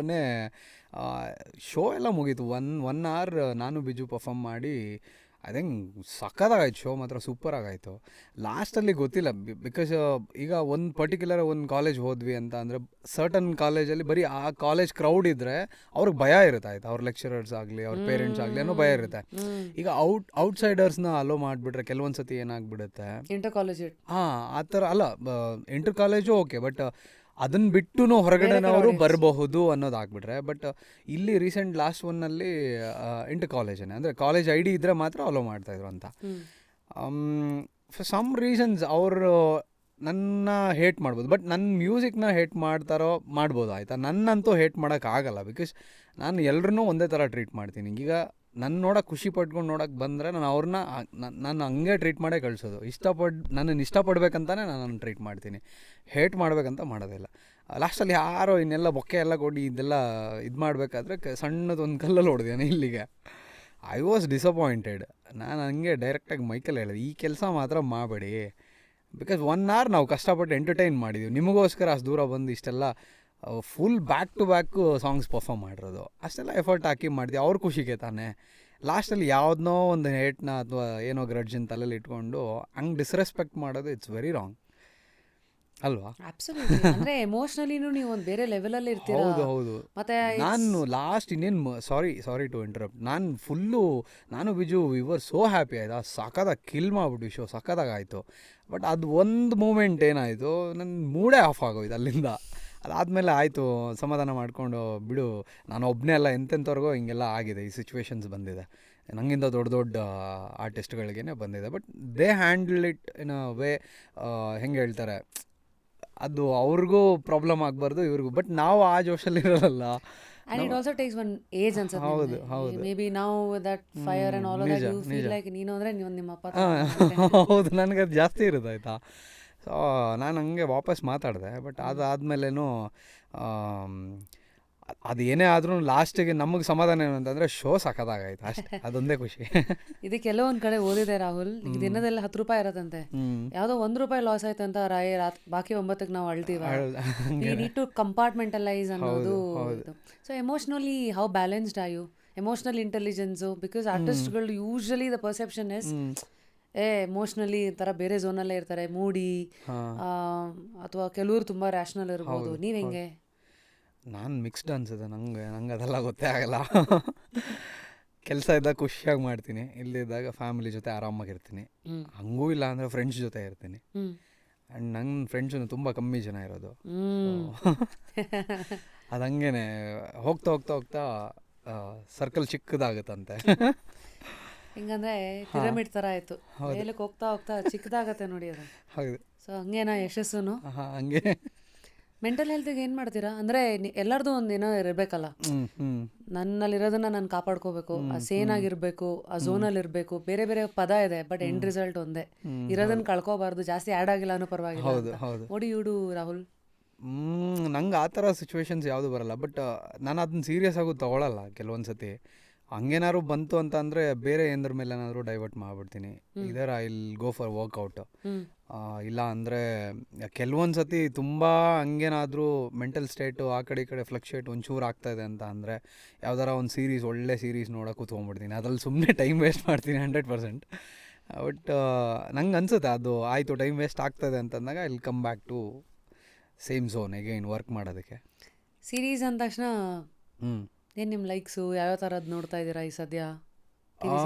ಶೋ ಎಲ್ಲ ಮುಗೀತು. ಒನ್ ಅವರ್ ನಾನು ಬಿಜು ಪರ್ಫಾರ್ಮ್ ಮಾಡಿ ಐ ಥಿಂಕ್ ಸಕ್ಕತ್ತಾಗಾಯ್ತು ಶೋ, ಮಾತ್ರ ಸೂಪರಾಗಾಯಿತು. ಲಾಸ್ಟಲ್ಲಿ ಗೊತ್ತಿಲ್ಲ, ಬಿಕಾಸ್ ಈಗ ಒಂದು ಪರ್ಟಿಕ್ಯುಲರ್ ಒಂದು ಕಾಲೇಜ್ ಹೋದ್ವಿ ಅಂತ ಅಂದರೆ ಸರ್ಟನ್ ಕಾಲೇಜಲ್ಲಿ ಬರೀ ಆ ಕಾಲೇಜ್ ಕ್ರೌಡ್ ಇದ್ದರೆ ಅವ್ರಿಗೆ ಭಯ ಇರುತ್ತೆ ಆಯ್ತು, ಅವ್ರ ಲೆಕ್ಚರರ್ಸ್ ಆಗಲಿ ಅವ್ರ ಪೇರೆಂಟ್ಸ್ ಆಗಲಿ ಅನ್ನೋ ಭಯ ಇರುತ್ತೆ. ಈಗ ಔಟ್ಸೈಡರ್ಸ್ನ ಅಲೋ ಮಾಡಿಬಿಟ್ರೆ ಕೆಲವೊಂದು ಸತಿ ಏನಾಗ್ಬಿಡುತ್ತೆ, ಇಂಟರ್ ಕಾಲೇಜ್ ಆ ಥರ ಅಲ್ಲ, ಇಂಟರ್ ಕಾಲೇಜು ಓಕೆ, ಬಟ್ ಅದನ್ನು ಬಿಟ್ಟು ಹೊರಗಡೆನವರು ಬರಬಹುದು ಅನ್ನೋದಾಗ್ಬಿಟ್ರೆ. ಬಟ್ ಇಲ್ಲಿ ರೀಸೆಂಟ್ ಲಾಸ್ಟ್ ಒನ್ನಲ್ಲಿ ಇಂಟರ್ ಕಾಲೇಜನ್ನೇ, ಅಂದರೆ ಕಾಲೇಜ್ ID ಇದ್ದರೆ ಮಾತ್ರ ಅಲೋ ಮಾಡ್ತಾಯಿದ್ರು ಅಂತ. ಫಾರ್ ಸಮ್ ರೀಸನ್ಸ್ ಅವರು ನನ್ನ ಹೇಟ್ ಮಾಡ್ಬೋದು, ಬಟ್ ನನ್ನ ಮ್ಯೂಸಿಕ್ನ ಹೇಟ್ ಮಾಡ್ಬೋದು ಆಯಿತಾ. ನನ್ನಂತೂ ಹೇಟ್ ಮಾಡೋಕ್ಕಾಗಲ್ಲ, ಬಿಕಾಸ್ ನಾನು ಎಲ್ಲರನ್ನೂ ಒಂದೇ ಥರ ಟ್ರೀಟ್ ಮಾಡ್ತೀನಿ. ಈಗ ನನ್ನ ನೋಡೋಕೆ ಖುಷಿ ಪಟ್ಕೊಂಡು ನೋಡೋಕೆ ಬಂದರೆ ನಾನು ಅವ್ರನ್ನ ನಾನು ಹಂಗೆ ಟ್ರೀಟ್ ಮಾಡೇ ಕಳಿಸೋದು. ನನ್ನನ್ನು ಇಷ್ಟಪಡ್ಬೇಕಂತಾನೆ ನಾನು ಟ್ರೀಟ್ ಮಾಡ್ತೀನಿ, ಹೇಟ್ ಮಾಡಬೇಕಂತ ಮಾಡೋದಿಲ್ಲ. ಲಾಸ್ಟಲ್ಲಿ ಯಾರೋ ಇನ್ನೆಲ್ಲ ಬೊಕ್ಕೆ ಎಲ್ಲ ಕೊಡಿ ಇದೆಲ್ಲ ಇದು ಮಾಡಬೇಕಾದ್ರೆ ಸಣ್ಣದೊಂದು ಕಲ್ಲಲ್ಲಿ ಹೊಡೆದೇನೆ ಇಲ್ಲಿಗೆ. I was disappointed. ನಾನು ಹಂಗೆ ಡೈರೆಕ್ಟಾಗಿ ಮೈಕಲ್ಲಿ ಹೇಳಿದೆ, ಈ ಕೆಲಸ ಮಾತ್ರ ಮಾಡಬೇಡಿ, ಬಿಕಾಸ್ 1 hour ನಾವು ಕಷ್ಟಪಟ್ಟು ಎಂಟರ್ಟೈನ್ ಮಾಡಿದ್ದೀವಿ, ನಿಮಗೋಸ್ಕರ ಅಷ್ಟು ದೂರ ಬಂದು ಇಷ್ಟೆಲ್ಲ full back to back songs perform ಮಾಡಿರೋದು, ಅಷ್ಟೆಲ್ಲ ಎಫರ್ಟ್ ಹಾಕಿ ಮಾಡ್ತೀವಿ ಅವ್ರ ಖುಷಿಗೆ ತಾನೇ. ಲಾಸ್ಟಲ್ಲಿ ಯಾವುದನ್ನೋ ಒಂದು ಹೇಟ್ನ ಅಥವಾ ಏನೋ ಗ್ರಡ್ಜನ್ ತಲೆಯಲ್ಲಿ ಇಟ್ಕೊಂಡು ಹಂಗೆ ಡಿಸ್ರೆಸ್ಪೆಕ್ಟ್ ಮಾಡೋದು ಇಟ್ಸ್ ವೆರಿ ರಾಂಗ್ ಅಲ್ವಾ. ಅಬ್ಸಲ್ಯೂಟ್ಲಿ. ಅಂದರೆ ಎಮೋಷ್ನಲಿನೂ ನೀವು ಒಂದು ಬೇರೆ ಲೆವೆಲಲ್ಲಿ ಇರ್ತೀರ. ಹೌದು. ಮತ್ತೆ ನಾನು ಲಾಸ್ಟ್ ಇನ್ನೇನು ಸಾರಿ ಟು ಇಂಟರಪ್ಟ್, ನಾನು Biju we were so happy ಆಯ್ತಾ, ಸಖತ್ತಾಗಿ ಕಿಲ್ ಮಾಡಿಬಿಟ್ಟು ಶೋ ಸಖತ್ತಾಗಾಯಿತು. ಬಟ್ ಅದು ಒಂದು ಮೂಮೆಂಟ್ ಏನಾಯಿತು, ನನ್ನ ಮೂಡೇ ಆಫ್ ಆಗೋಯ್ತು ಅಲ್ಲಿಂದ. ಅದಾದಮೇಲೆ ಆಯಿತು, ಸಮಾಧಾನ ಮಾಡಿಕೊಂಡು ಬಿಡು, ನಾನು ಒಬ್ಬನೇ ಅಲ್ಲ ಎಂತೆಂಥವ್ರಿಗೂ ಹಿಂಗೆಲ್ಲ ಆಗಿದೆ, ಈ ಸಿಚುವೇಶನ್ಸ್ ಬಂದಿದೆ, ನನಗಿಂತ ದೊಡ್ಡ ಆರ್ಟಿಸ್ಟ್ಗಳಿಗೇ ಬಂದಿದೆ. But they handle it in a way, ಹೆಂಗೆ ಹೇಳ್ತಾರೆ, ಅದು ಅವ್ರಿಗೂ ಪ್ರಾಬ್ಲಮ್ ಆಗಬಾರ್ದು ಇವ್ರಿಗೂ. ಬಟ್ ನಾವು ಆ ಜೋಶಲ್ಲಿ ಇರೋಲ್ಲ. And it also takes one age ಅನ್ಸುತ್ತೆ. ಹೌದು. Maybe now with that fire and all of that you feel like ನೀನು ಅಂದರೆ ನೀವು ನಿಮ್ಮ ಅಪ್ಪ. ಹೌದು, ನನಗೆ ಅದು ಜಾಸ್ತಿ ಇರೋದು ಆಯಿತಾ. ಸೊ ನಾನು ಹಂಗೆ ವಾಪಸ್ ಮಾತಾಡಿದೆ. ಬಟ್ ಅದಾದಮೇಲೇನು ಅದು ಏನೇ ಆದ್ರೂ ಲಾಸ್ಟಿಗೆ ನಮಗೆ ಸಮಾಧಾನ ಏನು ಅಂತಂದರೆ ಶೋ ಸಖತ್ತಾಗಾಯ್ತು ಅಷ್ಟೇ, ಅದೊಂದೇ ಖುಷಿ. ಇದು ಕೆಲವೊಂದು ಕಡೆ ಓದಿದೆ ರಾಹುಲ್, ಈಗ ದಿನದಲ್ಲಿ 10 ರೂಪಾಯಿ ಇರತ್ತಂತೆ, ಯಾವುದೋ 1 ರೂಪಾಯಿ ಲಾಸ್ ಆಯ್ತು ಅಂತ ಬಾಕಿ 9ಕ್ಕೆ ನಾವು ಅಳ್ತೀವ. ವಿ ನೀಡ್ ಟು ಕಂಪಾರ್ಟ್ಮೆಂಟಲೈಸ್ ಅನ್ನೋದು. So emotionally how balanced are you? Emotional intelligence, because ಆರ್ಟಿಸ್ಟ್ಗಳು usually the perception is emotionally ಥರ ಬೇರೆ ಝೋನಲ್ಲೇ ಇರ್ತಾರೆ, ಮೂಡಿ, ಅಥವಾ ಕೆಲವರು ತುಂಬ ರ್ಯಾಷನಲ್ ಇರ್ಬೋದು. ನೀವು ಹೆಂಗೆ? ನಾನು ಮಿಕ್ಸ್ಡ್ ಅನ್ಸುತ್ತೆ, ನಂಗೆ ಅದೆಲ್ಲ ಗೊತ್ತೇ ಆಗಲ್ಲ. ಕೆಲಸ ಇದ್ದಾಗ ಖುಷಿಯಾಗಿ ಮಾಡ್ತೀನಿ, ಇಲ್ಲದಿದ್ದಾಗ ಫ್ಯಾಮಿಲಿ ಜೊತೆ ಆರಾಮಾಗಿರ್ತೀನಿ, ಹಂಗೂ ಇಲ್ಲ ಅಂದರೆ ಫ್ರೆಂಡ್ಸ್ ಜೊತೆ ಇರ್ತೀನಿ. ಆ್ಯಂಡ್ ನನ್ನ ಫ್ರೆಂಡ್ಸು ತುಂಬ ಕಮ್ಮಿ ಜನ ಇರೋದು. ಅದು ಹಂಗೇನೆ ಹೋಗ್ತಾ ಸರ್ಕಲ್ ಚಿಕ್ಕದಾಗುತ್ತಂತೆ. ಹಿಂಗಂದ್ರೆ ಪಿರಮಿಡ್ ಥರ ಆಯಿತು, ಮೇಲಕ್ಕೆ ಹೋಗ್ತಾ ಚಿಕ್ಕದಾಗತ್ತೆ ನೋಡಿ ಅದು. ಹೌದು. ಸೊ ಹಂಗೇನಾ ಯಶಸ್ಸು? ಹಂಗೆ. ಮೆಂಟಲ್ ಹೆಲ್ತಿಗೆ ಏನು ಮಾಡ್ತೀರಾ? ಅಂದರೆ ಎಲ್ಲರದು ಒಂದು ಏನೋ ಇರಬೇಕಲ್ಲ, ನನ್ನಲ್ಲಿರೋದನ್ನ ನಾನು ಕಾಪಾಡ್ಕೋಬೇಕು, ಆ ಸೇನಾಗಿರ್ಬೇಕು, ಆ ಝೋನಲ್ಲಿ ಇರಬೇಕು, ಬೇರೆ ಬೇರೆ ಪದ ಇದೆ, ಬಟ್ ಎಂಡ್ ರಿಸಲ್ಟ್ ಒಂದೇ, ಇರೋದನ್ನ ಕಳ್ಕೋಬಾರ್ದು, ಜಾಸ್ತಿ ಆ್ಯಡ್ ಆಗಿಲ್ಲ ಅನ್ನೋ ಪರವಾಗಿಲ್ಲ. What you do Rahul? ನಂಗೆ ಆ ಥರ ಸಿಚುವೇಶನ್ಸ್ ಯಾವುದು ಬರಲ್ಲ, ಬಟ್ ನಾನು ಅದನ್ನ ಸೀರಿಯಸ್ ಆಗಿ ತೊಗೊಳಲ್ಲ ಕೆಲವೊಂದು ಸತಿ. ಹಂಗೇನಾದ್ರು ಬಂತು ಅಂತ ಅಂದರೆ ಬೇರೆ ಏನ್ರ ಮೇಲೆ ಏನಾದರೂ ಡೈವರ್ಟ್ ಮಾಡಿಬಿಡ್ತೀನಿ. ಇದರ I will go for workout. ಇಲ್ಲ ಅಂದರೆ ಕೆಲವೊಂದು ಸತಿ ತುಂಬ ಹಂಗೇನಾದರೂ ಮೆಂಟಲ್ ಸ್ಟೇಟು ಆ ಕಡೆ ಈ ಕಡೆ ಫ್ಲಕ್ಚುಯೇಟ್ ಒಂಚೂರು ಆಗ್ತಾಯಿದೆ ಅಂತ ಅಂದರೆ ಯಾವ್ದಾರ ಒಂದು ಸೀರೀಸ್, ಒಳ್ಳೆ ಸೀರೀಸ್ ನೋಡೋಕೆ ಕೂತ್ಕೊಂಡ್ಬಿಡ್ತೀನಿ. ಅದ್ರಲ್ಲಿ ಸುಮ್ಮನೆ ಟೈಮ್ ವೇಸ್ಟ್ ಮಾಡ್ತೀನಿ 100%. ಬಟ್ ನಂಗೆ ಅನಿಸುತ್ತೆ ಅದು ಆಯಿತು, ಟೈಮ್ ವೇಸ್ಟ್ ಆಗ್ತದೆ ಅಂತಂದಾಗ I will come back to same zone again work ಮಾಡೋದಕ್ಕೆ. ಸೀರೀಸ್ ಅಂದ ತಕ್ಷಣ ಏನು ನಿಮ್ಮ ಲೈಕ್ಸು ಯಾವ್ಯಾವ ಥರದ್ದು ನೋಡ್ತಾ ಇದ್ದೀರಾ ಈ ಸದ್ಯ?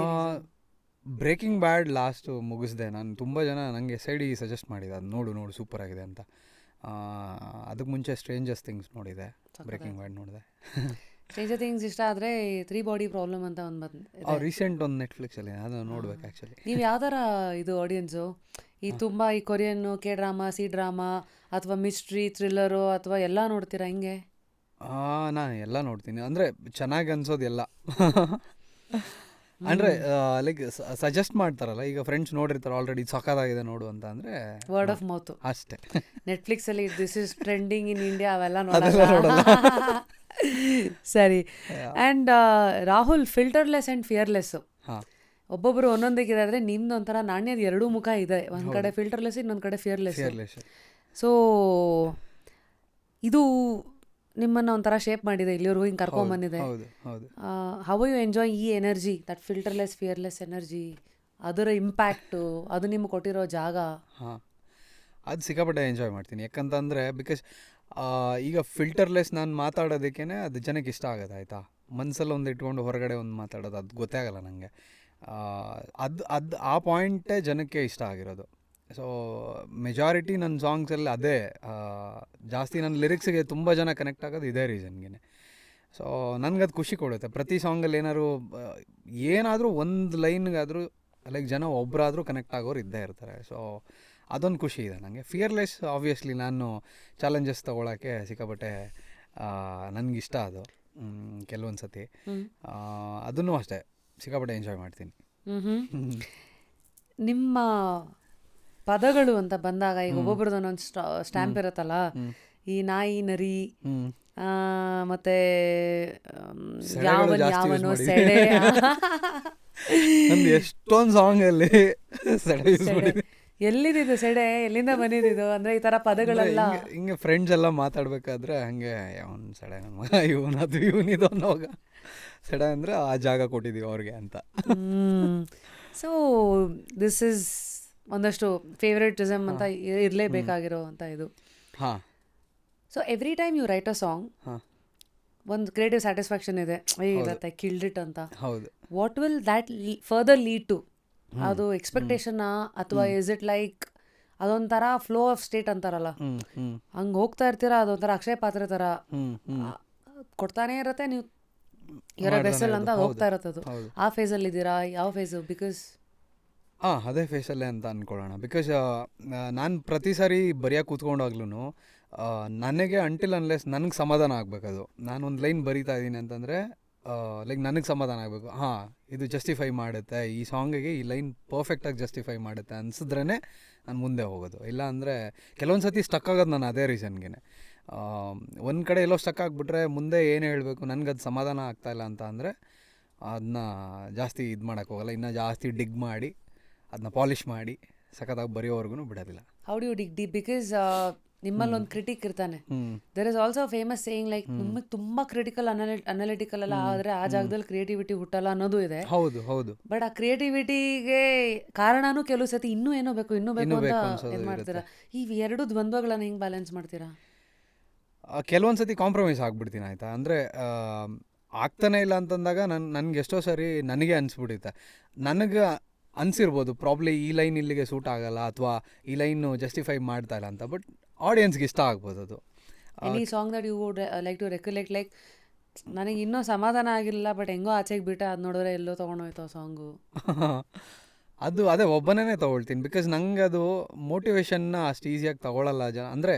ಬ್ರೇಕಿಂಗ್ ಬ್ಯಾಡ್ ಲಾಸ್ಟು ಮುಗಿಸ್ದೆ ನಾನು. ತುಂಬ ಜನ ನನಗೆ ಸೈಡಿ ಸಜೆಸ್ಟ್ ಮಾಡಿದೆ, ಅದು ನೋಡು ಸೂಪರ್ ಆಗಿದೆ ಅಂತ. ಅದಕ್ಕೆ ಮುಂಚೆ ಸ್ಟ್ರೇಂಜರ್ಸ್ ಥಿಂಗ್ಸ್ ನೋಡಿದೆ, ಬ್ರೇಕಿಂಗ್ ಬ್ಯಾಡ್ ನೋಡಿದೆ. ಸ್ಟ್ರೇಂಜರ್ ಥಿಂಗ್ಸ್ ಇಷ್ಟ ಆದರೆ 3 ಬಾಡಿ ಪ್ರಾಬ್ಲಮ್ ಅಂತ ಒಂದು ಬಂದು ರೀಸೆಂಟ್ ಒಂದು ನೆಟ್ಫ್ಲಿಕ್ಸಲ್ಲಿ ಅದು ನೋಡ್ಬೇಕು ಆ್ಯಕ್ಚುಲಿ. ನೀವು ಯಾವ ಥರ ಇದು ಆಡಿಯನ್ಸು? ಈ ತುಂಬ ಈ ಕೊರಿಯನ್ನು ಕೆ ಡ್ರಾಮಾ, ಸಿ ಡ್ರಾಮಾ ಅಥವಾ ಮಿಸ್ಟ್ರಿ, ಥ್ರಿಲ್ಲರು ಅಥವಾ ಎಲ್ಲ ನೋಡ್ತೀರಾ ಹಿಂಗೆ? ನಾನು ಎಲ್ಲ ನೋಡ್ತೀನಿ, ಅಂದರೆ ಚೆನ್ನಾಗಿ ಅನ್ಸೋದು ಎಲ್ಲ. ಅಂದರೆ ಲೈಕ್ ಸಜೆಸ್ಟ್ ಮಾಡ್ತಾರಲ್ಲ, ಈಗ ಫ್ರೆಂಡ್ಸ್ ನೋಡಿರ್ತಾರೆ ಆಲ್ರೆಡಿ ಸಖತ್ತಾಗಿದೆ ನೋಡು ಅಂತ ಅಂದರೆ ವರ್ಡ್ ಆಫ್ ಮೌತು ಅಷ್ಟೇ. ನೆಟ್ಫ್ಲಿಕ್ಸಲ್ಲಿ this is trending in India ಅವೆಲ್ಲ ನೋಡಲ್ಲ. ಸರಿ. And Rahul, filterless and fearless ಒಬ್ಬೊಬ್ಬರು ಒಂದೊಂದಕ್ಕಿದೆ. ಆದರೆ ನಿಮ್ದು ಒಂಥರ ನಾಣ್ಯದ ಎರಡೂ ಮುಖ ಇದೆ, ಒಂದು ಕಡೆ ಫಿಲ್ಟರ್ಲೆಸ್, ಇನ್ನೊಂದು ಕಡೆ ಫಿಯರ್ಲೆಸ್. ಸೊ ಇದು ನಿಮ್ಮನ್ನು ಒಂಥರ ಶೇಪ್ ಮಾಡಿದೆ, ಇಲ್ಲಿವರೆಗೂ ಹಿಂಗೆ ಕರ್ಕೊಂಬಂದಿದೆ. ಹೌ ಯು ಎಂಜಾಯ್ ಈ energy, that filterless fearless energy, ಅದರ ಇಂಪ್ಯಾಕ್ಟು, ಅದು ನಿಮ್ಗೆ ಕೊಟ್ಟಿರೋ ಜಾಗ? ಅದು ಸಿಕ್ಕಾಪಟ್ಟೆ ಎಂಜಾಯ್ ಮಾಡ್ತೀನಿ. ಯಾಕಂತಂದರೆ ಬಿಕಾಸ್ ಈಗ ಫಿಲ್ಟರ್ಲೆಸ್ ನಾನು ಮಾತಾಡೋದಕ್ಕೇ ಅದು ಜನಕ್ಕೆ ಇಷ್ಟ ಆಗೋದು, ಆಯಿತಾ. ಮನಸ್ಸಲ್ಲಿ ಒಂದು ಇಟ್ಕೊಂಡು ಹೊರಗಡೆ ಒಂದು ಮಾತಾಡೋದು ಅದು ಗೊತ್ತೇ ಆಗಲ್ಲ ನನಗೆ. ಅದು ಆ ಪಾಯಿಂಟೇ ಜನಕ್ಕೆ ಇಷ್ಟ ಆಗಿರೋದು. ಸೊ ಮೆಜಾರಿಟಿ ನನ್ನ ಸಾಂಗ್ಸಲ್ಲಿ ಅದೇ ಜಾಸ್ತಿ. ನನ್ನ ಲಿರಿಕ್ಸಿಗೆ ತುಂಬ ಜನ ಕನೆಕ್ಟ್ ಆಗೋದು ಇದೇ ರೀಸನ್ಗೆ. ಸೊ ನನಗದು ಖುಷಿ ಕೊಡುತ್ತೆ. ಪ್ರತಿ ಸಾಂಗಲ್ಲಿ ಏನಾದರೂ ಒಂದು ಲೈನ್ಗಾದರೂ ಲೈಕ್ ಜನ ಒಬ್ಬರಾದರೂ ಕನೆಕ್ಟ್ ಆಗೋರು ಇದ್ದೇ ಇರ್ತಾರೆ. ಸೊ ಅದೊಂದು ಖುಷಿ ಇದೆ ನನಗೆ. ಫಿಯರ್ಲೆಸ್ ಆಬ್ವಿಯಸ್ಲಿ ನಾನು ಚಾಲೆಂಜಸ್ ತೊಗೊಳಕ್ಕೆ ಸಿಕ್ಕಾಪಟ್ಟೆ ನನಗಿಷ್ಟ ಅದು. ಕೆಲವೊಂದು ಸತಿ ಅದನ್ನು ಅಷ್ಟೇ ಸಿಕ್ಕಾಪಟ್ಟೆ ಎಂಜಾಯ್ ಮಾಡ್ತೀನಿ. ನಿಮ್ಮ ಪದಗಳು ಅಂತ ಬಂದಾಗ ಈಗ ಒಬ್ಬೊಬ್ರದ್ದು ಒಂದೊಂದು ಸ್ಟ್ಯಾಂಪ್ ಇರುತ್ತಲ್ಲ, ಈ ನಾಯಿ, ನರಿ, ಮತ್ತೆ ಯಾವನೋ ಸೆಡೆ, ಎಷ್ಟೊಂದು ಸಾಂಗಲ್ಲಿ ಎಲ್ಲಿದ್ದು ಸೆಡೆ, ಎಲ್ಲಿಂದ ಬಂದಿದ್ದು ಅಂದರೆ ಈ ಥರ ಪದಗಳೆಲ್ಲ ಹಿಂಗೆ ಫ್ರೆಂಡ್ಸ್ ಎಲ್ಲ ಮಾತಾಡಬೇಕಾದ್ರೆ ಹಂಗೆ ಯಾವನ್ ಸೆಡೆ ನಮ್ಮ ಮಗ, ಇವನದು ಇವನಿದು ಅನ್ನೋವಾಗ ಸೆಡೆ ಅಂದರೆ ಆ ಜಾಗ ಕೊಟ್ಟಿದ್ದೀವಿ ಅವ್ರಿಗೆ ಅಂತ. ಸೊ ದಿಸ್ ಇಸ್ ಒಂದಷ್ಟು ಫೇವ್ರೇಟಿಸಮ್ ಅಂತ ಇರಲೇಬೇಕಾಗಿರೋ ಅಂತ ಇದು. So every time you write a song, ಒಂದು ಕ್ರಿಯೇಟಿವ್ ಸ್ಯಾಟಿಸ್ಫ್ಯಾಕ್ಷನ್ ಇದೆ, ಇವತ್ತೆ ಕಿಲ್ಡ್ ಇಟ್ ಅಂತ. What will that further lead to? ಅದು ಎಕ್ಸ್ಪೆಕ್ಟೇಷನ್ನ ಅಥವಾ ಇಸ್ ಇಟ್ ಲೈಕ್ ಅದೊಂಥರ ಫ್ಲೋ ಆಫ್ ಸ್ಟೇಟ್ ಅಂತಾರಲ್ಲ, ಹಂಗೆ ಹೋಗ್ತಾ ಇರ್ತೀರಾ, ಅದೊಂಥರ ಅಕ್ಷಯ ಪಾತ್ರೆ ಥರ ಕೊಡ್ತಾನೆ ಇರತ್ತೆ, ನೀವು ಇವರ ವೆಸಲ್ ಅಂತ ಹೋಗ್ತಾ ಇರತ್ತದು. ಆ ಫೇಸಲ್ಲಿ ಇದ್ದೀರಾ? ಯಾವ ಫೇಸು? ಬಿಕಾಸ್ ಅದೇ ಫೇಸಲ್ಲೇ ಅಂತ ಅಂದ್ಕೊಳ್ಳೋಣ. ಬಿಕಾಸ್ ನಾನು ಪ್ರತಿ ಸಾರಿ ಬರೆಯೋಕೆ ಕೂತ್ಕೊಂಡಾಗ್ಲೂ ನನಗೆ ಅಂಟಿಲ್ ಅನ್ಲೆಸ್ ನನಗೆ ಸಮಾಧಾನ ಆಗಬೇಕದು. ನಾನೊಂದು ಲೈನ್ ಬರೀತಾ ಇದ್ದೀನಿ ಅಂತಂದರೆ ಲೈಕ್ ನನಗೆ ಸಮಾಧಾನ ಆಗಬೇಕು, ಇದು ಜಸ್ಟಿಫೈ ಮಾಡುತ್ತೆ, ಈ ಸಾಂಗಿಗೆ ಈ ಲೈನ್ ಪರ್ಫೆಕ್ಟಾಗಿ ಜಸ್ಟಿಫೈ ಮಾಡುತ್ತೆ ಅನಿಸಿದ್ರೇ ನಾನು ಮುಂದೆ ಹೋಗೋದು. ಇಲ್ಲ ಅಂದರೆ ಕೆಲವೊಂದು ಸತಿ ಸ್ಟಕ್ ಆಗೋದು ನಾನು ಅದೇ ರೀಸನ್ಗೆ. ಒಂದು ಕಡೆ ಎಲ್ಲೋ ಸ್ಟಕ್ ಆಗಿಬಿಟ್ರೆ ಮುಂದೆ ಏನು ಹೇಳಬೇಕು, ನನಗದು ಸಮಾಧಾನ ಆಗ್ತಾಯಿಲ್ಲ ಅಂತ ಅಂದರೆ ಅದನ್ನ ಜಾಸ್ತಿ ಇದು ಮಾಡೋಕ್ಕೆ ಹೋಗಲ್ಲ, ಇನ್ನೂ ಜಾಸ್ತಿ ಡಿಗ್ ಮಾಡಿ ಅದನ್ನ ಪಾಲಿಷ್ ಮಾಡಿ ಸಖತ್ತಾಗಿ ಬರೆಯೋವರೆಗೂ ಬಿಡೋದಿಲ್ಲ. How do you dig deep? Because ನಿಮ್ಮಲ್ಲಿ ಒಂದು ಕ್ರಿಟಿಕ್ ಇರ್ತಾನೆ. There is also famous saying like ನಿಮಗೆ ತುಂಬ ಕ್ರಿಟಿಕಲ್ ಅನಾಲಿಟಿಕಲ್ ಎಲ್ಲ ಆದರೆ ಆ ಜಾಗದಲ್ಲಿ ಕ್ರಿಯೇಟಿವಿಟಿ ಹುಟ್ಟಲ್ಲ ಅನ್ನೋದು ಇದೆ. ಹೌದು. ಬಟ್ ಆ ಕ್ರಿಯೇಟಿವಿಟಿಗೆ ಕಾರಣನೂ ಕೆಲವು ಸತಿ ಇನ್ನೂ ಏನೋ ಬೇಕು ಅಂತ ಏನು ಮಾಡ್ತೀರಾ? ಈ ಎರಡು ದ್ವಂದ್ವಗಳನ್ನು ಹೆಂಗೆ ಬ್ಯಾಲೆನ್ಸ್ ಮಾಡ್ತೀರಾ? ಕೆಲವೊಂದು ಸತಿ ಕಾಂಪ್ರಮೈಸ್ ಆಗಿಬಿಡ್ತೀನಿ, ಆಯಿತಾ. ಅಂದರೆ ಆಗ್ತಾನೆ ಇಲ್ಲ ಅಂತಂದಾಗ ನನಗೆ ಎಷ್ಟೋ ಸರಿ ನನಗೆ ಅನಿಸ್ಬಿಡುತ್ತೆ, ನನಗೆ ಅನಿಸಿರ್ಬೋದು ಪ್ರಾಬ್ಲಿ ಈ ಲೈನ್ ಇಲ್ಲಿಗೆ ಸೂಟ್ ಆಗಲ್ಲ ಅಥವಾ ಈ ಲೈನು ಜಸ್ಟಿಫೈ ಮಾಡ್ತಾ ಇಲ್ಲ ಅಂತ. ಬಟ್ ಆಡಿಯನ್ಸ್ಗೆ ಇಷ್ಟ ಆಗ್ಬೋದು ಅದು. Any song that you would like to recollect, like ನನಗೆ ಇನ್ನೂ ಸಮಾಧಾನ ಆಗಿಲ್ಲ ಬಟ್ ಹೆಂಗೋ ಆಚೆಗೆ ಬಿಟ್ಟೆ, ಅದು ನೋಡಿದ್ರೆ ಎಲ್ಲೋ ತೊಗೊಂಡೋಯ್ತು ಆ ಸಾಂಗು? ಅದೇ ಒಬ್ಬನೇ ತೊಗೊಳ್ತೀನಿ. ಬಿಕಾಸ್ ನಂಗೆ ಅದು ಮೋಟಿವೇಶನ್ನ ಅಷ್ಟು ಈಸಿಯಾಗಿ ತೊಗೊಳ್ಳಲ್ಲ ಜನ. ಅಂದರೆ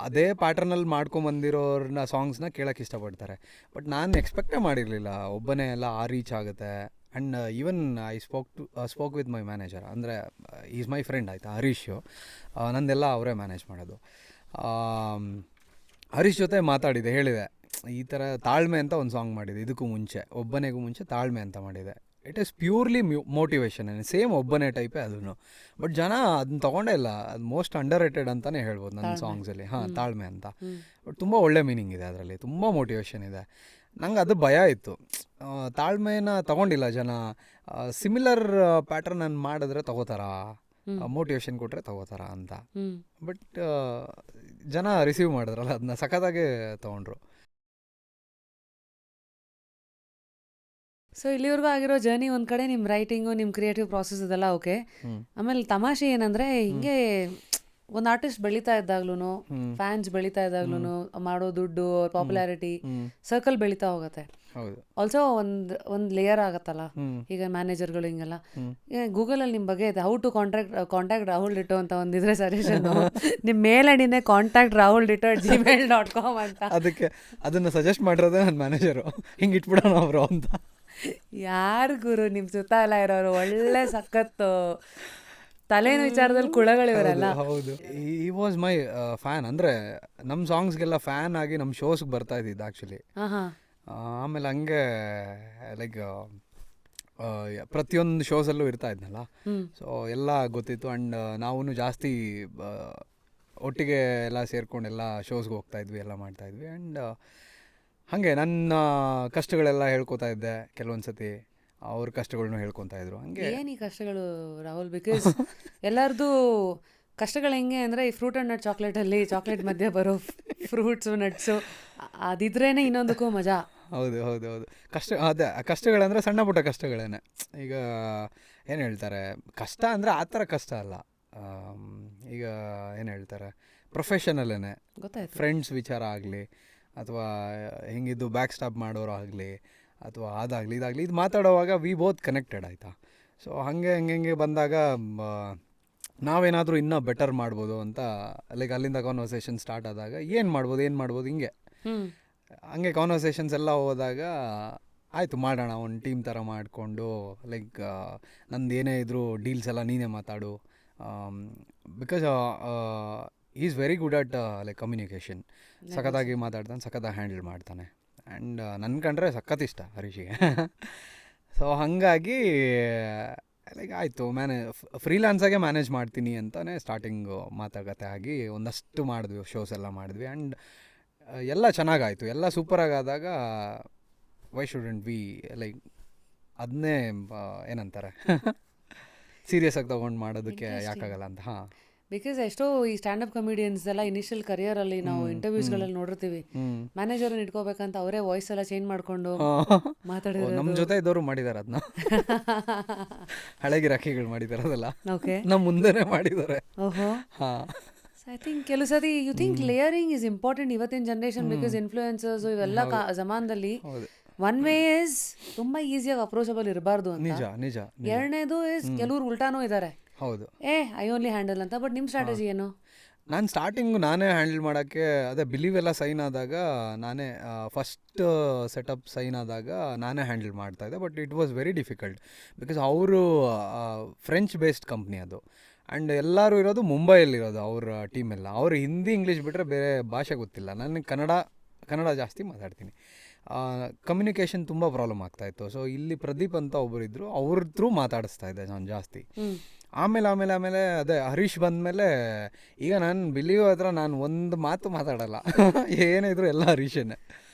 ಅದೇ ಪ್ಯಾಟ್ರನಲ್ಲಿ ಮಾಡ್ಕೊಂಬಂದಿರೋರನ್ನ ಸಾಂಗ್ಸ್ನ ಕೇಳೋಕ್ಕೆ ಇಷ್ಟಪಡ್ತಾರೆ. ಬಟ್ ನಾನು ಎಕ್ಸ್ಪೆಕ್ಟೇ ಮಾಡಿರಲಿಲ್ಲ ಒಬ್ಬನೇ ಎಲ್ಲ ಆ ರೀಚ್ ಆಗುತ್ತೆ. And even I spoke with my manager, ಅಂದರೆ ಈಸ್ ಮೈ ಫ್ರೆಂಡ್, ಆಯಿತಾ, ಹರೀಶು. ನಂದೆಲ್ಲ ಅವರೇ ಮ್ಯಾನೇಜ್ ಮಾಡೋದು. ಹರೀಶ್ ಜೊತೆ ಮಾತಾಡಿದೆ, ಹೇಳಿದೆ ಈ ಥರ ತಾಳ್ಮೆ ಅಂತ ಒಂದು ಸಾಂಗ್ ಮಾಡಿದೆ ಇದಕ್ಕೂ ಮುಂಚೆ, ಒಬ್ಬನಿಗೂ ಮುಂಚೆ ತಾಳ್ಮೆ ಅಂತ ಮಾಡಿದೆ. It is purely motivation, same ಒಬ್ಬನೇ ಟೈಪೇ ಅದನ್ನು. ಬಟ್ ಜನ ಅದನ್ನ ತೊಗೊಂಡೇ ಇಲ್ಲ. ಅದು ಮೋಸ್ಟ್ ಅಂಡರ್ ರೇಟೆಡ್ ಅಂತಲೇ ಹೇಳ್ಬೋದು ನನ್ನ ಸಾಂಗ್ಸಲ್ಲಿ. ತಾಳ್ಮೆ ಅಂತ. ಬಟ್ ತುಂಬ ಒಳ್ಳೆ ಮೀನಿಂಗ್ ಇದೆ ಅದರಲ್ಲಿ, ತುಂಬ ಮೋಟಿವೇಶನ್ ಇದೆ. ನಂಗೆ ಅದು ಭಯ ಇತ್ತು, ತಾಳ್ಮೆನ ತೊಗೊಂಡಿಲ್ಲ ಜನ. ಸಿಮಿಲರ್ ಪ್ಯಾಟರ್ನ್ ನಾನು ಮಾಡಿದ್ರೆ ತೊಗೋತಾರಾ, ಮೋಟಿವೇಶನ್ ಕೊಟ್ಟರೆ ತೊಗೋತಾರ ಅಂತ. ಬಟ್ ಜನ ರಿಸೀವ್ ಮಾಡಿದ್ರಲ್ಲ, ಅದನ್ನ ಸಖತ್ತಾಗೆ ತೊಗೊಂಡ್ರು. ಸೊ ಇಲ್ಲಿವರೆಗೂ ಆಗಿರೋ ಜರ್ನಿ ಒಂದು ಕಡೆ, ನಿಮ್ಮ ರೈಟಿಂಗು, ನಿಮ್ಮ ಕ್ರಿಯೇಟಿವ್ ಪ್ರಾಸೆಸ್ ಇದೆಲ್ಲ ಓಕೆ. ಆಮೇಲೆ ತಮಾಷೆ ಏನಂದರೆ, ಹಿಂಗೆ ಒಂದು ಆರ್ಟಿಸ್ಟ್ ಬೆಳೀತಾ ಇದ್ದಾಗ್ಲೂ, ಫ್ಯಾನ್ಸ್ ಬೆಳೀತಾ ಇದ್ದಾಗ್ಲೂ, ಮಾಡೋ ದುಡ್ಡು, ಪಾಪ್ಯುಲಾರಿಟಿ, ಸರ್ಕಲ್ ಬೆಳೀತಾ ಹೋಗುತ್ತೆ. ಆಲ್ಸೋ ಒಂದು ಲೇಯರ್ ಆಗತ್ತಲ್ಲ, ಈಗ ಮ್ಯಾನೇಜರ್ಗಳು ಹಿಂಗೆಲ್ಲ. ಗೂಗಲಲ್ಲಿ ನಿಮ್ಮ ಬಗ್ಗೆ how to contact Rahul ditto ಅಂತ ಒಂದಿದ್ರೆ ಸಜೆಷನ್, ನಿಮ್ಮ ಮೇಲ್ ಐಡಿನೇ contact@rahulDitto@gmail.com ಅಂತ. ಅದಕ್ಕೆ ಅದನ್ನು ಸಜೆಸ್ಟ್ ಮಾಡಿರೋದೇ ನನ್ನ ಮ್ಯಾನೇಜರು, ಹಿಂಗೆ ಇಟ್ಬಿಡೋಣ ಅವರು ಅಂತ. ಯಾರು ಗುರು ನಿಮ್ಮ ಸುತ್ತ ಎಲ್ಲ ಇರೋರು ಒಳ್ಳೆ ಸಖತ್ತು ತಲೆನ ವಿಚಾರದಲ್ಲಿ ಕುಳಗಳಿವರಲ್ಲ. ಹೌದು, ಈ ವಾಸ್ ಮೈ ಫ್ಯಾನ್. ಅಂದರೆ ನಮ್ಮ ಸಾಂಗ್ಸ್ಗೆಲ್ಲ ಫ್ಯಾನ್ ಆಗಿ ನಮ್ಮ ಶೋಸ್ಗೆ ಬರ್ತಾ ಇದ್ದಿದ್ದು ಆ್ಯಕ್ಚುಲಿ. ಆಮೇಲೆ ಹಂಗೆ ಲೈಕ್ ಪ್ರತಿಯೊಂದು ಶೋಸಲ್ಲೂ ಇರ್ತಾ ಇದ್ನಲ್ಲ, ಸೊ ಎಲ್ಲ ಗೊತ್ತಿತ್ತು. ಆ್ಯಂಡ್ ನಾವು ಜಾಸ್ತಿ ಒಟ್ಟಿಗೆ ಎಲ್ಲ ಸೇರ್ಕೊಂಡು ಎಲ್ಲ ಶೋಸ್ಗೆ ಹೋಗ್ತಾ ಇದ್ವಿ, ಎಲ್ಲ ಮಾಡ್ತಾಯಿದ್ವಿ. ಆ್ಯಂಡ್ ಹಾಗೆ ನನ್ನ ಕಷ್ಟಗಳೆಲ್ಲ ಹೇಳ್ಕೊತಾ ಇದ್ದೆ. ಕೆಲವೊಂದು ಸತಿ ಅವ್ರ ಕಷ್ಟಗಳನ್ನೂ ಹೇಳ್ಕೊತಾ ಇದ್ರು. ಹಂಗೆ ಏನು ಈ ಕಷ್ಟಗಳು ರಾಹುಲ್? ಬಿಕಾಸ್ ಎಲ್ಲರದು ಕಷ್ಟಗಳು ಹೆಂಗೆ ಅಂದರೆ, ಈ ಫ್ರೂಟ್ ಆ್ಯಂಡ್ ನಟ್ ಚಾಕ್ಲೇಟಲ್ಲಿ ಚಾಕ್ಲೇಟ್ ಮಧ್ಯೆ ಬರೋ ಫ್ರೂಟ್ಸು ನಟ್ಸು ಅದಿದ್ರೇ ಇನ್ನೊಂದಕ್ಕೂ ಮಜಾ. ಹೌದು ಹೌದು ಹೌದು. ಅದೇ ಕಷ್ಟಗಳಂದರೆ ಸಣ್ಣ ಪುಟ್ಟ ಕಷ್ಟಗಳೇನೆ. ಈಗ ಏನು ಹೇಳ್ತಾರೆ, ಕಷ್ಟ ಅಂದರೆ ಆ ಥರ ಕಷ್ಟ ಅಲ್ಲ. ಈಗ ಏನು ಹೇಳ್ತಾರೆ, ಪ್ರೊಫೆಷನಲ್ಲೇ ಗೊತ್ತಾಯ್ತು, ಫ್ರೆಂಡ್ಸ್ ವಿಚಾರ ಆಗಲಿ, ಅಥವಾ ಹೆಂಗಿದ್ದು ಬ್ಯಾಕ್ ಸ್ಟಾಪ್ ಮಾಡೋರು ಆಗಲಿ, ಅಥವಾ ಅದಾಗಲಿ ಇದಾಗಲಿ, ಇದು ಮಾತಾಡೋವಾಗ ವಿ ಬೋತ್ ಕನೆಕ್ಟೆಡ್ ಆಯಿತಾ. ಸೊ ಹಾಗೆ ಹಂಗೆ ಬಂದಾಗ ನಾವೇನಾದರೂ ಇನ್ನೂ ಬೆಟರ್ ಮಾಡ್ಬೋದು ಅಂತ, ಲೈಕ್ ಅಲ್ಲಿಂದ ಕಾನ್ವರ್ಸೇಷನ್ ಸ್ಟಾರ್ಟ್ ಆದಾಗ ಏನು ಮಾಡ್ಬೋದು ಹಿಂಗೆ ಹಂಗೆ ಕಾನ್ವರ್ಸೇಷನ್ಸ್ ಎಲ್ಲ ಹೋದಾಗ ಆಯಿತು ಮಾಡೋಣ, ಒಂದು ಟೀಮ್ ಥರ ಮಾಡಿಕೊಂಡು, ಲೈಕ್ ನಂದು ಏನೇ ಇದ್ದರೂ ಡೀಲ್ಸ್ ಎಲ್ಲ ನೀನೇ ಮಾತಾಡು. Because is very good at like communication. ಸಖತ್ತಾಗಿ ಮಾತಾಡ್ತಾನೆ, ಸಖತ್ತಾಗಿ ಹ್ಯಾಂಡಲ್ ಮಾಡ್ತಾನೆ. ಆ್ಯಂಡ್ ನನ್ನ ಕಂಡ್ರೆ ಸಖತ್ ಇಷ್ಟ ಹರೀಶಿಗೆ. ಸೊ ಹಾಗಾಗಿ ಲೈಕ್ ಆಯಿತು, ಫ್ರೀಲಾನ್ಸಾಗೆ ಮ್ಯಾನೇಜ್ ಮಾಡ್ತೀನಿ ಅಂತಲೇ ಸ್ಟಾರ್ಟಿಂಗು ಮಾತುಕತೆ ಆಗಿ ಒಂದಷ್ಟು ಮಾಡಿದ್ವಿ, ಶೋಸ್ ಎಲ್ಲ ಮಾಡಿದ್ವಿ. ಆ್ಯಂಡ್ ಎಲ್ಲ ಚೆನ್ನಾಗಾಯಿತು, ಎಲ್ಲ ಸೂಪರಾಗಾದಾಗ ವೈ ಶುಡಂಟ್ ಬಿ ಲೈಕ್ ಅದನ್ನೇ ಏನಂತಾರೆ ಸೀರಿಯಸ್ ಆಗಿ ತೊಗೊಂಡು ಮಾಡೋದಕ್ಕೆ ಯಾಕಾಗಲ್ಲ ಅಂತ. ಬಿಕಾಸ್ ಎಷ್ಟೋ ಈ ಸ್ಟ್ಯಾಂಡಪ್ ಕಮಿಡಿಯನ್ಸ್ ಎಲ್ಲ ಇನಿಷಿಯಲ್ ಕರಿಯರಲ್ಲಿ ನಾವು ಇಂಟರ್ವ್ಯೂಸ್ಗಳಲ್ಲಿ ನೋಡಿರ್ತೀವಿ, ಮ್ಯಾನೇಜರ್ನ ಇಟ್ಕೋಬೇಕಂತ ಅವರೇ ವಾಯ್ಸ್ ಎಲ್ಲ ಚೇಂಜ್ ಮಾಡಿಕೊಂಡು ಮಾತಾಡಿದ್ರು. ನಮ್ಮ ಜೊತೆ ಇದ್ದವರು ಮಾಡಿದ್ದಾರೆ ಅದನ್ನ, ಹಳೆ ಗಿರಾಕಿಗಳು ಮಾಡಿದ್ದಾರೆ ಅದೆಲ್ಲ. ಓಕೆ, ನಮ್ಮ ಮುಂದೆನೇ ಮಾಡಿದ್ದಾರೆ. ಓಹೋ. ಐ ಥಿಂಕ್ ಕೆಲವು ಸತಿ you think layering is important ಇವತ್ತಿನ ಜನ್ರೇಷನ್, ಬಿಕಾಸ್ ಇನ್ಫ್ಲೂಯೆನ್ಸರ್ಸ್ ಇವೆಲ್ಲ ಜಮಾನದಲ್ಲಿ ಒನ್ ವೇ ಇಸ್ ತುಂಬ ಈಸಿಯಾಗಿ ಅಪ್ರೋಚಬಲ್ ಇರಬಾರ್ದು ಅಂತ. ನಿಜ ನಿಜ. ಎರಡನೇದು ಇಸ್ ಕೆಲವ್ರು ಉಲ್ಟಾನೂ ಇದ್ದಾರೆ, ಹೌದು, ಐ ಓನ್ಲಿ ಹ್ಯಾಂಡಲ್ ಅಂತ. ಬಟ್ ನಿಮ್ಮ ಸ್ಟ್ರಾಟಜಿ ಏನು? ನಾನು ಸ್ಟಾರ್ಟಿಂಗು ನಾನೇ ಹ್ಯಾಂಡಲ್ ಮಾಡೋಕ್ಕೆ, ಅದೇ ಬಿಲೀವ್ ಎಲ್ಲ ಸೈನ್ ಆದಾಗ ನಾನೇ ಫಸ್ಟ್ ಸೆಟಪ್ ಸೈನ್ ಆದಾಗ ನಾನೇ ಹ್ಯಾಂಡಲ್ ಮಾಡ್ತಾಯಿದ್ದೆ. But it was very difficult because ಅವರು ಫ್ರೆಂಚ್ ಬೇಸ್ಡ್ ಕಂಪ್ನಿ ಅದು. ಆ್ಯಂಡ್ ಎಲ್ಲರೂ ಇರೋದು ಮುಂಬೈಯಲ್ಲಿರೋದು ಅವ್ರ ಟೀಮೆಲ್ಲ. ಅವರು ಹಿಂದಿ ಇಂಗ್ಲೀಷ್ ಬಿಟ್ಟರೆ ಬೇರೆ ಭಾಷೆ ಗೊತ್ತಿಲ್ಲ. ನನಗೆ ಕನ್ನಡ ಜಾಸ್ತಿ ಮಾತಾಡ್ತೀನಿ. ಕಮ್ಯುನಿಕೇಷನ್ ತುಂಬ ಪ್ರಾಬ್ಲಮ್ ಆಗ್ತಾಯಿತ್ತು. ಸೊ ಇಲ್ಲಿ ಪ್ರದೀಪ್ ಅಂತ ಒಬ್ಬರಿದ್ದರು, ಅವ್ರ ಥ್ರೂ ಮಾತಾಡಿಸ್ತಾ ಇದ್ದೆ ನಾನು ಜಾಸ್ತಿ. ಆಮೇಲೆ ಅದೇ ಹರೀಶ್ ಬಂದಮೇಲೆ ಈಗ ನಾನು ಬಿಲೀವ್ ಹತ್ರ ನಾನು ಒಂದು ಮಾತು ಮಾತಾಡಲ್ಲ. ಏನೇ ಇದ್ರು ಎಲ್ಲ ಹರೀಶನೇ,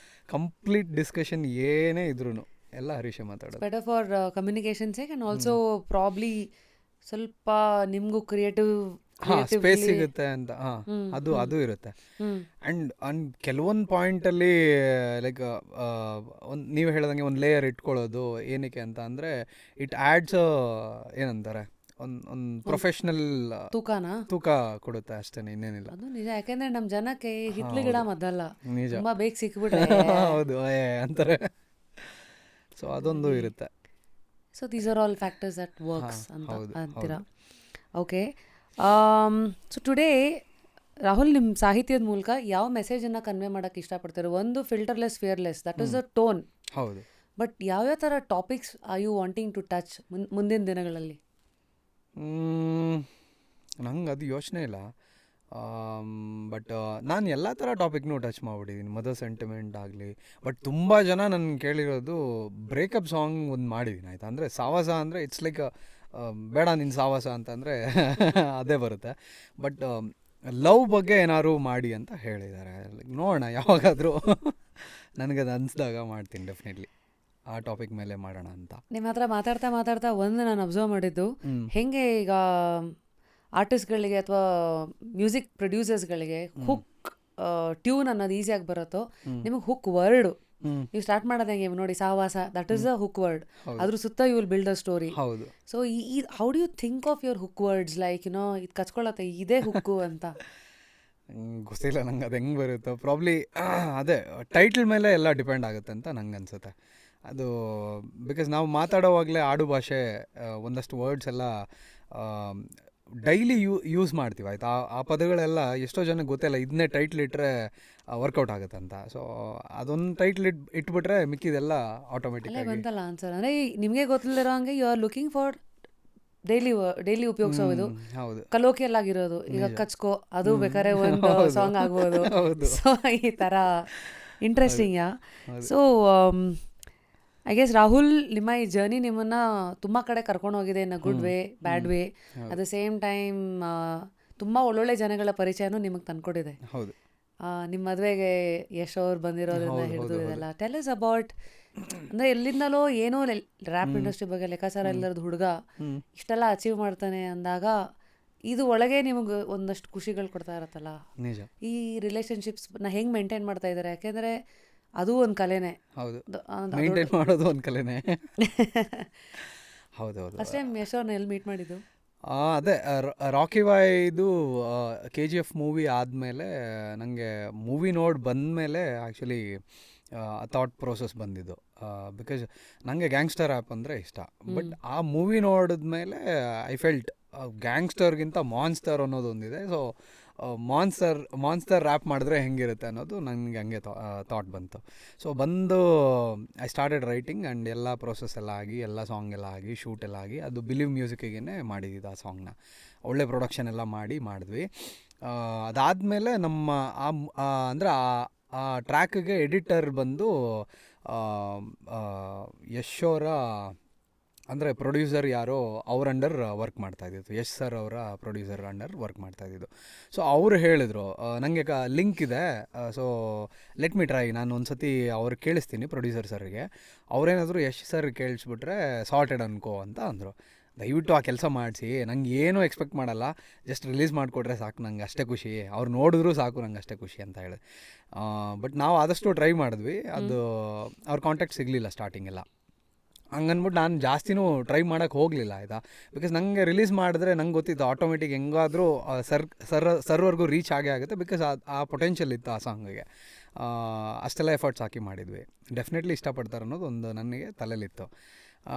ಕಂಪ್ಲೀಟ್ ಡಿಸ್ಕಷನ್ ಏನೇ ಇದ್ರೂ ಎಲ್ಲ ಹರೀಶೇ ಮಾತಾಡೋದು. Better for communication sake and also probably ಸ್ವಲ್ಪ ನಿಮಗೂ ಕ್ರಿಯೇಟಿವ್ ಸ್ಪೇಸ್ ಸಿಗುತ್ತೆ ಅಂತ. ಅದು ಇರುತ್ತೆ. ಆ್ಯಂಡ್ ಕೆಲವೊಂದು ಪಾಯಿಂಟಲ್ಲಿ ಲೈಕ್ ನೀವು ಹೇಳ್ದಂಗೆ ಒಂದು ಲೇಯರ್ ಇಟ್ಕೊಳ್ಳೋದು ಏನಕ್ಕೆ ಅಂತ ಅಂದರೆ, ಇಟ್ ಆ್ಯಡ್ಸ್ ಏನಂತಾರೆ, ಒಂದು ಪ್ರೊಫೆಷ್ನಲ್ ತೂಕ ಕೊಡುತ್ತೆ ಅಷ್ಟೇ, ಇನ್ನೇನಿಲ್ಲ. ಅದು ನಿಜ. ಯಾಕೆಂದ್ರೆ ನಮ್ಮ ಜನಕ್ಕೆ ಹಿತ್ಲು ಗಿಡ ಮದ್ದಲ್ಲ, ತುಂಬ ಬೇಗ ಸಿಕ್ಬಿಟ್ರೆ ಹೌದು ಅಂತಾರೆ. ಸೊ ಅದೊಂದು ಇರುತ್ತೆ. So these are all factors that works ಅಂತ ಅಂತೀರಾ? ಓಕೆ. ಸೊ ಟುಡೇ ರಾಹುಲ್, ನಿಮ್ಮ ಸಾಹಿತ್ಯದ ಮೂಲಕ ಯಾವ ಮೆಸೇಜನ್ನು ಕನ್ವೆ ಮಾಡೋಕ್ಕೆ ಇಷ್ಟಪಡ್ತಾರೆ? ಒಂದು filterless, fearless, that is the tone. ಹೌದು. ಬಟ್ ಯಾವ್ಯಾವ ಥರ topics are you wanting to touch ಮುಂದಿನ ದಿನಗಳಲ್ಲಿ? ನಂಗೆ ಅದು ಯೋಚನೆ ಇಲ್ಲ. ಬಟ್ ನಾನು ಎಲ್ಲ ಥರ ಟಾಪಿಕ್ನೂ ಟಚ್ ಮಾಡಿಬಿಟ್ಟಿದ್ದೀನಿ, ಮದರ್ ಸೆಂಟಿಮೆಂಟ್ ಆಗಲಿ. ಬಟ್ ತುಂಬ ಜನ ನನ್ನ ಕೇಳಿರೋದು ಬ್ರೇಕಪ್ ಸಾಂಗ್ ಒಂದು ಮಾಡಿದ್ದೀನಿ ಆಯಿತಾ. ಅಂದರೆ ಸಾವಾಸ ಅಂದರೆ ಇಟ್ಸ್ ಲೈಕ್ ಬೇಡ ನಿನ್ನ ಸಾವಾಸ ಅಂತಂದರೆ ಅದೇ ಬರುತ್ತೆ. ಬಟ್ ಲವ್ ಬಗ್ಗೆ ಏನಾದ್ರು ಮಾಡಿ ಅಂತ ಹೇಳಿದ್ದಾರೆ. ನೋಡೋಣ ಯಾವಾಗಾದರೂ ನನಗದು ಅನಿಸ್ದಾಗ ಮಾಡ್ತೀನಿ ಡೆಫಿನೆಟ್ಲಿ. ಆ ಟಾಪಿಕ್ ಮೇಲೆ ಮಾಡೋಣ ಅಂತ. ನಿಮ್ಮ ಹತ್ರ ಮಾತಾಡ್ತಾ ಒಂದು ನಾನು ಅಬ್ಸರ್ವ್ ಮಾಡಿದ್ದು, ಹೆಂಗೆ ಈಗ ಆರ್ಟಿಸ್ಟ್ಗಳಿಗೆ ಅಥವಾ ಮ್ಯೂಸಿಕ್ ಪ್ರೊಡ್ಯೂಸರ್ಸ್ಗಳಿಗೆ ಹುಕ್ ಟ್ಯೂನ್ ಅನ್ನೋದು ಈಸಿಯಾಗಿ ಬರುತ್ತೋ, ನಿಮಗೆ ಹುಕ್ ವರ್ಡು ನೀವು ಸ್ಟಾರ್ಟ್ ಮಾಡೋದು ಹೆಂಗೆ ನೋಡಿ, ಸಾವಾಸ, that is a hook word. ಅದ್ರ ಸುತ್ತ you will build a story. ಹೌದು. ಸೊ ಈ how do you think of your hook words, like ಇದು ಕಚ್ಕೊಳತ್ತೆ ಇದೇ ಹುಕ್ಕು ಅಂತ? ಗೊತ್ತಿಲ್ಲ ನಂಗೆ ಅದು ಹೆಂಗೆ ಬರುತ್ತೋ. ಪ್ರಾಬ್ಲಿ ಅದೇ ಟೈಟಲ್ ಮೇಲೆ ಎಲ್ಲ ಡಿಪೆಂಡ್ ಆಗುತ್ತೆ ಅಂತ ನಂಗೆ ಅನಿಸುತ್ತೆ. ಅದು ಬಿಕಾಸ್ ನಾವು ಮಾತಾಡೋವಾಗಲೇ ಆಡು ಭಾಷೆ ಒಂದಷ್ಟು ವರ್ಡ್ಸ್ ಎಲ್ಲ ಡೈಲಿ ಯೂಸ್ ಮಾಡ್ತೀವಿ ಆಯಿತಾ. ಆ ಪದಗಳೆಲ್ಲ ಎಷ್ಟೋ ಜನಕ್ಕೆ ಗೊತ್ತಿಲ್ಲ, ಇದನ್ನೇ ಟೈಟ್ಲ್ ಇಟ್ಟರೆ ವರ್ಕೌಟ್ ಆಗುತ್ತೆ ಅಂತ. ಸೊ ಅದೊಂದು ಟೈಟ್ಲ್ ಇಟ್ಬಿಟ್ರೆ ಮಿಕ್ಕಿದೆಲ್ಲ ಆಟೋಮೆಟಿಕ್ ಆಗಿ ಬಂತಲ್ಲ ಆನ್ಸರ್. ಅಂದರೆ ನಿಮಗೆ ಗೊತ್ತಿಲ್ಲದಿರೋ ಹಂಗೆ you are looking for daily ಉಪಯೋಗಿಸೋದು. ಹೌದು, ಕಲೋಕಿಯಲ್ಲಾಗಿರೋದು. ಈಗ ಕಚ್ಕೋ ಅದು ಬೇಕಾದ್ರೆ ಒಂದು ಸಾಂಗ್ ಆಗ್ಬೋದು. ಸೊ ಈ ಥರ interesting. So I guess Rahul, ನಿಮ್ಮ ಈ ಜರ್ನಿ ನಿಮ್ಮನ್ನು ತುಂಬ ಕಡೆ ಕರ್ಕೊಂಡು ಹೋಗಿದೆ, in a good way, bad way. At the same time ತುಂಬ ಒಳ್ಳೊಳ್ಳೆ ಜನಗಳ ಪರಿಚಯನೂ ನಿಮಗೆ ತಂದ್ಕೊಟ್ಟಿದೆ. ಹೌದು. ನಿಮ್ಮ ಮದುವೆಗೆ ಯಶ್ ಅವ್ರು ಬಂದಿರೋದ್ರಿಂದ ಹಿಡಿದು ಇದೆಲ್ಲ ಟೆಲ್ ಇಸ್ ಅಬೌಟ್. ಅಂದರೆ ಎಲ್ಲಿಂದಲೋ ಏನೋ ರ್ಯಾಪ್ ಇಂಡಸ್ಟ್ರಿ ಬಗ್ಗೆ ಲೆಕ್ಕಾಚಾರ ಇಲ್ಲದ ಹುಡುಗ ಇಷ್ಟೆಲ್ಲ ಅಚೀವ್ ಮಾಡ್ತಾನೆ ಅಂದಾಗ ಇದು ಒಳಗೆ ನಿಮಗೆ ಒಂದಷ್ಟು ಖುಷಿಗಳು ಕೊಡ್ತಾ ಇರತ್ತಲ್ಲ. ನಿಜ. ಈ ರಿಲೇಷನ್ಶಿಪ್ಸ್ನ ಹೆಂಗೆ ಮೇಂಟೈನ್ ಮಾಡ್ತಾ ಇದ್ದಾರೆ? ಯಾಕೆಂದರೆ ಅದು ಒಂದು ಕಲೆನೇ. ಹೌದು, ಮೇಂಟೈನ್ ಮಾಡೋದು ಒಂದು ಕಲೆನೇ. ಹೌದೌದು. ಫಸ್ಟ್ ಟೈಮ್ ಯಶ್ ಅವ್ರನ್ನ ಎಲ್ಲಿ ಮೀಟ್ ಮಾಡಿದ್ದು? ಅದೇ ರಾಕಿ ಬಾಯ್ದು KGF ಮೂವಿ ಆದಮೇಲೆ ನನಗೆ ಮೂವಿ ನೋಡಿ ಬಂದಮೇಲೆ ಆ್ಯಕ್ಚುಲಿ ಥಾಟ್ ಪ್ರೋಸೆಸ್ ಬಂದಿದ್ದು. ಬಿಕಾಸ್ ನನಗೆ ಗ್ಯಾಂಗ್ಸ್ಟರ್ ಆ್ಯಪ್ ಅಂದರೆ ಇಷ್ಟ. ಬಟ್ ಆ ಮೂವಿ ನೋಡಿದ್ಮೇಲೆ ಐ ಫೆಲ್ಟ್ ಗ್ಯಾಂಗ್ಸ್ಟರ್ಗಿಂತ ಮಾನ್ಸ್ಟರ್ ಅನ್ನೋದೊಂದಿದೆ. ಸೊ ಮಾನ್ಸ್ಟರ್ ರ್ಯಾಪ್ ಮಾಡಿದ್ರೆ ಹೆಂಗಿರುತ್ತೆ ಅನ್ನೋದು ನನಗೆ ಹಂಗೆ ಥಾಟ್ ಬಂತು. ಸೊ ಬಂದು ಐ ಸ್ಟಾರ್ಟೆಡ್ ರೈಟಿಂಗ್ ಆ್ಯಂಡ್ ಎಲ್ಲ ಪ್ರೋಸೆಸ್ ಎಲ್ಲ ಆಗಿ, ಎಲ್ಲ ಸಾಂಗ್ ಎಲ್ಲ ಆಗಿ, ಶೂಟ್ ಎಲ್ಲ ಆಗಿ, ಅದು ಬಿಲೀವ್ ಮ್ಯೂಸಿಕ್ಕಿಗೆ ಮಾಡಿದ್ದು ಆ ಸಾಂಗ್ನ. ಒಳ್ಳೆ ಪ್ರೊಡಕ್ಷನ್ ಎಲ್ಲ ಮಾಡಿದ್ವಿ. ಅದಾದಮೇಲೆ ನಮ್ಮ ಅಂದರೆ ಆ ಟ್ರ್ಯಾಕ್ಗೆ ಎಡಿಟರ್ ಬಂದು ಯಶ್ ಅವರ ಅಂದರೆ ಪ್ರೊಡ್ಯೂಸರ್ ಯಾರೋ ಅವ್ರ ಅಂಡರ್ ವರ್ಕ್ ಮಾಡ್ತಾಯಿದ್ದು, ಯಶ್ ಸರ್ ಅವರ ಪ್ರೊಡ್ಯೂಸರ್ ಅಂಡರ್ ವರ್ಕ್ ಮಾಡ್ತಾಯಿದ್ದು. ಸೊ ಅವರು ಹೇಳಿದರು ನನಗೆ ಲಿಂಕ್ ಇದೆ, ಸೊ ಲೆಟ್ ಮಿ ಟ್ರೈ, ನಾನು ಒಂದು ಸತಿ ಅವ್ರಿಗೆ ಕೇಳಿಸ್ತೀನಿ ಪ್ರೊಡ್ಯೂಸರ್ ಸರ್ಗೆ, ಅವರೇನಾದರೂ ಯಶ್ ಸರ್ ಕೇಳಿಸ್ಬಿಟ್ರೆ ಸಾರ್ಟೆಡ್ ಅನ್ಕೋ ಅಂತ ಅಂದರು. ದಯವಿಟ್ಟು ಆ ಕೆಲಸ ಮಾಡಿಸಿ, ನಂಗೆ ಏನೂ ಎಕ್ಸ್ಪೆಕ್ಟ್ ಮಾಡಲ್ಲ, ಜಸ್ಟ್ ರಿಲೀಸ್ ಮಾಡಿಕೊಟ್ರೆ ಸಾಕು, ನಂಗೆ ಅಷ್ಟೇ ಖುಷಿ, ಅವ್ರು ನೋಡಿದ್ರೂ ಸಾಕು, ನಂಗೆ ಅಷ್ಟೇ ಖುಷಿ ಅಂತ ಹೇಳಿ. ಬಟ್ ನಾವು ಆದಷ್ಟು ಟ್ರೈ ಮಾಡಿದ್ವಿ. ಅದು ಅವ್ರ ಕಾಂಟ್ಯಾಕ್ಟ್ ಸಿಗಲಿಲ್ಲ ಸ್ಟಾರ್ಟಿಂಗೆಲ್ಲ. ಹಂಗನ್ಬಿಟ್ಟು ನಾನು ಜಾಸ್ತಿನೂ ಟ್ರೈ ಮಾಡೋಕ್ಕೆ ಹೋಗಲಿಲ್ಲ ಆಯಿತಾ. ಬಿಕಾಸ್ ನನಗೆ ರಿಲೀಸ್ ಮಾಡಿದ್ರೆ ನಂಗೆ ಗೊತ್ತಿತ್ತು ಆಟೋಮೆಟಿಕ್ ಹೆಂಗಾದರೂ ಸರ್ವರ್ಗೂ ರೀಚ್ ಆಗೇ ಆಗುತ್ತೆ. ಬಿಕಾಸ್ ಆ ಪೊಟೆನ್ಷಿಯಲ್ ಇತ್ತು ಆ ಸಾಂಗಿಗೆ. ಅಷ್ಟೆಲ್ಲ ಎಫರ್ಟ್ಸ್ ಹಾಕಿ ಮಾಡಿದ್ವಿ. ಡೆಫಿನೆಟ್ಲಿ ಇಷ್ಟಪಡ್ತಾರೆ ಅನ್ನೋದು ಒಂದು ನನಗೆ ತಲೆಯಲ್ಲಿತ್ತು.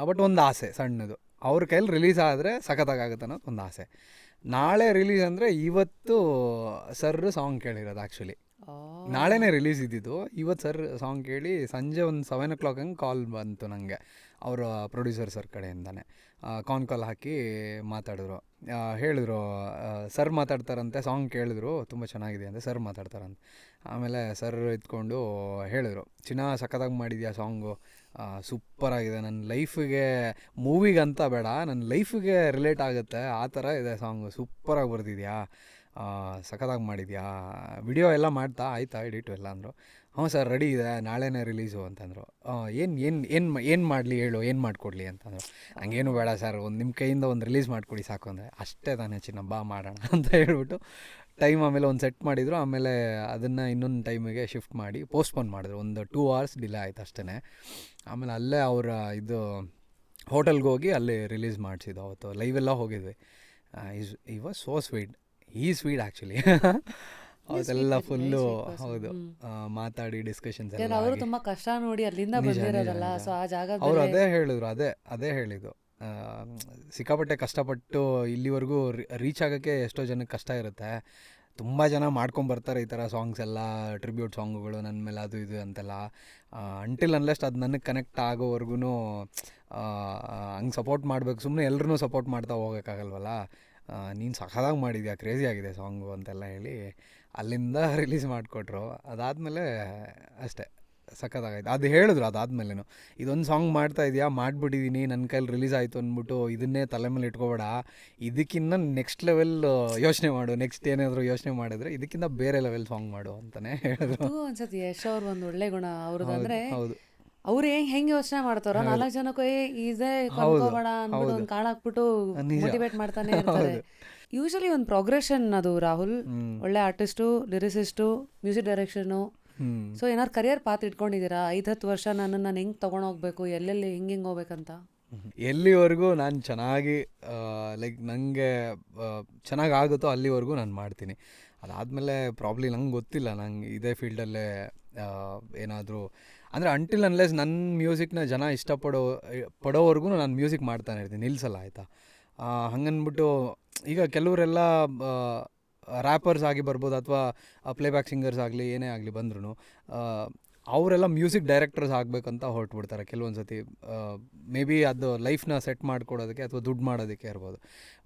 ಬಟ್ ಒಂದು ಆಸೆ ಸಣ್ಣದು, ಅವ್ರ ಕೈಲಿ ರಿಲೀಸ್ ಆದರೆ ಸಖತ್ತಾಗುತ್ತೆ ಅನ್ನೋದು ಒಂದು ಆಸೆ. ನಾಳೆ ರಿಲೀಸ್ ಅಂದರೆ ಇವತ್ತು ಸರ್ ಸಾಂಗ್ ಕೇಳಿರೋದು. ಆ್ಯಕ್ಚುಲಿ ನಾಳೆನೇ ರಿಲೀಸ್ ಇದ್ದಿದ್ದು. ಇವತ್ತು ಸರ್ ಸಾಂಗ್ ಕೇಳಿ ಸಂಜೆ ಒಂದು 7 o'clock ಹಂಗೆ ಕಾಲ್ ಬಂತು ನನಗೆ, ಅವರ ಪ್ರೊಡ್ಯೂಸರ್ ಸರ್ ಕಡೆಯಿಂದನೇ ಕಾಲ್ ಹಾಕಿ ಮಾತಾಡಿದ್ರು. ಹೇಳಿದ್ರು ಸರ್ ಮಾತಾಡ್ತಾರಂತೆ, ಸಾಂಗ್ ಕೇಳಿದ್ರು ತುಂಬ ಚೆನ್ನಾಗಿದೆ ಅಂತ ಸರ್ ಮಾತಾಡ್ತಾರಂತೆ. ಆಮೇಲೆ ಸರ್ ಇದ್ಕೊಂಡು ಹೇಳಿದ್ರು, ಸಖತ್ತಾಗಿ ಮಾಡಿದ್ಯಾ ಸಾಂಗು, ಸೂಪರಾಗಿದೆ, ನನ್ನ ಲೈಫಿಗೆ, ಮೂವಿಗಂತ ಬೇಡ, ನನ್ನ ಲೈಫಿಗೆ ರಿಲೇಟ್ ಆಗುತ್ತೆ ಆ ಥರ ಇದೆ ಸಾಂಗು, ಸೂಪರಾಗಿ ಬರೆದಿದ್ಯಾ, ಸಖತ್ತಾಗಿ ಮಾಡಿದ್ಯಾ, ವಿಡಿಯೋ ಎಲ್ಲ ಮಾಡ್ತಾ ಆಯ್ತಾ ಎಡಿಟು ಎಲ್ಲ ಅಂದರು. ಹ್ಞೂ ಸರ್ ರೆಡಿ ಇದೆ, ನಾಳೆನೇ ರಿಲೀಸು ಅಂತಂದರು. ಏನು ಮಾಡಲಿ ಹೇಳು, ಏನು ಮಾಡಿಕೊಡ್ಲಿ ಅಂತಂದರು. ಹಂಗೇನು ಬೇಡ ಸರ್, ನಿಮ್ಮ ಕೈಯಿಂದ ಒಂದು ರಿಲೀಸ್ ಮಾಡಿಕೊಡಿ ಸಾಕು ಅಂದರೆ. ಅಷ್ಟೇ ತಾನೇ ಚಿನ್ನ, ಬಾ ಮಾಡೋಣ ಅಂತ ಹೇಳ್ಬಿಟ್ಟು ಟೈಮ್ ಆಮೇಲೆ ಒಂದು ಸೆಟ್ ಮಾಡಿದರು. ಆಮೇಲೆ ಅದನ್ನು ಇನ್ನೊಂದು ಟೈಮಿಗೆ ಶಿಫ್ಟ್ ಮಾಡಿ ಪೋಸ್ಟ್ಪೋನ್ ಮಾಡಿದ್ರು. ಒಂದು 2 hours ಡಿಲೇ ಆಯ್ತು ಅಷ್ಟೇ. ಆಮೇಲೆ ಅಲ್ಲೇ ಅವರ ಇದು ಹೋಟೆಲ್ಗೆ ಹೋಗಿ ಅಲ್ಲಿ ರಿಲೀಸ್ ಮಾಡಿಸಿದ್ದು. ಅವತ್ತು ಲೈವೆಲ್ಲ ಹೋಗಿದ್ವಿ. ಈ was so sweet, sweet actually. ಅವತ್ತೆಲ್ಲ ಫುಲ್ಲು ಹೌದು ಮಾತಾಡಿ ಡಿಸ್ಕಷನ್ಸ್ ಎಲ್ಲ. ಅವರು ತುಂಬ ಕಷ್ಟ ನೋಡಿ ಅಲ್ಲಿಂದ ಬಂದಿರೋದಲ್ಲ, ಸೊ ಆ ಜಾಗ ಅವರು ಅದೇ ಹೇಳಿದ್ದು ಸಿಕ್ಕಾಪಟ್ಟೆ ಕಷ್ಟಪಟ್ಟು ಇಲ್ಲಿವರೆಗೂ ರೀಚ್ ಆಗೋಕ್ಕೆ ಎಷ್ಟೋ ಜನಕ್ಕೆ ಕಷ್ಟ ಇರುತ್ತೆ. ತುಂಬ ಜನ ಮಾಡ್ಕೊಂಬರ್ತಾರೆ ಈ ಥರ ಸಾಂಗ್ಸ್ ಎಲ್ಲ, ಟ್ರಿಬ್ಯೂಟ್ ಸಾಂಗುಗಳು ನನ್ನ ಮೇಲೆ ಅದು ಇದು ಅಂತೆಲ್ಲ. ಅಂಟಿಲ್ ಅನ್ಲೆಸ್ಟ್ ಅದು ನನಗೆ ಕನೆಕ್ಟ್ ಆಗೋವರೆಗೂ ಹಂಗೆ ಸಪೋರ್ಟ್ ಮಾಡಬೇಕು. ಸುಮ್ಮನೆ ಎಲ್ಲರೂ ಸಪೋರ್ಟ್ ಮಾಡ್ತಾ ಹೋಗೋಕ್ಕಾಗಲ್ವಲ್ಲ. ನೀನು ಸಖತ್ತಾಗಿ ಮಾಡಿದ್ಯಾ, ಕ್ರೇಜಿ ಆಗಿದೆ ಸಾಂಗು ಅಂತೆಲ್ಲ ಹೇಳಿ ಅಲ್ಲಿಂದ ರಿಲೀಸ್ ಮಾಡಿಕೊಟ್ರು. ಅದಾದಮೇಲೆ ಅಷ್ಟೇ ಸಖತ್ತಾಗೈತೆ. ಅದು ಹೇಳಿದ್ರು ಅದಾದಮೇಲೆ, ಇದೊಂದು ಸಾಂಗ್ ಮಾಡ್ತಾ ಇದೆಯಾ, ಮಾಡಿಬಿಟ್ಟಿದ್ದೀನಿ, ನನ್ನ ಕೈಲಿ ರಿಲೀಸ್ ಆಯಿತು ಅಂದ್ಬಿಟ್ಟು ಇದನ್ನೇ ತಲೆ ಮೇಲೆ ಇಟ್ಕೋಬೇಡ, ಇದಕ್ಕಿಂತ ನೆಕ್ಸ್ಟ್ ಲೆವೆಲ್ ಯೋಚನೆ ಮಾಡು, ನೆಕ್ಸ್ಟ್ ಏನಾದರೂ ಯೋಚನೆ ಮಾಡಿದ್ರೆ ಇದಕ್ಕಿಂತ ಬೇರೆ ಲೆವೆಲ್ ಸಾಂಗ್ ಮಾಡು ಅಂತಲೇ ಹೇಳಿದ್ರು. ಅನ್ಸತ್ತೆ ಯಶ್ ಅವ್ರ ಒಂದು ಒಳ್ಳೆ ಗುಣ ಅವ್ರದ್ದು. ಅಂದರೆ ಹೌದು, ಅವ್ರು ಹೆಂಗೆ ಯೋಚನೆ ಮಾಡ್ತಾರೋ 4 ಜನಕ್ಕೂ ಇದೇ ಕೊಂಡ್ಕೋಬೇಡ ಅಂದ್ಬಿಟ್ಟು ಒಂದು ಕಾಳು ಹಾಕ್ಬಿಟ್ಟು ಮೋಟಿವೇಟ್ ಮಾಡ್ತಾನೆ ಇರ್ತಾರೆ. ಯೂಶಲಿ ಒಂದು ಪ್ರೋಗ್ರೆಷನ್ ಅದು ರಾಹುಲ್. ಒಳ್ಳೆ artist, lyricist, music direction. So ಏನಾದ್ರು ಕರಿಯರ್ ಪಾತ್ ಇಟ್ಕೊಂಡಿದ್ದೀರಾ? 5-10 ವರ್ಷ ನಾನು ಹೆಂಗೆ ತೊಗೊಂಡೋಗ್ಬೇಕು, ಎಲ್ಲೆಲ್ಲಿ ಹಿಂಗೆ ಹೋಗ್ಬೇಕಂತ? ಎಲ್ಲಿವರೆಗೂ ನಾನು ಚೆನ್ನಾಗಿ ಲೈಕ್ ನನಗೆ ಚೆನ್ನಾಗಿ ಆಗುತ್ತೋ ಅಲ್ಲಿವರೆಗೂ ನಾನು ಮಾಡ್ತೀನಿ. ಅದಾದಮೇಲೆ ಪ್ರಾಬ್ಲಿ ನಂಗೆ ಗೊತ್ತಿಲ್ಲ, ನಂಗೆ ಇದೇ ಫೀಲ್ಡಲ್ಲೇ ಏನಾದರೂ ಅಂದರೆ ಅಂಟಿಲ್ ಅನ್ಲೆಸ್ ನನ್ನ ಮ್ಯೂಸಿಕ್ನ ಜನ ಪಡೋವರೆಗೂ ನಾನು ಮ್ಯೂಸಿಕ್ ಮಾಡ್ತಾನೆ ಇರ್ತೀನಿ, ನಿಲ್ಲಿಸಲ್ಲ ಆಯಿತಾ. ಹಂಗನ್ಬಿಟ್ಟು ಈಗ ಕೆಲವರೆಲ್ಲ ರ್ಯಾಪರ್ಸ್ ಆಗಿ ಬರ್ಬೋದು, ಅಥವಾ ಪ್ಲೇಬ್ಯಾಕ್ ಸಿಂಗರ್ಸ್ ಆಗಲಿ ಏನೇ ಆಗಲಿ ಬಂದ್ರೂ ಅವರೆಲ್ಲ ಮ್ಯೂಸಿಕ್ ಡೈರೆಕ್ಟರ್ಸ್ ಆಗಬೇಕಂತ ಹೊರಟ್ಬಿಡ್ತಾರೆ ಕೆಲವೊಂದು ಸತಿ. ಮೇ ಬಿ ಅದು ಲೈಫ್ನ ಸೆಟ್ ಮಾಡ್ಕೊಡೋದಕ್ಕೆ ಅಥವಾ ದುಡ್ಡು ಮಾಡೋದಕ್ಕೆ ಇರ್ಬೋದು.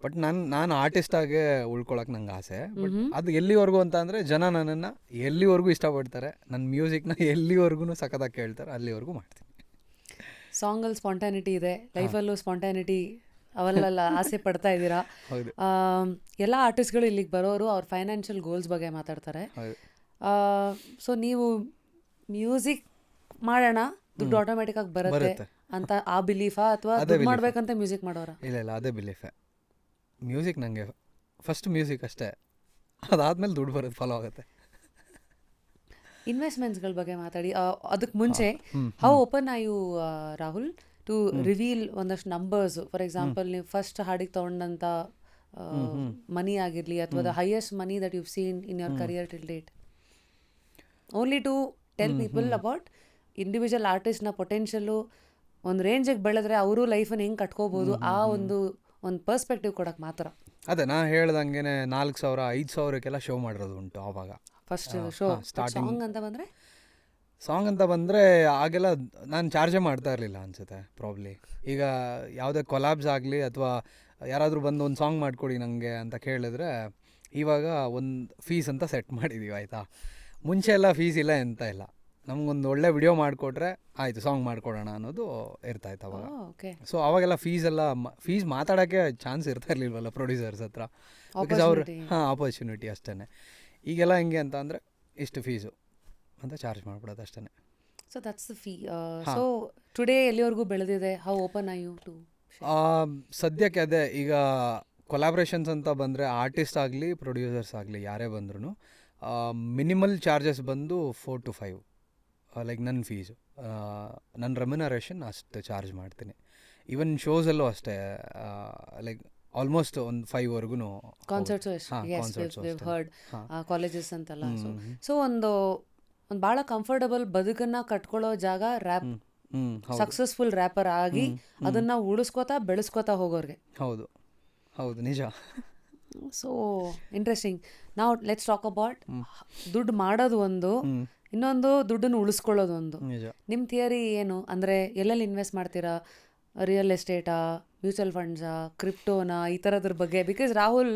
ಬಟ್ ನಾನು ಆರ್ಟಿಸ್ಟಾಗೆ ಉಳ್ಕೊಳಕ್ಕೆ ನಂಗೆ ಆಸೆ. ಬಟ್ ಅದು ಎಲ್ಲಿವರೆಗೂ ಅಂತ ಅಂದರೆ ಜನ ನನ್ನನ್ನು ಎಲ್ಲಿವರೆಗೂ ಇಷ್ಟಪಡ್ತಾರೆ, ನನ್ನ ಮ್ಯೂಸಿಕ್ನ ಎಲ್ಲಿವರೆಗೂ ಸಖತ್ತಾಗಿ ಕೇಳ್ತಾರೆ, ಅಲ್ಲಿವರೆಗೂ ಮಾಡ್ತೀನಿ. ಸಾಂಗಲ್ಲಿ ಸ್ಪಾಂಟಾನಿಟಿ ಇದೆ, ಲೈಫಲ್ಲೂ ಸ್ಪಾಂಟಾನಿಟಿ ಅವೆಲ್ಲ ಆಸೆ ಪಡ್ತಾ ಇದ್ದೀರಾ. ಹೌದು. ಎಲ್ಲ ಆರ್ಟಿಸ್ಟ್ಗಳು ಇಲ್ಲಿಗೆ ಬರೋರು ಅವ್ರ ಫೈನಾನ್ಷಿಯಲ್ ಗೋಲ್ಸ್ ಬಗ್ಗೆ ಮಾತಾಡ್ತಾರೆ. ಸೊ ನೀವು ಮ್ಯೂಸಿಕ್ ಮಾಡೋಣ, ದುಡ್ಡು ಆಟೋಮೆಟಿಕ್ಕಾಗಿ ಬರುತ್ತೆ ಅಂತ ಆ ಬಿಲೀಫಾ, ಅಥವಾ ದುಡ್ಡು ಮಾಡ್ಬೇಕಂತ ಮ್ಯೂಸಿಕ್ ಮಾಡೋರ? ಇಲ್ಲ, ಅದೇ ಬಿಲೀಫೇ. ಮ್ಯೂಸಿಕ್ ನನಗೆ ಫಸ್ಟ್ ಮ್ಯೂಸಿಕ್ ಅಷ್ಟೇ, ಅದಾದಮೇಲೆ ದುಡ್ಡು ಬರೋದು ಫಾಲೋ ಆಗುತ್ತೆ. ಇನ್ವೆಸ್ಟ್ಮೆಂಟ್ಸ್ಗಳ ಬಗ್ಗೆ ಮಾತಾಡಿ. ಅದಕ್ಕೆ ಮುಂಚೆ how open are you Rahul to reveal ಒಂದಷ್ಟು ನಂಬರ್ಸ್? ಫಾರ್ ಎಕ್ಸಾಂಪಲ್, ನೀವು ಫಸ್ಟ್ ಹಾಡಿಗೆ ತೊಗೊಂಡಂಥ ಮನಿ ಆಗಿರಲಿ, ಅಥವಾ the highest money that you seen in your career till date, only to tell people about individual ಆರ್ಟಿಸ್ಟ್ನ ಪೊಟೆನ್ಷಿಯಲು. ಒಂದು ರೇಂಜಿಗೆ ಬೆಳೆದ್ರೆ ಅವರು ಲೈಫನ್ನು ಹೆಂಗೆ ಕಟ್ಕೋಬೋದು, ಆ ಒಂದು ಪರ್ಸ್ಪೆಕ್ಟಿವ್ ಕೊಡೋಕ್ಕೆ ಮಾತ್ರ. ಅದೇ ನಾ ಹೇಳ್ದಂಗೆ 4,000-5,000ಕ್ಕೆಲ್ಲ ಶೋ ಮಾಡಿರೋದು ಉಂಟು ಆವಾಗ. ಫಸ್ಟ್ ಶೋ ಸ್ಟಾರ್ಟಿಂಗ್ ಅಂತ ಬಂದರೆ ಸಾಂಗ್ ಅಂತ ಬಂದರೆ ಆಗೆಲ್ಲ ನಾನು ಚಾರ್ಜೇ ಮಾಡ್ತಾ ಇರಲಿಲ್ಲ ಅನಿಸುತ್ತೆ ಪ್ರಾಬ್ಲಿ. ಈಗ ಯಾವುದೇ ಕೊಲಾಬ್ಸ್ ಆಗಲಿ ಅಥವಾ ಯಾರಾದರೂ ಬಂದು ಒಂದು ಸಾಂಗ್ ಮಾಡಿಕೊಡಿ ನನಗೆ ಅಂತ ಕೇಳಿದ್ರೆ ಇವಾಗ ಒಂದು ಫೀಸ್ ಅಂತ ಸೆಟ್ ಮಾಡಿದ್ದೀವಿ ಆಯಿತಾ. ಮುಂಚೆ ಎಲ್ಲ ಫೀಸ್ ಇಲ್ಲ, ಎಂತ ಇಲ್ಲ, ನಮಗೊಂದು ಒಳ್ಳೆ ವಿಡಿಯೋ ಮಾಡಿಕೊಟ್ರೆ ಆಯಿತು ಸಾಂಗ್ ಮಾಡಿಕೊಡೋಣ ಅನ್ನೋದು ಇರ್ತಾಯಿತ್ತು ಅವಾಗ. ಸೊ ಅವಾಗೆಲ್ಲ ಫೀಸ್ ಮಾತಾಡೋಕ್ಕೆ ಚಾನ್ಸ್ ಇರ್ತಾ ಇರಲಿಲ್ವಲ್ಲ ಪ್ರೊಡ್ಯೂಸರ್ಸ್ ಹತ್ರ, ಬಿಕಾಸ್ ಅವರು ಆಪರ್ಚುನಿಟಿ ಅಷ್ಟೇ. ಈಗೆಲ್ಲ ಹೆಂಗೆ ಅಂತ ಅಂದರೆ ಇಷ್ಟು ಫೀಸು ಅಂತ ಚಾರ್ಜ್ ಮಾಡ್ಬಿಡೋದು ಅಷ್ಟೇ. So that's the fee. So today ಎಲ್ಲಿವರೆಗೂ ಬೆಳೆದಿದೆ? How open are you to? ಸದ್ಯಕ್ಕೆ ಅದೇ, ಈಗ ಕೊಲಾಬ್ರೇಷನ್ಸ್ ಅಂತ ಬಂದರೆ ಆರ್ಟಿಸ್ಟ್ ಆಗಲಿ ಪ್ರೊಡ್ಯೂಸರ್ಸ್ ಆಗಲಿ ಯಾರೇ ಬಂದ್ರೂ ಮಿನಿಮಲ್ ಚಾರ್ಜಸ್ ಬಂದು 4 to 5, ಲೈಕ್ ನನ್ನ ಫೀಸು, ನನ್ನ ರೆಮ್ಯುನರೇಷನ್ ಅಷ್ಟು ಚಾರ್ಜ್ ಮಾಡ್ತೀನಿ. ಈವನ್ ಶೋಸಲ್ಲೂ ಅಷ್ಟೇ, ಲೈಕ್ ಆಲ್ಮೋಸ್ಟ್ ಒಂದು 5ವರೆಗೂ ಕಾನ್ಸರ್ಟ್ಸ್ ಕಾಲೇಜಸ್ ಅಂತಲ್ಲ. ಸೊ ಒಂದು ಭಾಳ ಕಂಫರ್ಟಬಲ್ ಬದುಕನ್ನು ಕಟ್ಕೊಳ್ಳೋ ಜಾಗ ರ್ಯಾಪ್. ಸಕ್ಸಸ್ಫುಲ್ ರ್ಯಾಪರ್ ಆಗಿ ಅದನ್ನು ಉಳಿಸ್ಕೋತಾ ಬೆಳೆಸ್ಕೋತಾ ಹೋಗೋರಿಗೆ. ಹೌದು ಹೌದು, ನಿಜ. So interesting. ನಾವು ಲೆಟ್ಸ್ ಟಾಕ್ ಅಬೌಟ್ ದುಡ್ಡು ಮಾಡೋದು ಒಂದು, ಇನ್ನೊಂದು ದುಡ್ಡನ್ನು ಉಳಿಸ್ಕೊಳ್ಳೋದು ಒಂದು. ನಿಮ್ಮ ಥಿಯರಿ ಏನು? ಅಂದರೆ ಎಲ್ಲೆಲ್ಲಿ ಇನ್ವೆಸ್ಟ್ ಮಾಡ್ತೀರಾ? ರಿಯಲ್ ಎಸ್ಟೇಟಾ, ಮ್ಯೂಚುವಲ್ ಫಂಡ್ಸಾ, ಕ್ರಿಪ್ಟೋನಾ, ಈ ಥರದ್ರ ಬಗ್ಗೆ? ಬಿಕಾಸ್ ರಾಹುಲ್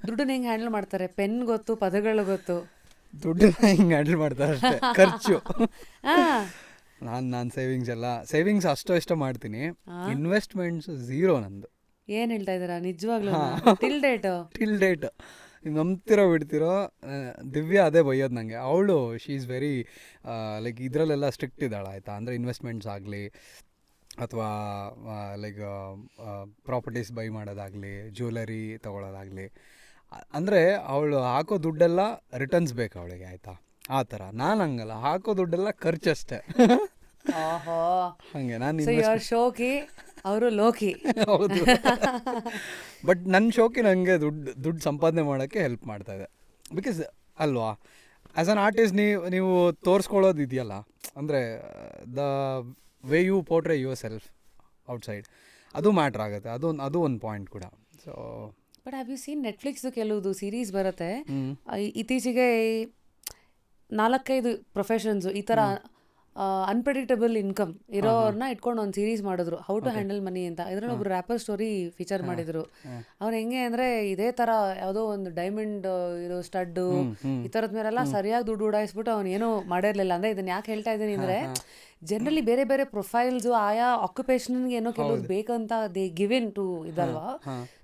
ದುಡ್ಡನ್ನ ಹೆಂಗೆ ಹ್ಯಾಂಡಲ್ ಮಾಡ್ತಾರೆ, ಪೆನ್ ಗೊತ್ತು, ಪದಗಳು ಗೊತ್ತು, ದುಡ್ಡನ್ನ ಹಿಂಗೆ ಹ್ಯಾಂಡಲ್ ಮಾಡ್ತಾರೆ ಅಷ್ಟೇ. ಖರ್ಚು ನಾನು ಸೇವಿಂಗ್ಸ್ ಅಷ್ಟೋ ಮಾಡ್ತೀನಿ, ಇನ್ವೆಸ್ಟ್ಮೆಂಟ್ಸ್ ಝೀರೋ ನಂದು. ಏನು ಹೇಳ್ತಾ ಇದ್ದೀರಾ ನಿಜವಾಗ್ಲೂ? ಟಿಲ್ ಡೇಟ್ ನಂಬ್ತಿರೋ ಬಿಡ್ತಿರೋ, ದಿವ್ಯಾ ಅದೇ ಬೈಯೋದು ನನಗೆ. ಅವಳು ಶಿ ಈಸ್ ವೆರಿ ಲೈಕ್ ಇದರಲ್ಲೆಲ್ಲ ಸ್ಟ್ರಿಕ್ಟ್ ಇದ್ದಾಳೆ ಆಯಿತಾ. ಅಂದರೆ ಇನ್ವೆಸ್ಟ್ಮೆಂಟ್ಸ್ ಆಗಲಿ ಅಥವಾ ಲೈಕ್ ಪ್ರಾಪರ್ಟೀಸ್ ಬೈ ಮಾಡೋದಾಗಲಿ, ಜ್ಯುವೆಲರಿ ತೊಗೊಳೋದಾಗಲಿ, ಅಂದರೆ ಅವಳು ಹಾಕೋ ದುಡ್ಡೆಲ್ಲ ರಿಟರ್ನ್ಸ್ ಬೇಕು ಅವಳಿಗೆ ಆಯಿತಾ. ಆ ಥರ ನಾನು ಹಂಗಲ್ಲ, ಹಾಕೋ ದುಡ್ಡೆಲ್ಲ ಖರ್ಚಷ್ಟೇ. ಹಾಗೆ ನಾನು ಶೋಕಿ, ಅವರು ಲೋಕಿ. ಹೌದು, ಬಟ್ ನನ್ನ ಶೋಕಿ ನನಗೆ ದುಡ್ಡು ಸಂಪಾದನೆ ಮಾಡೋಕ್ಕೆ ಹೆಲ್ಪ್ ಮಾಡ್ತಾಯಿದೆ. ಬಿಕಾಸ್ ಅಲ್ವಾ, ಆ್ಯಸ್ ಅನ್ ಆರ್ಟಿಸ್ಟ್ ನೀವು ತೋರಿಸ್ಕೊಳ್ಳೋದು ಇದೆಯಲ್ಲ, ಅಂದರೆ the way you portray yourself outside, ಅದು ಮ್ಯಾಟ್ರ್ ಆಗುತ್ತೆ. ಅದು ಒಂದು ಪಾಯಿಂಟ್ ಕೂಡ. So but have you seen ನೆಟ್ಫ್ಲಿಕ್ಸ್ದು ಕೆಲವುದು ಸೀರೀಸ್ ಬರುತ್ತೆ ಇತ್ತೀಚೆಗೆ, 4-5 ಪ್ರೊಫೆಷನ್ಸು ಈ ಥರ ಅನ್ಪ್ರೆಡಿಕ್ಟಬಲ್ ಇನ್ಕಮ್ ಇರೋರ್ನ ಇಟ್ಕೊಂಡು ಒಂದು ಸೀರೀಸ್ ಮಾಡಿದ್ರು, ಹೌ ಟು ಹ್ಯಾಂಡಲ್ ಮನಿ ಅಂತ. ಇದ್ರಲ್ಲಿ ಒಬ್ರು ರ್ಯಾಪರ್ ಸ್ಟೋರಿ ಫೀಚರ್ ಮಾಡಿದ್ರು. ಅವ್ರು ಹೆಂಗೆ ಅಂದರೆ ಇದೇ ಥರ ಯಾವುದೋ ಒಂದು ಡೈಮಂಡ್ ಇರೋ ಸ್ಟಡ್ಡು ಈ ಥರದ ಮೇಲೆಲ್ಲ ಸರಿಯಾಗಿ ದುಡ್ಡು ಉಡಾಯಿಸ್ಬಿಟ್ಟು ಅವ್ನು ಏನೂ ಮಾಡಿರಲಿಲ್ಲ. ಅಂದರೆ ಇದನ್ನು ಯಾಕೆ ಹೇಳ್ತಾ ಇದ್ದೀನಿ ಅಂದರೆ, ಜನರಲಿ ಬೇರೆ ಬೇರೆ ಪ್ರೊಫೈಲ್ಸು ಆಯಾ ಆಕ್ಯುಪೇಷನ್ಗೆ ಏನೋ ಕೆಲವ್ರು ಬೇಕಂತ ದೇ ಗಿವೆನ್ ಟು ಇದಲ್ವಾ.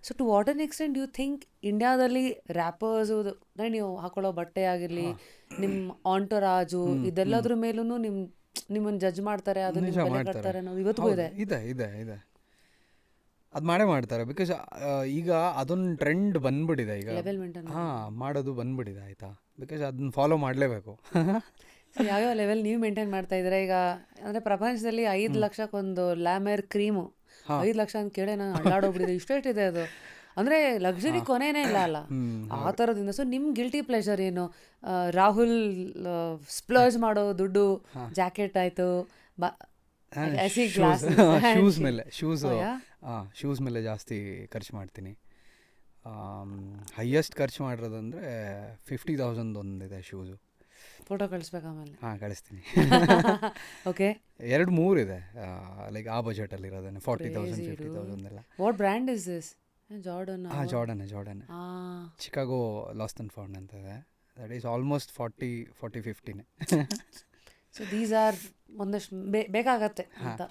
So to what an extent you think ಇಂಡಿಯಾದಲ್ಲಿ ರ್ಯಾಪರ್ಸು ನೀವು ಹಾಕೊಳ್ಳೋ ಬಟ್ಟೆ ಆಗಿರಲಿ, ನಿಮ್ಮ ಆಂಟೋರಾಜು ಇದೆಲ್ಲದ್ರ ಮೇಲೂ ನಿಮ್ಮನ್ನು ಜಡ್ಜ್ ಮಾಡ್ತಾರೆ, ಅದನ್ನ ಬೆಲೆ ಕಟ್ತಾರೆ ಅನ್ನೋದು ಇವತ್ತಿಗೂ ಇದೆ. ಇದೆ ಅದು ಮಾಡೇ ಮಾಡ್ತಾರೆ. ಬಿಕಾಸ್ ಈಗ ಅದೊಂದು ಟ್ರೆಂಡ್ ಬಂದ್ಬಿಟ್ಟಿದೆ ಈಗ, ಮಾಡೋದು ಬಂದ್ಬಿಟ್ಟಿದೆ ಆಯಿತಾ. ಬಿಕಾಸ್ ಅದನ್ನ ಫಾಲೋ ಮಾಡಲೇಬೇಕು. ಯಾವ್ಯಾವ ಲೆವೆಲ್ ನೀವು ಮೇಂಟೈನ್ ಮಾಡ್ತಾ ಇದ್ದೀರಾ ಈಗ? ಅಂದರೆ ಪ್ರಪಂಚದಲ್ಲಿ 5 ಲಕ್ಷಕ್ಕೊಂದು ಲ್ಯಾಮೇರ್ ಕ್ರೀಮು 5 ಲಕ್ಷ ಅಂತ ಕೇಳಿ ನಾನು ಅಳ್ಳಾಡೋಗ್ಬಿಟ್ಟಿದೆ. ಇಷ್ಟೇ ಅದು. ಅಂದರೆ ಲಕ್ಸುರಿ ಕೊನೆನೇ ಇಲ್ಲ ಅಲ್ಲ ಆ ಥರದಿಂದ. ಸೊ ನಿಮ್ಮ ಗಿಲ್ಟಿ ಪ್ಲೆಷರ್ ಏನು? ರಾಹುಲ್ ಸ್ಪ್ಲರ್ಜ್ ಮಾಡೋ ದುಡ್ಡು ಜಾಕೆಟ್ ಆಯಿತು, ಶೂಸ್ ಮೇಲೆ ಜಾಸ್ತಿ ಖರ್ಚು ಮಾಡ್ತೀನಿ. ಹೈಯೆಸ್ಟ್ ಖರ್ಚು ಮಾಡಿರೋದಂದರೆ 50,000 ಒಂದಿದೆ ಶೂಸು. ಫೋಟೋ ಕಳಿಸ್ಬೇಕು ಆಮೇಲೆ. ಹಾಂ ಕಳಿಸ್ತೀನಿ. ಓಕೆ, 2-3 ಇದೆ ಲೈಕ್ ಆ ಬಜೆಟಲ್ಲಿ ಇರೋದನ್ನು 40,000 50,000 ಎಲ್ಲ. What brand is this? Jordan. Jordan Chicago lost and found ಅಂತ ಇದೆ. That is almost 40-50. So these are ಒಂದಷ್ಟು ಬೇಕಾಗತ್ತೆ ಅಂತ.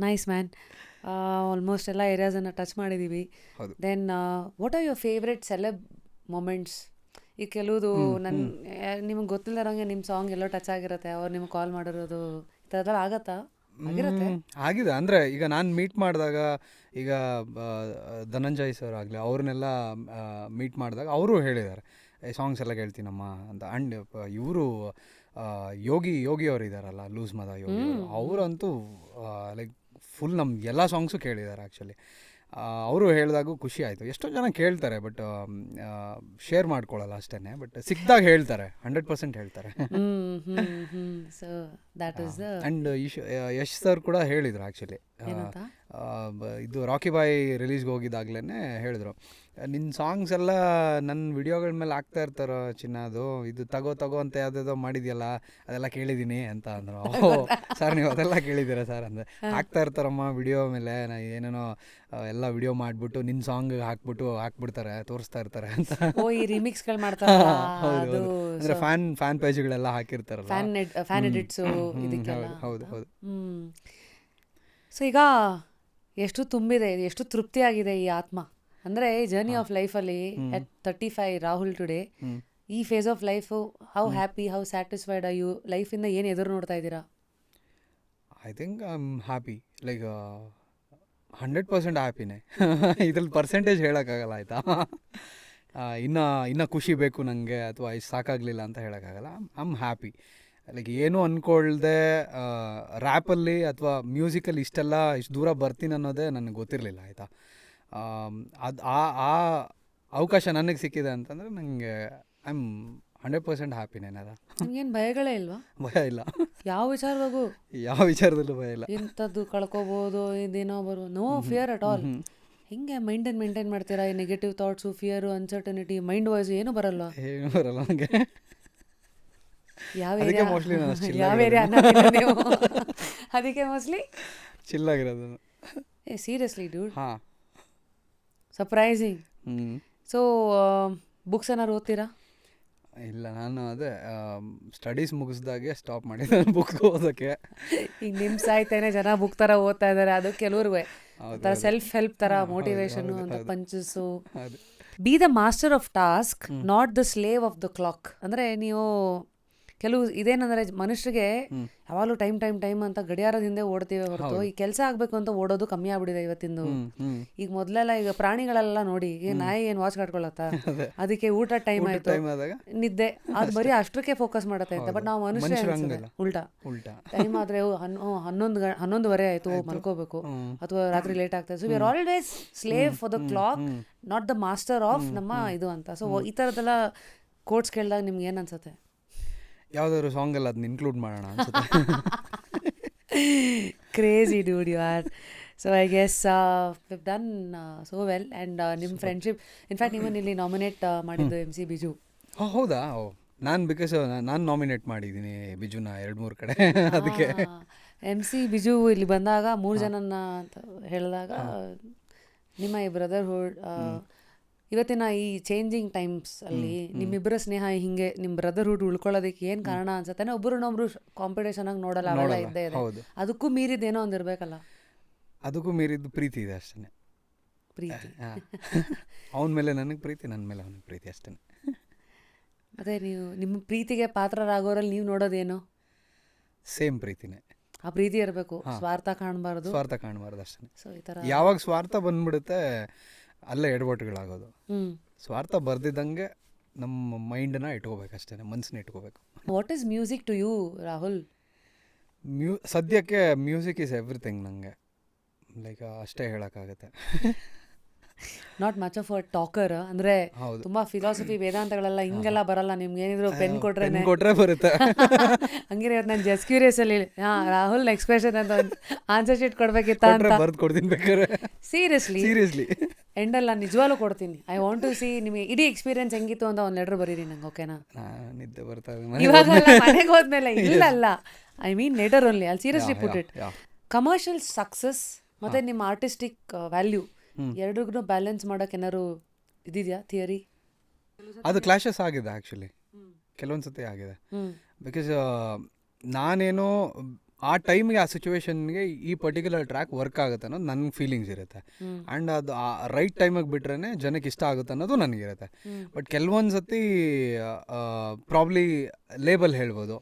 Nice man. ಆಲ್ಮೋಸ್ಟ್ ಎಲ್ಲ ಏರಿಯಾಸನ್ನು ಟಚ್ ಮಾಡಿದ್ದೀವಿ. Then what are your favourite celeb moments? ಈ ಕೆಲವುದು ನಿಮಗೆ ಗೊತ್ತಿಲ್ಲದಂಗೆ ನಿಮ್ಮ ಸಾಂಗ್ ಎಲ್ಲೋ ಟಚ್ ಆಗಿರುತ್ತೆ, ಅವ್ರು ನಿಮ್ಗೆ ಕಾಲ್ ಮಾಡಿರೋದು ಈ ಥರದೆಲ್ಲ ಆಗತ್ತಾ? ಆಗಿದೆ. ಅಂದರೆ ಈಗ ನಾನು ಮೀಟ್ ಮಾಡಿದಾಗ, ಈಗ ಧನಂಜಯ್ ಸರ್ ಆಗಲಿ ಅವ್ರನ್ನೆಲ್ಲ ಮೀಟ್ ಮಾಡಿದಾಗ ಅವರು ಹೇಳಿದ್ದಾರೆ ಸಾಂಗ್ಸ್ ಎಲ್ಲ ಕೇಳ್ತೀನಮ್ಮ ಅಂತ. ಆ್ಯಂಡ್ ಇವರು ಯೋಗಿ ಅವರು ಇದ್ದಾರಲ್ಲ, ಲೂಸ್ ಮದ ಯೋಗಿ, ಅವರಂತೂ ಲೈಕ್ ಫುಲ್ ನಮ್ಮ ಎಲ್ಲ ಸಾಂಗ್ಸು ಕೇಳಿದ್ದಾರೆ ಆ್ಯಕ್ಚುಲಿ. ಅವರು ಹೇಳಿದಾಗೂ ಖುಷಿ ಆಯಿತು. ಎಷ್ಟೋ ಜನ ಕೇಳ್ತಾರೆ ಬಟ್ ಶೇರ್ ಮಾಡ್ಕೊಳ್ಳಲ್ಲ ಅಷ್ಟೇ. ಬಟ್ ಸಿಕ್ಕಿದಾಗ ಹೇಳ್ತಾರೆ, 100% ಹೇಳ್ತಾರೆ. ಆ್ಯಂಡ್ ಯಶ್ ಸರ್ ಕೂಡ ಹೇಳಿದರು ಆ್ಯಕ್ಚುಲಿ. ಇದು ರಾಕಿ ಬಾಯ್ ರಿಲೀಸ್ಗೆ ಹೋಗಿದ್ದಾಗಲೇ ಹೇಳಿದ್ರು, ನಿನ್ನ ಸಾಂಗ್ಸ್ ಎಲ್ಲ ನನ್ನ ವಿಡಿಯೋಗಳ ಮೇಲೆ ಹಾಕ್ತಾ ಇರ್ತಾರೋ ಚಿನ್ನದು, ಇದು ತಗೋ ಅಂತ ಯಾವುದೇದೋ ಮಾಡಿದ್ಯಲ್ಲ ಅದೆಲ್ಲ ಕೇಳಿದ್ದೀನಿ ಅಂತ ಅಂದರು. ಸರ್ ನೀವು ಅದೆಲ್ಲ ಕೇಳಿದ್ದೀರಾ ಸರ್ ಅಂದರೆ, ಹಾಕ್ತಾ ಇರ್ತಾರಮ್ಮ ವಿಡಿಯೋ ಮೇಲೆ, ಏನೇನೋ ಎಲ್ಲ ವಿಡಿಯೋ ಮಾಡಿಬಿಟ್ಟು ನಿನ್ನ ಸಾಂಗ್ ಹಾಕ್ಬಿಡ್ತಾರೆ, ತೋರಿಸ್ತಾ ಇರ್ತಾರೆ ಅಂತ. ಈ ರಿಮಿಕ್ಸ್ಗಳು ಮಾಡ್ತಾರೆ. ಹೌದು, ಅಂದರೆ ಫ್ಯಾನ್ ಪೇಜ್ಗಳೆಲ್ಲ ಹಾಕಿರ್ತಾರಲ್ಲ, ಫ್ಯಾನ್ ಎಡಿಟ್ಸು. ಹೌದು. ಸೊ ಈಗ ಎಷ್ಟು ತುಂಬಿದೆ, ಎಷ್ಟು ತೃಪ್ತಿಯಾಗಿದೆ ಈ ಆತ್ಮ. ಅಂದರೆ ಜರ್ನಿ ಆಫ್ ಲೈಫಲ್ಲಿ ಅಟ್ 35 ರಾಹುಲ್ ಟುಡೇ, ಈ phase of life how happy, how satisfied are you? ಲೈಫಿಂದ ಏನು ಎದುರು ನೋಡ್ತಾ ಇದ್ದೀರಾ? I think I am happy, like 100% ಹ್ಯಾಪಿನೇ. ಇದ್ರಲ್ಲಿ ಪರ್ಸೆಂಟೇಜ್ ಹೇಳೋಕ್ಕಾಗಲ್ಲ ಆಯಿತಾ. ಇನ್ನು ಖುಷಿ ಬೇಕು ನನಗೆ ಅಥವಾ ಇಷ್ಟು ಸಾಕಾಗಲಿಲ್ಲ ಅಂತ ಹೇಳೋಕ್ಕಾಗಲ್ಲ. I am happy. ಲೈಕ್ ಏನೂ ಅಂದ್ಕೊಳ್ದೆ ರ್ಯಾಪಲ್ಲಿ ಅಥವಾ ಮ್ಯೂಸಿಕಲ್ಲಿ ಇಷ್ಟು ದೂರ ಬರ್ತೀನಿ ಅನ್ನೋದೇ ನನಗೆ ಗೊತ್ತಿರಲಿಲ್ಲ ಆಯಿತಾ. ಅದು ಆ ಅವಕಾಶ ನನಗೆ ಸಿಕ್ಕಿದೆ ಅಂತಂದರೆ ನನಗೆ ಐ ಆಮ್ 100% ಹ್ಯಾಪಿನೇನದ. ನಿಮ್ಗೇನು ಭಯಗಳೇ ಇಲ್ವಾ? ಭಯ ಇಲ್ಲ. ಯಾವ ವಿಚಾರದಲ್ಲೂ ಭಯ ಇಲ್ಲ. ಇಂಥದ್ದು ಕಳ್ಕೊಬೋದು, ಇದೇನೋ ಬರ್ಬೋದು, ನೋ ಫಿಯರ್ ಅಟ್ ಆಲ್. ಹಿಂಗೆ ಮೇಂಟೈನ್ ಮಾಡ್ತೀರಾ ಈ negative thoughts, fear, uncertainty, mind voice ಏನೂ ಬರಲ್ಲ? ಏನೂ ಬರಲ್ಲ ನನಗೆ. ಯಾವ ಏರಿಯಾ ನೀವು? ಅದಕ್ಕೆ ಮೋಸ್ಟ್ಲಿ ಚಿಲ್ಲಾಗಿರೋದು. ಸೀರಿಯಸ್ಲಿ ಡ್ಯೂಡ್, ಹಾಂ, ಸರ್ಪ್ರೈಸಿಂಗ್. ಸೊ ಬುಕ್ಸ್ ಏನಾದ್ರು ಓದ್ತೀರಾ? ಇಲ್ಲ, ನಾನು ಅದೇ ಸ್ಟಡೀಸ್ ಮುಗಿಸ್ದಾಗೆ ಸ್ಟಾಪ್ ಮಾಡಿದ್ದೆ ಬುಕ್ ಓದೋಕ್ಕೆ. ಈಗ ನಿಮ್ಮ ಸಾಯ್ತೇನೆ ಜನ ಬುಕ್ ಥರ ಓದ್ತಾ ಇದ್ದಾರೆ. ಅದು ಕೆಲವ್ರಿಗೆ ಥರ ಸೆಲ್ಫ್ ಹೆಲ್ಪ್ ಥರ ಮೋಟಿವೇಶನು ಅಂತ punches. Be the master of task, not the slave of the clock. ಅಂದರೆ ನೀವು ಕೆಲವು ಇದೇನಂದರೆ ಮನುಷ್ಯರಿಗೆ ಯಾವಾಗಲೂ ಟೈಮ್ ಅಂತ ಗಡಿಯಾರದ ಹಿಂದೆ ಓಡ್ತೀವಿ ಹೊರತು ಈ ಕೆಲಸ ಆಗಬೇಕು ಅಂತ ಓಡೋದು ಕಮ್ಮಿ ಆಗ್ಬಿಟ್ಟಿದೆ ಇವತ್ತಿಂದು. ಈಗ ಮೊದಲೆಲ್ಲ ಈಗ ಪ್ರಾಣಿಗಳೆಲ್ಲ ನೋಡಿ, ಈಗ ನಾಯಿ ಏನು ವಾಚ್ ಕಟ್ಕೊಳತ್ತಾ, ಅದಕ್ಕೆ ಊಟ ಟೈಮ್ ಆಯಿತು, ನಿದ್ದೆ, ಅದು ಬರೀ ಅಷ್ಟಕ್ಕೆ ಫೋಕಸ್ ಮಾಡತ್ತೆ ಅಂತ. ಬಟ್ ನಾವು ಮನುಷ್ಯ ಉಲ್ಟಾ ಟೈಮ್ ಆದರೆ 11:30 ಆಯಿತು ಮಲ್ಕೋಬೇಕು, ಅಥವಾ ರಾತ್ರಿ ಲೇಟ್ ಆಗ್ತದೆ. So we are always slave for the clock, not the master of ನಮ್ಮ ಇದು ಅಂತ. ಸೊ ಈ ಥರದ್ದೆಲ್ಲ ಕೋಟ್ಸ್ ಕೇಳಿದಾಗ ನಿಮ್ಗೆ ಏನು ಅನ್ಸುತ್ತೆ? ಯಾವುದಾದ್ರು ಸಾಂಗಲ್ಲಿ ಅದನ್ನ ಇನ್ಕ್ಲೂಡ್ ಮಾಡೋಣ ಅನ್ಸುತ್ತೆ. Crazy dude you are. So I guess we've done so well. And ನಿಮ್ಮ ಫ್ರೆಂಡ್ಶಿಪ್, ಇನ್ಫ್ಯಾಕ್ಟ್ ನಿಮ್ಮನ್ನು ಇಲ್ಲಿ ನಾಮಿನೇಟ್ ಮಾಡಿದ್ದು MC ಬಿಜು. ಹೌದಾ? ನಾನು ಬಿಕಾಸ್ ನಾನು ನಾಮಿನೇಟ್ ಮಾಡಿದ್ದೀನಿ ಬಿಜುನ 2-3 ಕಡೆ ಅದಕ್ಕೆ. MC ಬಿಜು ಇಲ್ಲಿ ಬಂದಾಗ 3 ಜನನ ಅಂತ ಹೇಳಿದಾಗ ನಿಮ್ಮ ಈ ಬ್ರದರ್ಹುಡ್ ಇವತ್ತಿನ ಈ ಚೇಂಜಿಂಗ್ ಟೈಮ್ಸ್ ಅಲ್ಲಿ ನಿಮ್ಮಿಬ್ಬರ ಸ್ನೇಹ ಹಿಂಗೆ ನಿಮ್ಮ ಬ್ರದರ್ಹುಡ್ ಉಳ್ಕೊಳ್ಳೋದಕ್ಕೆ ಏನು ಕಾರಣ ಅನ್ಸುತ್ತೆ? ಒಬ್ಬರನ್ನೊಬ್ರು ಕಾಂಪಿಟೇಷನ್ ಆಗಿ ನೋಡಲ್ಲ, ಅವೆಲ್ಲ ಇದ್ದೇ ಇದೆ. ಹೌದು. ಅದಕ್ಕೂ ಮೀರಿದೇನೋ ಒಂದು ಇರಬೇಕಲ್ಲ. ಅದಕ್ಕೂ ಮೀರಿದ್ದು ಪ್ರೀತಿ ಇದೆ ಅಷ್ಟೇ. ಪ್ರೀತಿ. ಅವನ ಮೇಲೆ ನನಗೆ ಪ್ರೀತಿ, ನನ್ನ ಮೇಲೆ ಅವನಿಗೆ ಪ್ರೀತಿ ಅಷ್ಟೇ. ಮತ್ತೆ ನೀವು ನಿಮ್ಮ ಪ್ರೀತಿಗೆ ಪಾತ್ರರಾಗೋರಲ್ಲಿ ನೀವು ನೋಡೋದೇನು? ಸೇಮ್ ಪ್ರೀತಿನೇ. ಆ ಪ್ರೀತಿ ಇರಬೇಕು, ಸ್ವಾರ್ಥ ಕಾಣಬಾರ್ದು. ಸ್ವಾರ್ಥ ಕಾಣಬಾರ್ದು ಅಷ್ಟೇ. ಸೊ ಈ ಥರ ಯಾವಾಗ ಸ್ವಾರ್ಥ ಬಂದ್ಬಿಡುತ್ತೆ ಅಲ್ಲೇ ಎಡವಟ್ಟುಗಳಾಗೋದು. ಸ್ವಾರ್ಥ ಬರ್ದಿದ್ದಂಗೆ ನಮ್ಮ ಮೈಂಡನ್ನ ಇಟ್ಕೋಬೇಕಷ್ಟೇ, ಮನಸ್ಸನ್ನ ಇಟ್ಕೋಬೇಕು. What is music to you, Rahul? ಸದ್ಯಕ್ಕೆ ಮ್ಯೂಸಿಕ್ ಈಸ್ ಎವ್ರಿಥಿಂಗ್ ನನಗೆ. ಲೈಕ್ ಅಷ್ಟೇ ಹೇಳೋಕ್ಕಾಗತ್ತೆ. Not much of a talker, ಅಂದರೆ ಹೌದು. ತುಂಬ ಫಿಲಾಸಫಿ ವೇದಾಂತಗಳೆಲ್ಲ ಹಿಂಗೆಲ್ಲ ಬರಲ್ಲ. ನಿಮ್ಗೆ ಏನಿದ್ರು ಪೆನ್ ಕೊಟ್ರೆ ಬರುತ್ತೆ. ಹಂಗಿರ ಇವತ್ತು ನಾನು ಜಸ್ಟ್ ಕ್ಯೂರಿಯಸ್ ಅಲ್ಲಿ ರಾಹುಲ್ ನೆಕ್ಸ್ಟ್ ಕ್ವೆಶ್ಚನ್ ಅಂತ ಆನ್ಸರ್ ಶೀಟ್ ಕೊಡ್ಬೇಕಿತ್ತ ಅಂತ ಬರ್ದು ಕೊಡ್ತೀನಿ ಬೇಕಾದ್ರೆ. ಸೀರಿಯಸ್ಲಿ ಎಂಡಲ್ಲ ನಿಜವಾಗ್ಲೂ ಕೊಡ್ತೀನಿ. ಐ ವಾಂಟ್ ಟು ಸಿ ನಿಮಗೆ ಇಡೀ ಎಕ್ಸ್ಪೀರಿಯನ್ಸ್ ಹೆಂಗಿತ್ತು ಅಂತ ಒಂದು ಲೆಟರ್ ಬರೀರಿ ನಂಗೆ, ಓಕೆನಾ? ನಿದ್ದೆ ಬರ್ತಾ ಇವಾಗ ಮನೆಗೆ ಹೋದ್ಮೇಲೆ ಇಲ್ಲ, ಐ ಮೀನ್ ಲೆಟರ್ ಓನ್ಲಿ. ಅಲ್ಲಿ seriously put it. Commercial success ಮತ್ತು ನಿಮ್ಮ ಆರ್ಟಿಸ್ಟಿಕ್ ವ್ಯಾಲ್ಯೂ ಎರಡಿಗೂ ಬ್ಯಾಲೆನ್ಸ್ ಮಾಡೋಕೆ ಏನಾದ್ರು ಇದಿದೆಯಾ ಥಿಯರಿ? ಅದು ಕ್ಲಾಶಸ್ ಆಗಿದೆ ಆ್ಯಕ್ಚುಲಿ, ಕೆಲವೊಂದು ಸತಿ ಆಗಿದೆ. ಬಿಕಾಸ್ ನಾನೇನೋ ಆ ಟೈಮ್ಗೆ ಆ ಸಿಚುವೇಶನ್ಗೆ ಈ ಪರ್ಟಿಕ್ಯುಲರ್ ಟ್ರ್ಯಾಕ್ ವರ್ಕ್ ಆಗುತ್ತೆ ಅನ್ನೋದು ನನ್ನ ಫೀಲಿಂಗ್ಸ್ ಇರುತ್ತೆ. ಆ್ಯಂಡ್ ಅದು ಆ ರೈಟ್ ಟೈಮಿಗೆ ಬಿಟ್ರೇ ಜನಕ್ಕೆ ಇಷ್ಟ ಆಗುತ್ತೆ ಅನ್ನೋದು ನನಗಿರುತ್ತೆ. ಬಟ್ ಕೆಲವೊಂದು ಸತಿ ಪ್ರಾಬ್ಲಿ ಲೇಬಲ್ ಹೇಳ್ಬೋದು,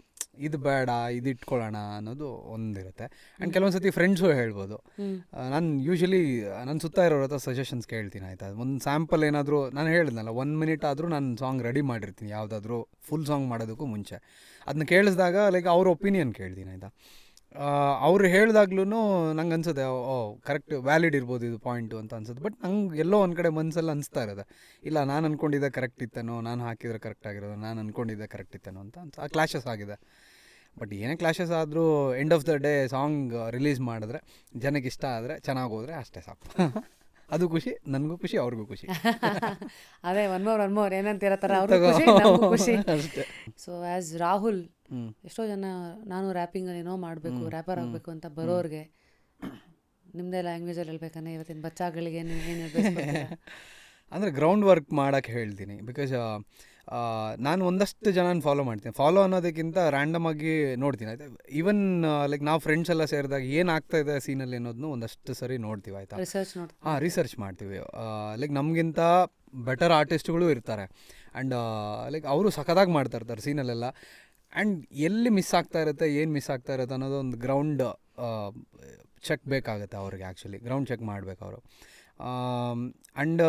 ಇದು ಬೇಡ, ಇದು ಇಟ್ಕೊಳ್ಳೋಣ ಅನ್ನೋದು ಒಂದಿರುತ್ತೆ. ಆ್ಯಂಡ್ ಕೆಲವೊಂದು ಸತಿ ಫ್ರೆಂಡ್ಸು ಹೇಳ್ಬೋದು. ನಾನು ಯೂಶ್ವಲಿ ನನ್ನ ಸುತ್ತ ಇರೋರ ಹತ್ರ ಸಜೆಷನ್ಸ್ ಕೇಳ್ತೀನಿ, ಆಯಿತಾ? ಒಂದು ಸ್ಯಾಂಪಲ್ ಏನಾದರೂ ನಾನು ಹೇಳಿದ್ನಲ್ಲ, 1 ಮಿನಿಟ್ ಆದರೂ ನಾನು ಸಾಂಗ್ ರೆಡಿ ಮಾಡಿರ್ತೀನಿ ಯಾವುದಾದ್ರೂ ಫುಲ್ ಸಾಂಗ್ ಮಾಡೋದಕ್ಕೂ ಮುಂಚೆ. ಅದನ್ನ ಕೇಳಿಸಿದಾಗ ಲೈಕ್ ಅವ್ರ ಒಪಿನಿಯನ್ ಕೇಳ್ತೀನಿ, ಆಯಿತಾ? ಅವ್ರು ಹೇಳಿದಾಗ್ಲೂ ನಂಗೆ ಅನ್ಸುತ್ತೆ ಕರೆಕ್ಟ್ ವ್ಯಾಲಿಡ್ ಇರ್ಬೋದು ಇದು ಪಾಯಿಂಟು ಅಂತ ಅನ್ಸುತ್ತೆ. ಬಟ್ ನಂಗೆ ಎಲ್ಲೋ ಒಂದು ಕಡೆ ಮನಸ್ಸಲ್ಲಿ ಅನಿಸ್ತಾ ಇರೋದೆ, ಇಲ್ಲ ನಾನು ಅಂದ್ಕೊಂಡಿದ್ದೆ ಕರೆಕ್ಟ್ ಇತ್ತೇನೋ, ನಾನು ಹಾಕಿದ್ರೆ ಕರೆಕ್ಟ್ ಆಗಿರೋದು, ನಾನು ಅಂದ್ಕೊಂಡಿದ್ದೆ ಕರೆಕ್ಟ್ ಇತ್ತೇನೋ ಅಂತ ಆ ಕ್ಲಾಶಸ್ ಆಗಿದೆ. ಬಟ್ ಏನೇ ಕ್ಲಾಶಸ್ ಆದರೂ end of the day song release ಮಾಡಿದ್ರೆ ಜನಕ್ಕೆ ಇಷ್ಟ ಆದರೆ ಚೆನ್ನಾಗಿ ಹೋದರೆ ಅಷ್ಟೇ ಸಾಕು. ಅದು ಖುಷಿ, ನನಗೂ ಖುಷಿ, ಅವ್ರಿಗೂ ಖುಷಿ. ಅದೇ ಒನ್ ಮೋರ್ ಏನಂತೀರ ಥರ ಅವ್ರಿಗೂ ಖುಷಿ, ನಮಗೂ ಖುಷಿ ಅಷ್ಟೇ. ಸೊ ಆ್ಯಸ್ ರಾಹುಲ್, ಎಷ್ಟೋ ಜನ ನಾನು ರ್ಯಾಪಿಂಗಲ್ಲಿ ಏನೋ ಮಾಡಬೇಕು, ರ್ಯಾಪರ್ ಆಗಬೇಕು ಅಂತ ಬರೋರಿಗೆ ನಿಮ್ಮದೇ ಲ್ಯಾಂಗ್ವೇಜಲ್ಲಿ ಹೇಳ್ಬೇಕಂದ್ರೆ ಇವತ್ತಿನ ಬಚ್ಚಾಗಳಿಗೆ ನೀವು ಏನು ಹೇಳ್ಬೇಕು? ಅಂದರೆ ಗ್ರೌಂಡ್ ವರ್ಕ್ ಮಾಡೋಕ್ಕೆ ಹೇಳ್ತೀನಿ. ಬಿಕಾಸ್ ನಾನು ಒಂದಷ್ಟು ಜನನ ಫಾಲೋ ಮಾಡ್ತೀನಿ. ಫಾಲೋ ಅನ್ನೋದಕ್ಕಿಂತ ರ್ಯಾಂಡಮ್ ಆಗಿ ನೋಡ್ತೀನಿ, ಆಯಿತಾ? ಈವನ್ ಲೈಕ್ ನಾವು ಫ್ರೆಂಡ್ಸ್ ಎಲ್ಲ ಸೇರಿದಾಗ ಏನಾಗ್ತಾ ಇದೆ ಸೀನಲ್ಲಿ ಅನ್ನೋದನ್ನು ಒಂದಷ್ಟು ಸರಿ ನೋಡ್ತೀವಿ, ಆಯಿತಾ? ರಿಸರ್ಚ್ ಮಾಡ್ತೀವಿ. ಲೈಕ್ ನಮಗಿಂತ ಬೆಟರ್ ಆರ್ಟಿಸ್ಟ್ಗಳು ಇರ್ತಾರೆ. ಆ್ಯಂಡ್ ಲೈಕ್ ಅವರು ಸಖತ್ತಾಗಿ ಮಾಡ್ತಾ ಇರ್ತಾರೆ ಸೀನಲ್ಲೆಲ್ಲ. ಆ್ಯಂಡ್ ಎಲ್ಲಿ ಮಿಸ್ ಆಗ್ತಾ ಇರುತ್ತೆ, ಏನು ಮಿಸ್ ಆಗ್ತಾ ಇರುತ್ತೆ ಅನ್ನೋದು ಒಂದು ಗ್ರೌಂಡ್ ಚೆಕ್ ಬೇಕಾಗುತ್ತೆ ಅವ್ರಿಗೆ. ಆ್ಯಕ್ಚುಲಿ ಗ್ರೌಂಡ್ ಚೆಕ್ ಮಾಡಬೇಕು ಅವರು. ಆ್ಯಂಡ್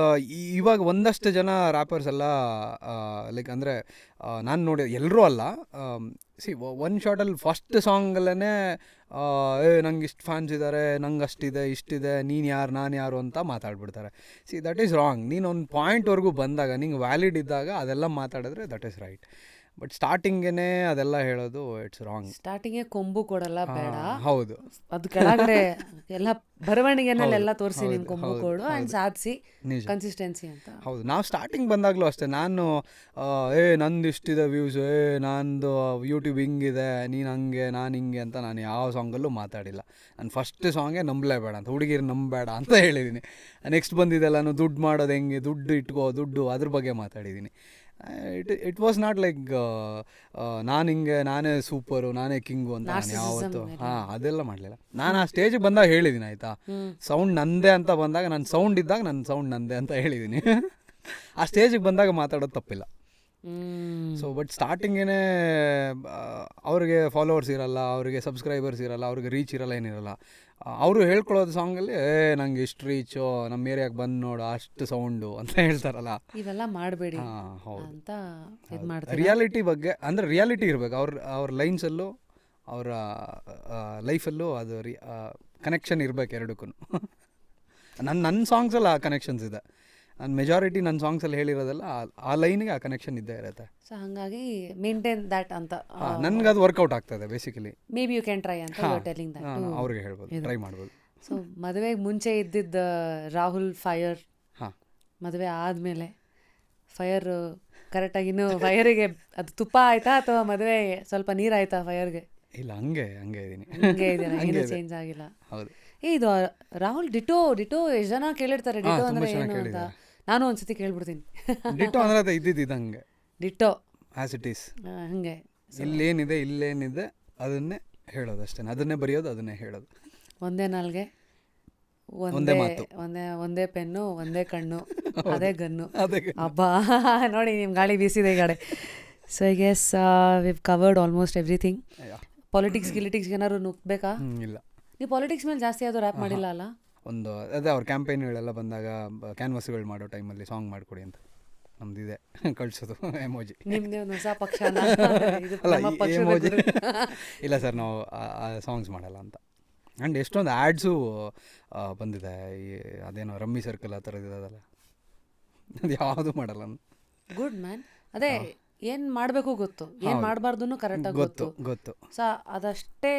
ಇವಾಗ ಒಂದಷ್ಟು ಜನ ರ್ಯಾಪರ್ಸ್ ಎಲ್ಲ ಲೈಕ್ ಅಂದರೆ ನಾನು ನೋಡಿ ಎಲ್ಲರೂ ಅಲ್ಲ, ಒನ್ ಶಾರ್ಟಲ್ಲಿ ಫಸ್ಟ್ ಸಾಂಗಲ್ಲೇ ನಂಗೆ ಇಷ್ಟು ಫ್ಯಾನ್ಸ್ ಇದ್ದಾರೆ, ನಂಗೆ ಅಷ್ಟಿದೆ ಇಷ್ಟಿದೆ, ನೀನು ಯಾರು ನಾನು ಯಾರು ಅಂತ ಮಾತಾಡ್ಬಿಡ್ತಾರೆ. That is wrong. ನೀನು ಒಂದು ಪಾಯಿಂಟ್ವರೆಗೂ ಬಂದಾಗ, ನಿಂಗೆ ವ್ಯಾಲಿಡ್ ಇದ್ದಾಗ ಅದೆಲ್ಲ ಮಾತಾಡಿದ್ರೆ ದಟ್ ಈಸ್ ರೈಟ್. ಬಟ್ ಸ್ಟಾರ್ಟಿಂಗೇ ಅದೆಲ್ಲ ಹೇಳೋದು ಇಟ್ಸ್ ರಾಂಗ್. ಸ್ಟಾರ್ಟಿಂಗೇ ಕೊಂಬು ಕೊಡಲ್ಲ, ಬೇಡ. ಹೌದು, ಅದು ಕೆಳಗಡೆ ಎಲ್ಲ ಬರವಣಿಗೆನಲ್ಲೆಲ್ಲ ತೋರಿಸಿ ನಿಮ್ಮ ಕೊಂಬು ಕೊಡು ಆ್ಯಂಡ್ ಸಾಧಿಸಿ ಕನ್ಸಿಸ್ಟೆನ್ಸಿ ಅಂತ. ಹೌದು, ನಾವು ಸ್ಟಾರ್ಟಿಂಗ್ ಬಂದಾಗಲೂ ಅಷ್ಟೇ. ನಾನು ನಂದು ಇಷ್ಟಿದೆ ವ್ಯೂಸು, ನಂದು ಯೂಟ್ಯೂಬ್ ಹಿಂಗಿದೆ, ನೀನು ಹಂಗೆ ನಾನು ಹಿಂಗೆ ಅಂತ ನಾನು ಯಾವ ಸಾಂಗಲ್ಲೂ ಮಾತಾಡಿಲ್ಲ. ನಾನು ಫಸ್ಟ್ ಸಾಂಗೇ ನಂಬಲೇಬೇಡ ಅಂತ, ಹುಡುಗಿರು ನಂಬಬೇಡ ಅಂತ ಹೇಳಿದ್ದೀನಿ. ನೆಕ್ಸ್ಟ್ ಬಂದಿದ್ದೆಲ್ಲ ನಾನು ದುಡ್ಡು ಮಾಡೋದು ಹೆಂಗೆ, ದುಡ್ಡು ಇಟ್ಕೋ, ದುಡ್ಡು ಅದ್ರ ಬಗ್ಗೆ ಮಾತಾಡಿದ್ದೀನಿ. ಇಟ್ ವಾಸ್ ನಾಟ್ ಲೈಕ್ ನಾನು ಹಿಂಗೆ ನಾನೇ ಸೂಪರು, ನಾನೇ ಕಿಂಗು ಅಂತ ನಾನು ಯಾವತ್ತು ಅದೆಲ್ಲ ಮಾಡಲಿಲ್ಲ. ನಾನು ಆ ಸ್ಟೇಜಿಗೆ ಬಂದಾಗ ಹೇಳಿದ್ದೀನಿ, ಆಯಿತಾ? ಸೌಂಡ್ ನಂದೇ ಅಂತ ಬಂದಾಗ, ನನ್ನ ಸೌಂಡ್ ಇದ್ದಾಗ ನನ್ನ ಸೌಂಡ್ ನಂದೇ ಅಂತ ಹೇಳಿದ್ದೀನಿ. ಆ ಸ್ಟೇಜಿಗೆ ಬಂದಾಗ ಮಾತಾಡೋದು ತಪ್ಪಿಲ್ಲ. ಸೊ ಬಟ್ ಸ್ಟಾರ್ಟಿಂಗೇ ಅವ್ರಿಗೆ ಫಾಲೋವರ್ಸ್ ಇರಲ್ಲ, ಅವ್ರಿಗೆ ಸಬ್ಸ್ಕ್ರೈಬರ್ಸ್ ಇರಲ್ಲ, ಅವ್ರಿಗೆ ರೀಚ್ ಇರಲ್ಲ, ಏನಿರಲ್ಲ. ಅವರು ಹೇಳ್ಕೊಳ್ಳೋದು ಸಾಂಗಲ್ಲಿ ನಂಗೆ ಇಷ್ಟು ರೀಚು, ನಮ್ಮ ಏರಿಯಾಗೆ ಬಂದು ನೋಡು ಅಷ್ಟು ಸೌಂಡು ಅಂತ ಹೇಳ್ತಾರಲ್ಲ, ಇವೆಲ್ಲ ಮಾಡಬೇಡಿ ಅಂತ ಇದು ಮಾಡ್ತಾರೆ. ರಿಯಾಲಿಟಿ ಬಗ್ಗೆ ಅಂದರೆ ರಿಯಾಲಿಟಿ ಇರಬೇಕು ಅವ್ರ ಲೈನ್ಸಲ್ಲೂ ಅವರ ಲೈಫಲ್ಲೂ ಅದು ಕನೆಕ್ಷನ್ ಇರಬೇಕು ಎರಡಕ್ಕೂ. ನನ್ನ ಸಾಂಗ್ಸಲ್ಲಿ ಆ ಕನೆಕ್ಷನ್ಸ್ ಇದೆ. ನಾನು ಮೆಜಾರಿಟಿ ನನ್ನ ಸಾಂಗ್ಸಲ್ಲಿ ಹೇಳಿರೋದೆಲ್ಲ ಆ ಲೈನಿಗೆ ಆ ಕನೆಕ್ಷನ್ ಇದ್ದೇ ಇರುತ್ತೆ. ಸೊ ಹಾಗಾಗಿ ಮೇಂಟೈನ್ ದ್ಯಾಟ್ ಅಂತ ನನ್ಗೆ ಅದು ವರ್ಕೌಟ್ ಆಗ್ತದೆ basically. Maybe you can try ಅಂತ ಟೆಲಿಂಗ್ ದಟ್. ಅವ್ರಿಗೆ ಹೇಳ್ಬೋದು, ಟ್ರೈ ಮಾಡ್ಬೋದು. ಸೊ ಮದುವೆಗೆ ಮುಂಚೆ ಇದ್ದಿದ್ದ ರಾಹುಲ್ ಫೈರ್, ಮದುವೆ ಆದಮೇಲೆ ಫೈರ್ ಕರೆಕ್ಟಾಗಿ ಇನ್ನು ಫೈರಿಗೆ ಅದು ತುಪ್ಪ ಆಯ್ತಾ ಅಥವಾ ಮದುವೆ ಸ್ವಲ್ಪ ನೀರಾಯ್ತಾ ಫೈರ್ಗೆ? ಇಲ್ಲ, ಹಂಗೆ ಇದ್ದೀನಿ. ಹಂಗೆ ಇದೆಯಾ, ಹಂಗೆ ಏನು ಇದೆ. ಚೇಂಜ್ ಆಗಿಲ್ಲ. ಹೌದು. ಇದು ರಾಹುಲ್ ಡಿಟೋ ಎಷ್ಟು ಜನ ಕೇಳಿರ್ತಾರೆ ಡಿಟೋ ತುಂಬ ಅಂದರೆ ಜನ ಏನು ಅಂತ. ಕೇಳಿದ್ದಾರೆ. ನಾನು ಒಂದ್ಸತಿ ಕೇಳ್ಬಿಡ್ತೀನಿ. ಡಿಟೋ ಅಂದರೆ ಅದು ಇದ್ದಿದ್ದಂಗೆ ಡಿಟೋ ಆ್ಯಸ್ ಇಟ್ ಈಸ್. ಹಂಗೆ ಇಲ್ಲೇನಿದೆ ಅದನ್ನೇ ಹೇಳೋದು ಅಷ್ಟೇ, ಅದನ್ನೇ ಬರೆಯೋದು, ಅದನ್ನೇ ಹೇಳೋದು. ಒಂದೇ ನಾಲ್ಗೆ, ಒಂದೇ ಮಾತು, ಒಂದೇ ಪೆನ್ನು, ಒಂದೇ ಕಣ್ಣು, ಅದೇ ಗನ್ನು. ಅದೇ ಅಬ್ಬಾ ನೋಡಿ ನಿಮ್ಮ ಗಾಳಿ ಬೀಸಿದೆ ಈ ಕಡೆ. So I guess we've covered almost everything. ಪಾಲಿಟಿಕ್ಸ್ಗೆ ಏನಾದ್ರು ನುಗ್ಬೇಕಾ? ಇಲ್ಲ. ನೀವು ಪಾಲಿಟಿಕ್ಸ್ ಮೇಲೆ ಜಾಸ್ತಿ ಯಾವುದು ರ್ಯಾಪ್ ಮಾಡಿಲ್ಲ ಅಲ್ಲ? ಒಂದು ಅದೇ ಅವ್ರ ಕ್ಯಾಂಪೇನ್ಗಳೆಲ್ಲ ಬಂದಾಗ ಕ್ಯಾನ್ವಸ್ಗಳು ಮಾಡೋ ಟೈಮಲ್ಲಿ ಸಾಂಗ್ ಮಾಡಿಕೊಡಿ ಅಂತ ನಮ್ದಿದೆ ಕಳಿಸೋದು ಎಮೋಜಿ. ನಿಮ್ಮದೇ ಒಂದು ಹೊಸ ಪಕ್ಷ ಅಲ್ಲ ಎಮೋಜಿ. ಇಲ್ಲ ಸರ್, ನಾವು ಸಾಂಗ್ಸ್ ಮಾಡಲ್ಲ ಅಂತ. ಆ್ಯಂಡ್ ಎಷ್ಟೊಂದು ಆ್ಯಡ್ಸು ಬಂದಿದೆ, ಈ ಅದೇನೋ ರಮ್ಮಿ ಸರ್ಕಲ್ ಆ ಥರದ್ದು ಅದಲ್ಲ, ಅದು ಯಾವುದು ಮಾಡಲ್ಲ. Good man. ಅದೇ ಏನು ಮಾಡಬೇಕು ಗೊತ್ತು, ಏನು ಮಾಡಬಾರ್ದು ಕರೆಕ್ಟಾಗಿ ಗೊತ್ತು. ಸೊ ಅದಷ್ಟೇ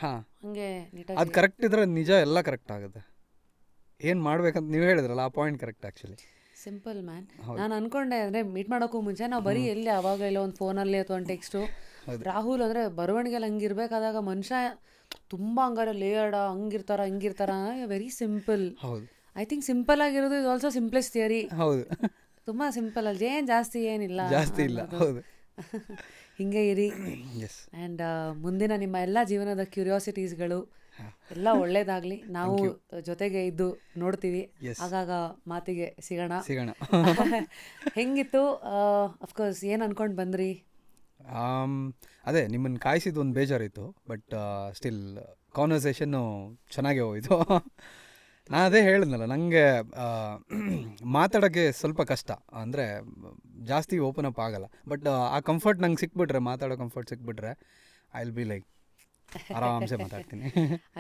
ಹಾಂ, ಹಂಗೆ ನೀಟಾಗಿ ಅದು ಕರೆಕ್ಟ್ ಇದ್ರೆ ನಿಜ ಎಲ್ಲ ಕರೆಕ್ಟ್ ಆಗುತ್ತೆ. ಏನು ಮಾಡ್ಬೇಕಂತ ನೀವು ಹೇಳಿದ್ರಲ್ಲ, ಆ point correct actually. Simple man. ನಾನು ಅನ್ಕೊಂಡೆ ಅಂದರೆ ಮೀಟ್ ಮಾಡೋಕ್ಕೂ ಮುಂಚೆ ನಾವು ಬರೀ ಎಲ್ಲಿ ಅವಾಗ ಇಲ್ಲ ಒಂದು ಫೋನಲ್ಲಿ ಅಥವಾ ಒಂದು ಟೆಕ್ಸ್ಟು. ರಾಹುಲ್ ಅಂದರೆ ಬರವಣಿಗೆಲ್ಲ ಹಂಗಿರ್ಬೇಕಾದಾಗ ಮನುಷ್ಯ ತುಂಬ ಹಂಗಾರೆ ಲೇಯರ್ಡ ಹಿಂಗಿರ್ತಾರ ವೆರಿ ಸಿಂಪಲ್. ಹೌದು. ಐ ಥಿಂಕ್ ಸಿಂಪಲ್ ಆಗಿರೋದು ಇಸ್ ಆಲ್ಸೋ ಸಿಂಪ್ಲೆಸ್ಟ್ ಥಿಯರಿ. ಹೌದು, ತುಂಬ ಸಿಂಪಲ್ ಅಲ್ಲಿ ಏನು ಜಾಸ್ತಿ ಏನಿಲ್ಲ. ಹೌದು. ಹಿಂಗೆ ಇರಿ. ಎಸ್. ಆ್ಯಂಡ್ ಮುಂದಿನ ನಿಮ್ಮ ಎಲ್ಲ ಜೀವನದ ಕ್ಯೂರಿಯಾಸಿಟೀಸ್ಗಳು ಎಲ್ಲ ಒಳ್ಳೇದಾಗಲಿ. ನಾವು ಜೊತೆಗೆ ಇದ್ದು ನೋಡ್ತೀವಿ, ಆಗಾಗ ಮಾತಿಗೆ ಸಿಗೋಣ. ಹೆಂಗಿತ್ತು? ಅಫ್ಕೋರ್ಸ್ ಏನು ಅನ್ಕೊಂಡು ಬಂದ್ರಿ? ಅದೇ ನಿಮ್ಮನ್ನು ಕಾಯಿಸಿದ್ದು ಒಂದು ಬೇಜಾರಿತ್ತು, ಬಟ್ ಸ್ಟಿಲ್ ಕಾನ್ವರ್ಸೇಷನ್ನು ಚೆನ್ನಾಗೇ ಹೋಯಿತು. ನಾನು ಅದೇ ಹೇಳಿದ್ನಲ್ಲ, ನನಗೆ ಮಾತಾಡೋಕ್ಕೆ ಸ್ವಲ್ಪ ಕಷ್ಟ, ಅಂದರೆ ಜಾಸ್ತಿ ಓಪನ್ ಅಪ್ ಆಗಲ್ಲ. ಬಟ್ ಆ ಕಂಫರ್ಟ್ ನಂಗೆ ಸಿಕ್ಬಿಟ್ರೆ, ಮಾತಾಡೋ ಕಂಫರ್ಟ್ ಸಿಕ್ಬಿಟ್ರೆ, ಐ ವಿಲ್ ಬಿ ಲೈಕ್ ಆರಾಮ್ಸೆ ಮಾತಾಡ್ತೀನಿ.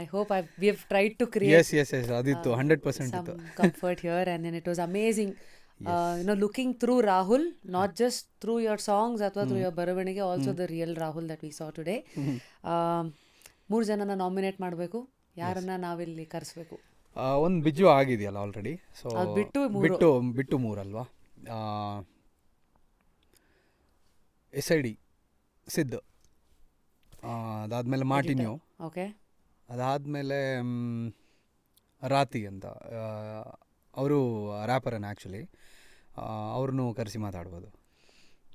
I hope we have tried to create as ಅದಿತ್ತು, 100% ಇತ್ತು comfort here and then it was amazing. Looking through Rahul, not just through your songs ಅಥವಾ ಥ್ರೂ ಯುವರ್ ಬರವಣಿಗೆ, also the real Rahul that we saw today. 3 ಜನನ ನಾಮಿನೇಟ್ ಮಾಡಬೇಕು. ಯಾರನ್ನ ನಾವಿಲ್ಲಿ ಕರೆಸ್ಬೇಕು? ಒಂದು ಬಿಜು ಆಗಿದೆಯಲ್ಲ ಆಲ್ರೆಡಿ, ಸೊ ಬಿಟ್ಟು 3 ಅಲ್ವಾ? SID ಸಿದ್ದು, ಅದಾದಮೇಲೆ ಮಾರ್ಟಿನ್ಯೋ, ಓಕೆ, ಅದಾದಮೇಲೆ ರಾತಿ ಅಂತ, ಅವರು ರ್ಯಾಪರನ್ನು ಆ್ಯಕ್ಚುಲಿ, ಅವ್ರನ್ನೂ ಕರೆಸಿ ಮಾತಾಡ್ಬೋದು.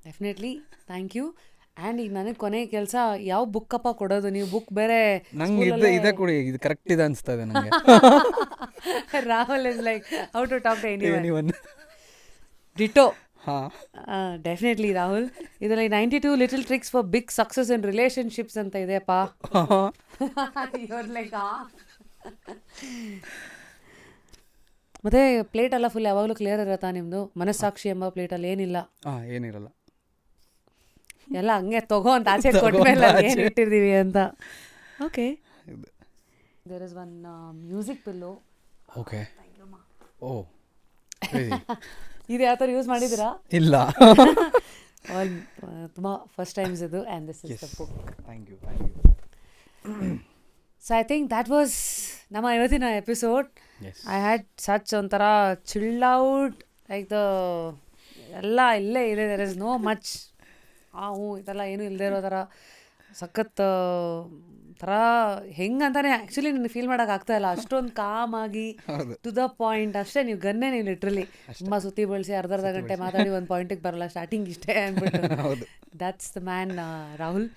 ಡೆಫಿನೆಟ್ಲಿ. Thank you. ಆ್ಯಂಡ್ ಈಗ ನನಗೆ ಕೊನೆ ಕೆಲಸ, ಯಾವ ಬುಕ್ಕಪ್ಪ ಕೊಡೋದು? ನೀವು ಬುಕ್ ಬೇರೆ ನಂಗೆ ಇದೆ ಕೊಡಿ, ಇದು ಕರೆಕ್ಟ್ ಇದೆ ಅನಿಸ್ತಾ ಇದೆ ನನಗೆ. Rahul is like how to talk to anyone. Ditto. ಹಾಂ, ಡೆಫಿನೆಟ್ಲಿ ರಾಹುಲ್. ಇದರಲ್ಲಿ 92 little tricks for big success in relationships ಅಂತ ಇದೆಯಪ್ಪ. ಮತ್ತೆ ಪ್ಲೇಟ್ ಎಲ್ಲ ಫುಲ್ ಯಾವಾಗಲೂ ಕ್ಲಿಯರ್ ಇರತ್ತಾ ನಿಮ್ಮದು? ಮನಸ್ಸಾಕ್ಷಿ ಎಂಬ ಪ್ಲೇಟಲ್ಲಿ ಏನಿಲ್ಲ? ಏನಿರಲ್ಲ, ಎಲ್ಲ ಹಂಗೆ ತಗೋ ಅಂತ ಆಚೆ ಕೊಟ್ಮೇಲೆ ಏನು ಇಟ್ಟಿರ್ತೀವಿ ಅಂತ. Okay, there is one music pillow. Okay. Oh, ಇದು ಯಾವ ಥರ ಯೂಸ್ ಮಾಡಿದ್ದೀರಾ? ಇಲ್ಲ. ತುಂಬ ಫಸ್ಟ್ ಟೈಮ್ಸ್ ಇದು. And this is the book. Thank you. So I think that was ನಮ್ಮ ಇವತ್ತಿನ ಎಪಿಸೋಡ್. ಐ ಹ್ಯಾಡ್ ಸಚ್ ಒಂಥರ ಚಿಲ್ಡ್ ಔಟ್, ಲೈಕ್ ದ ಎಲ್ಲ ಇಲ್ಲೇ ಇದೆ. ದೆರ್ ಇಸ್ ನೋ ಮಚ್ ಇದೆಲ್ಲ ಏನೂ ಇಲ್ಲದೆ ಇರೋ ಥರ ಸಖತ್ ಥರ ಹೆಂಗಂತಾನೆ ಆ್ಯಕ್ಚುಲಿ ನನಗೆ ಫೀಲ್ ಮಾಡೋಕ್ಕಾಗ್ತಾಯಿಲ್ಲ. ಅಷ್ಟೊಂದು ಕಾಮಾಗಿ ಟು ದ ಪಾಯಿಂಟ್ ಅಷ್ಟೇ. ನೀವು ಗನ್ನೇ, ನೀವು ಲಿಟ್ರಲಿ ತುಂಬ ಸುತ್ತಿ ಬಳಸಿ ಅರ್ಧ ಗಂಟೆ ಮಾತಾಡಿ ಒಂದು ಪಾಯಿಂಟಿಗೆ ಬರಲ್ಲ, ಸ್ಟಾರ್ಟಿಂಗ್ ಇಷ್ಟೇ ಅಂದ್ಬಿಟ್ಟು. That's the man Rahul.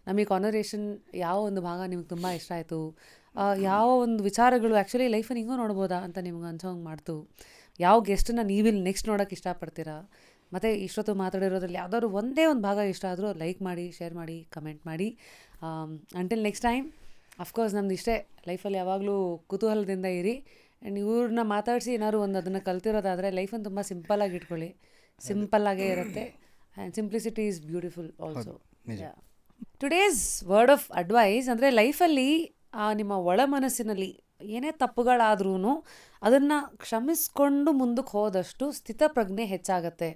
ನಮಗೆ ಕಾನ್ವರ್ಸೇಷನ್ ಯಾವ ಒಂದು ಭಾಗ ನಿಮ್ಗೆ ತುಂಬ ಇಷ್ಟ ಆಯಿತು, ಯಾವ ಒಂದು ವಿಚಾರಗಳು ಆ್ಯಕ್ಚುಲಿ ಲೈಫನ್ನು ಹಿಂಗೂ ನೋಡ್ಬೋದಾ ಅಂತ ನಿಮ್ಗೆ ಅನ್ಸೋಂಗೆ ಮಾಡ್ತು, ಯಾವ ಗೆಸ್ಟನ್ನು ನೀವಿಲ್ಲಿ ನೆಕ್ಸ್ಟ್ ನೋಡೋಕ್ಕೆ ಇಷ್ಟಪಡ್ತೀರಾ, ಮತ್ತು ಇಷ್ಟೊತ್ತು ಮಾತಾಡಿರೋದ್ರಲ್ಲಿ ಯಾವ್ದಾದ್ರು ಒಂದೇ ಒಂದು ಭಾಗ ಇಷ್ಟ ಆದರೂ ಲೈಕ್ ಮಾಡಿ, ಶೇರ್ ಮಾಡಿ, ಕಮೆಂಟ್ ಮಾಡಿ. ಅಂಟಿಲ್ ನೆಕ್ಸ್ಟ್ ಟೈಮ್, ಅಫ್ಕೋರ್ಸ್ ನಮ್ದು ಇಷ್ಟೇ, ಲೈಫಲ್ಲಿ ಯಾವಾಗಲೂ ಕುತೂಹಲದಿಂದ ಇರಿ. ಆ್ಯಂಡ್ ಇವ್ರನ್ನ ಮಾತಾಡಿಸಿ ಏನಾದ್ರು ಒಂದು ಅದನ್ನು ಕಲ್ತಿರೋದಾದರೆ ಲೈಫನ್ನು ತುಂಬ ಸಿಂಪಲ್ಲಾಗಿ ಇಟ್ಕೊಳ್ಳಿ. ಸಿಂಪಲ್ಲಾಗೇ ಇರುತ್ತೆ. And simplicity is beautiful also. Today's word of advice ಅಂದರೆ, ಲೈಫಲ್ಲಿ ನಿಮ್ಮ ಒಳ ಮನಸ್ಸಿನಲ್ಲಿ ಏನೇ ತಪ್ಪುಗಳಾದ್ರೂ ಅದನ್ನು ಕ್ಷಮಿಸ್ಕೊಂಡು ಮುಂದಕ್ಕೆ ಹೋದಷ್ಟು ಸ್ಥಿತಪ್ರಜ್ಞೆ ಹೆಚ್ಚಾಗತ್ತೆ.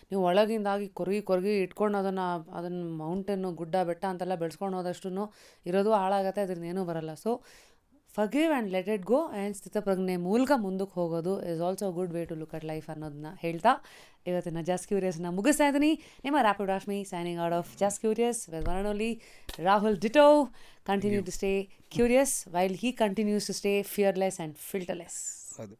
ನೀವು ಒಳಗಿಂದಾಗಿ ಕೊರಗಿ ಇಟ್ಕೊಂಡು ಅದನ್ನು ಮೌಂಟೇನು, ಗುಡ್ಡ ಬೆಟ್ಟ ಅಂತೆಲ್ಲ ಬೆಳೆಸ್ಕೊಂಡು ಹೋದಷ್ಟು ಇರೋದು ಹಾಳಾಗತ್ತೆ, ಅದರಿಂದ ಏನೂ ಬರಲ್ಲ. So forgive and let it go and ಸ್ಥಿತಪ್ರಜ್ಞೆ ಮೂಲಕ ಮುಂದಕ್ಕೆ ಹೋಗೋದು is also good way to look at life ಅನ್ನೋದನ್ನ ಹೇಳ್ತಾ ಇವತ್ತಿನ ಜಸ್ಟ್ ಕ್ಯೂರಿಯಸ್ನ ಮುಗಿಸ್ತಾ ಇದ್ದೀನಿ. ನಿಮ್ಮ rapid Rashmi signing out of just curious with one and only Rahul ditto. Continue to stay curious while he continues to stay fearless and filterless. ಹೌದು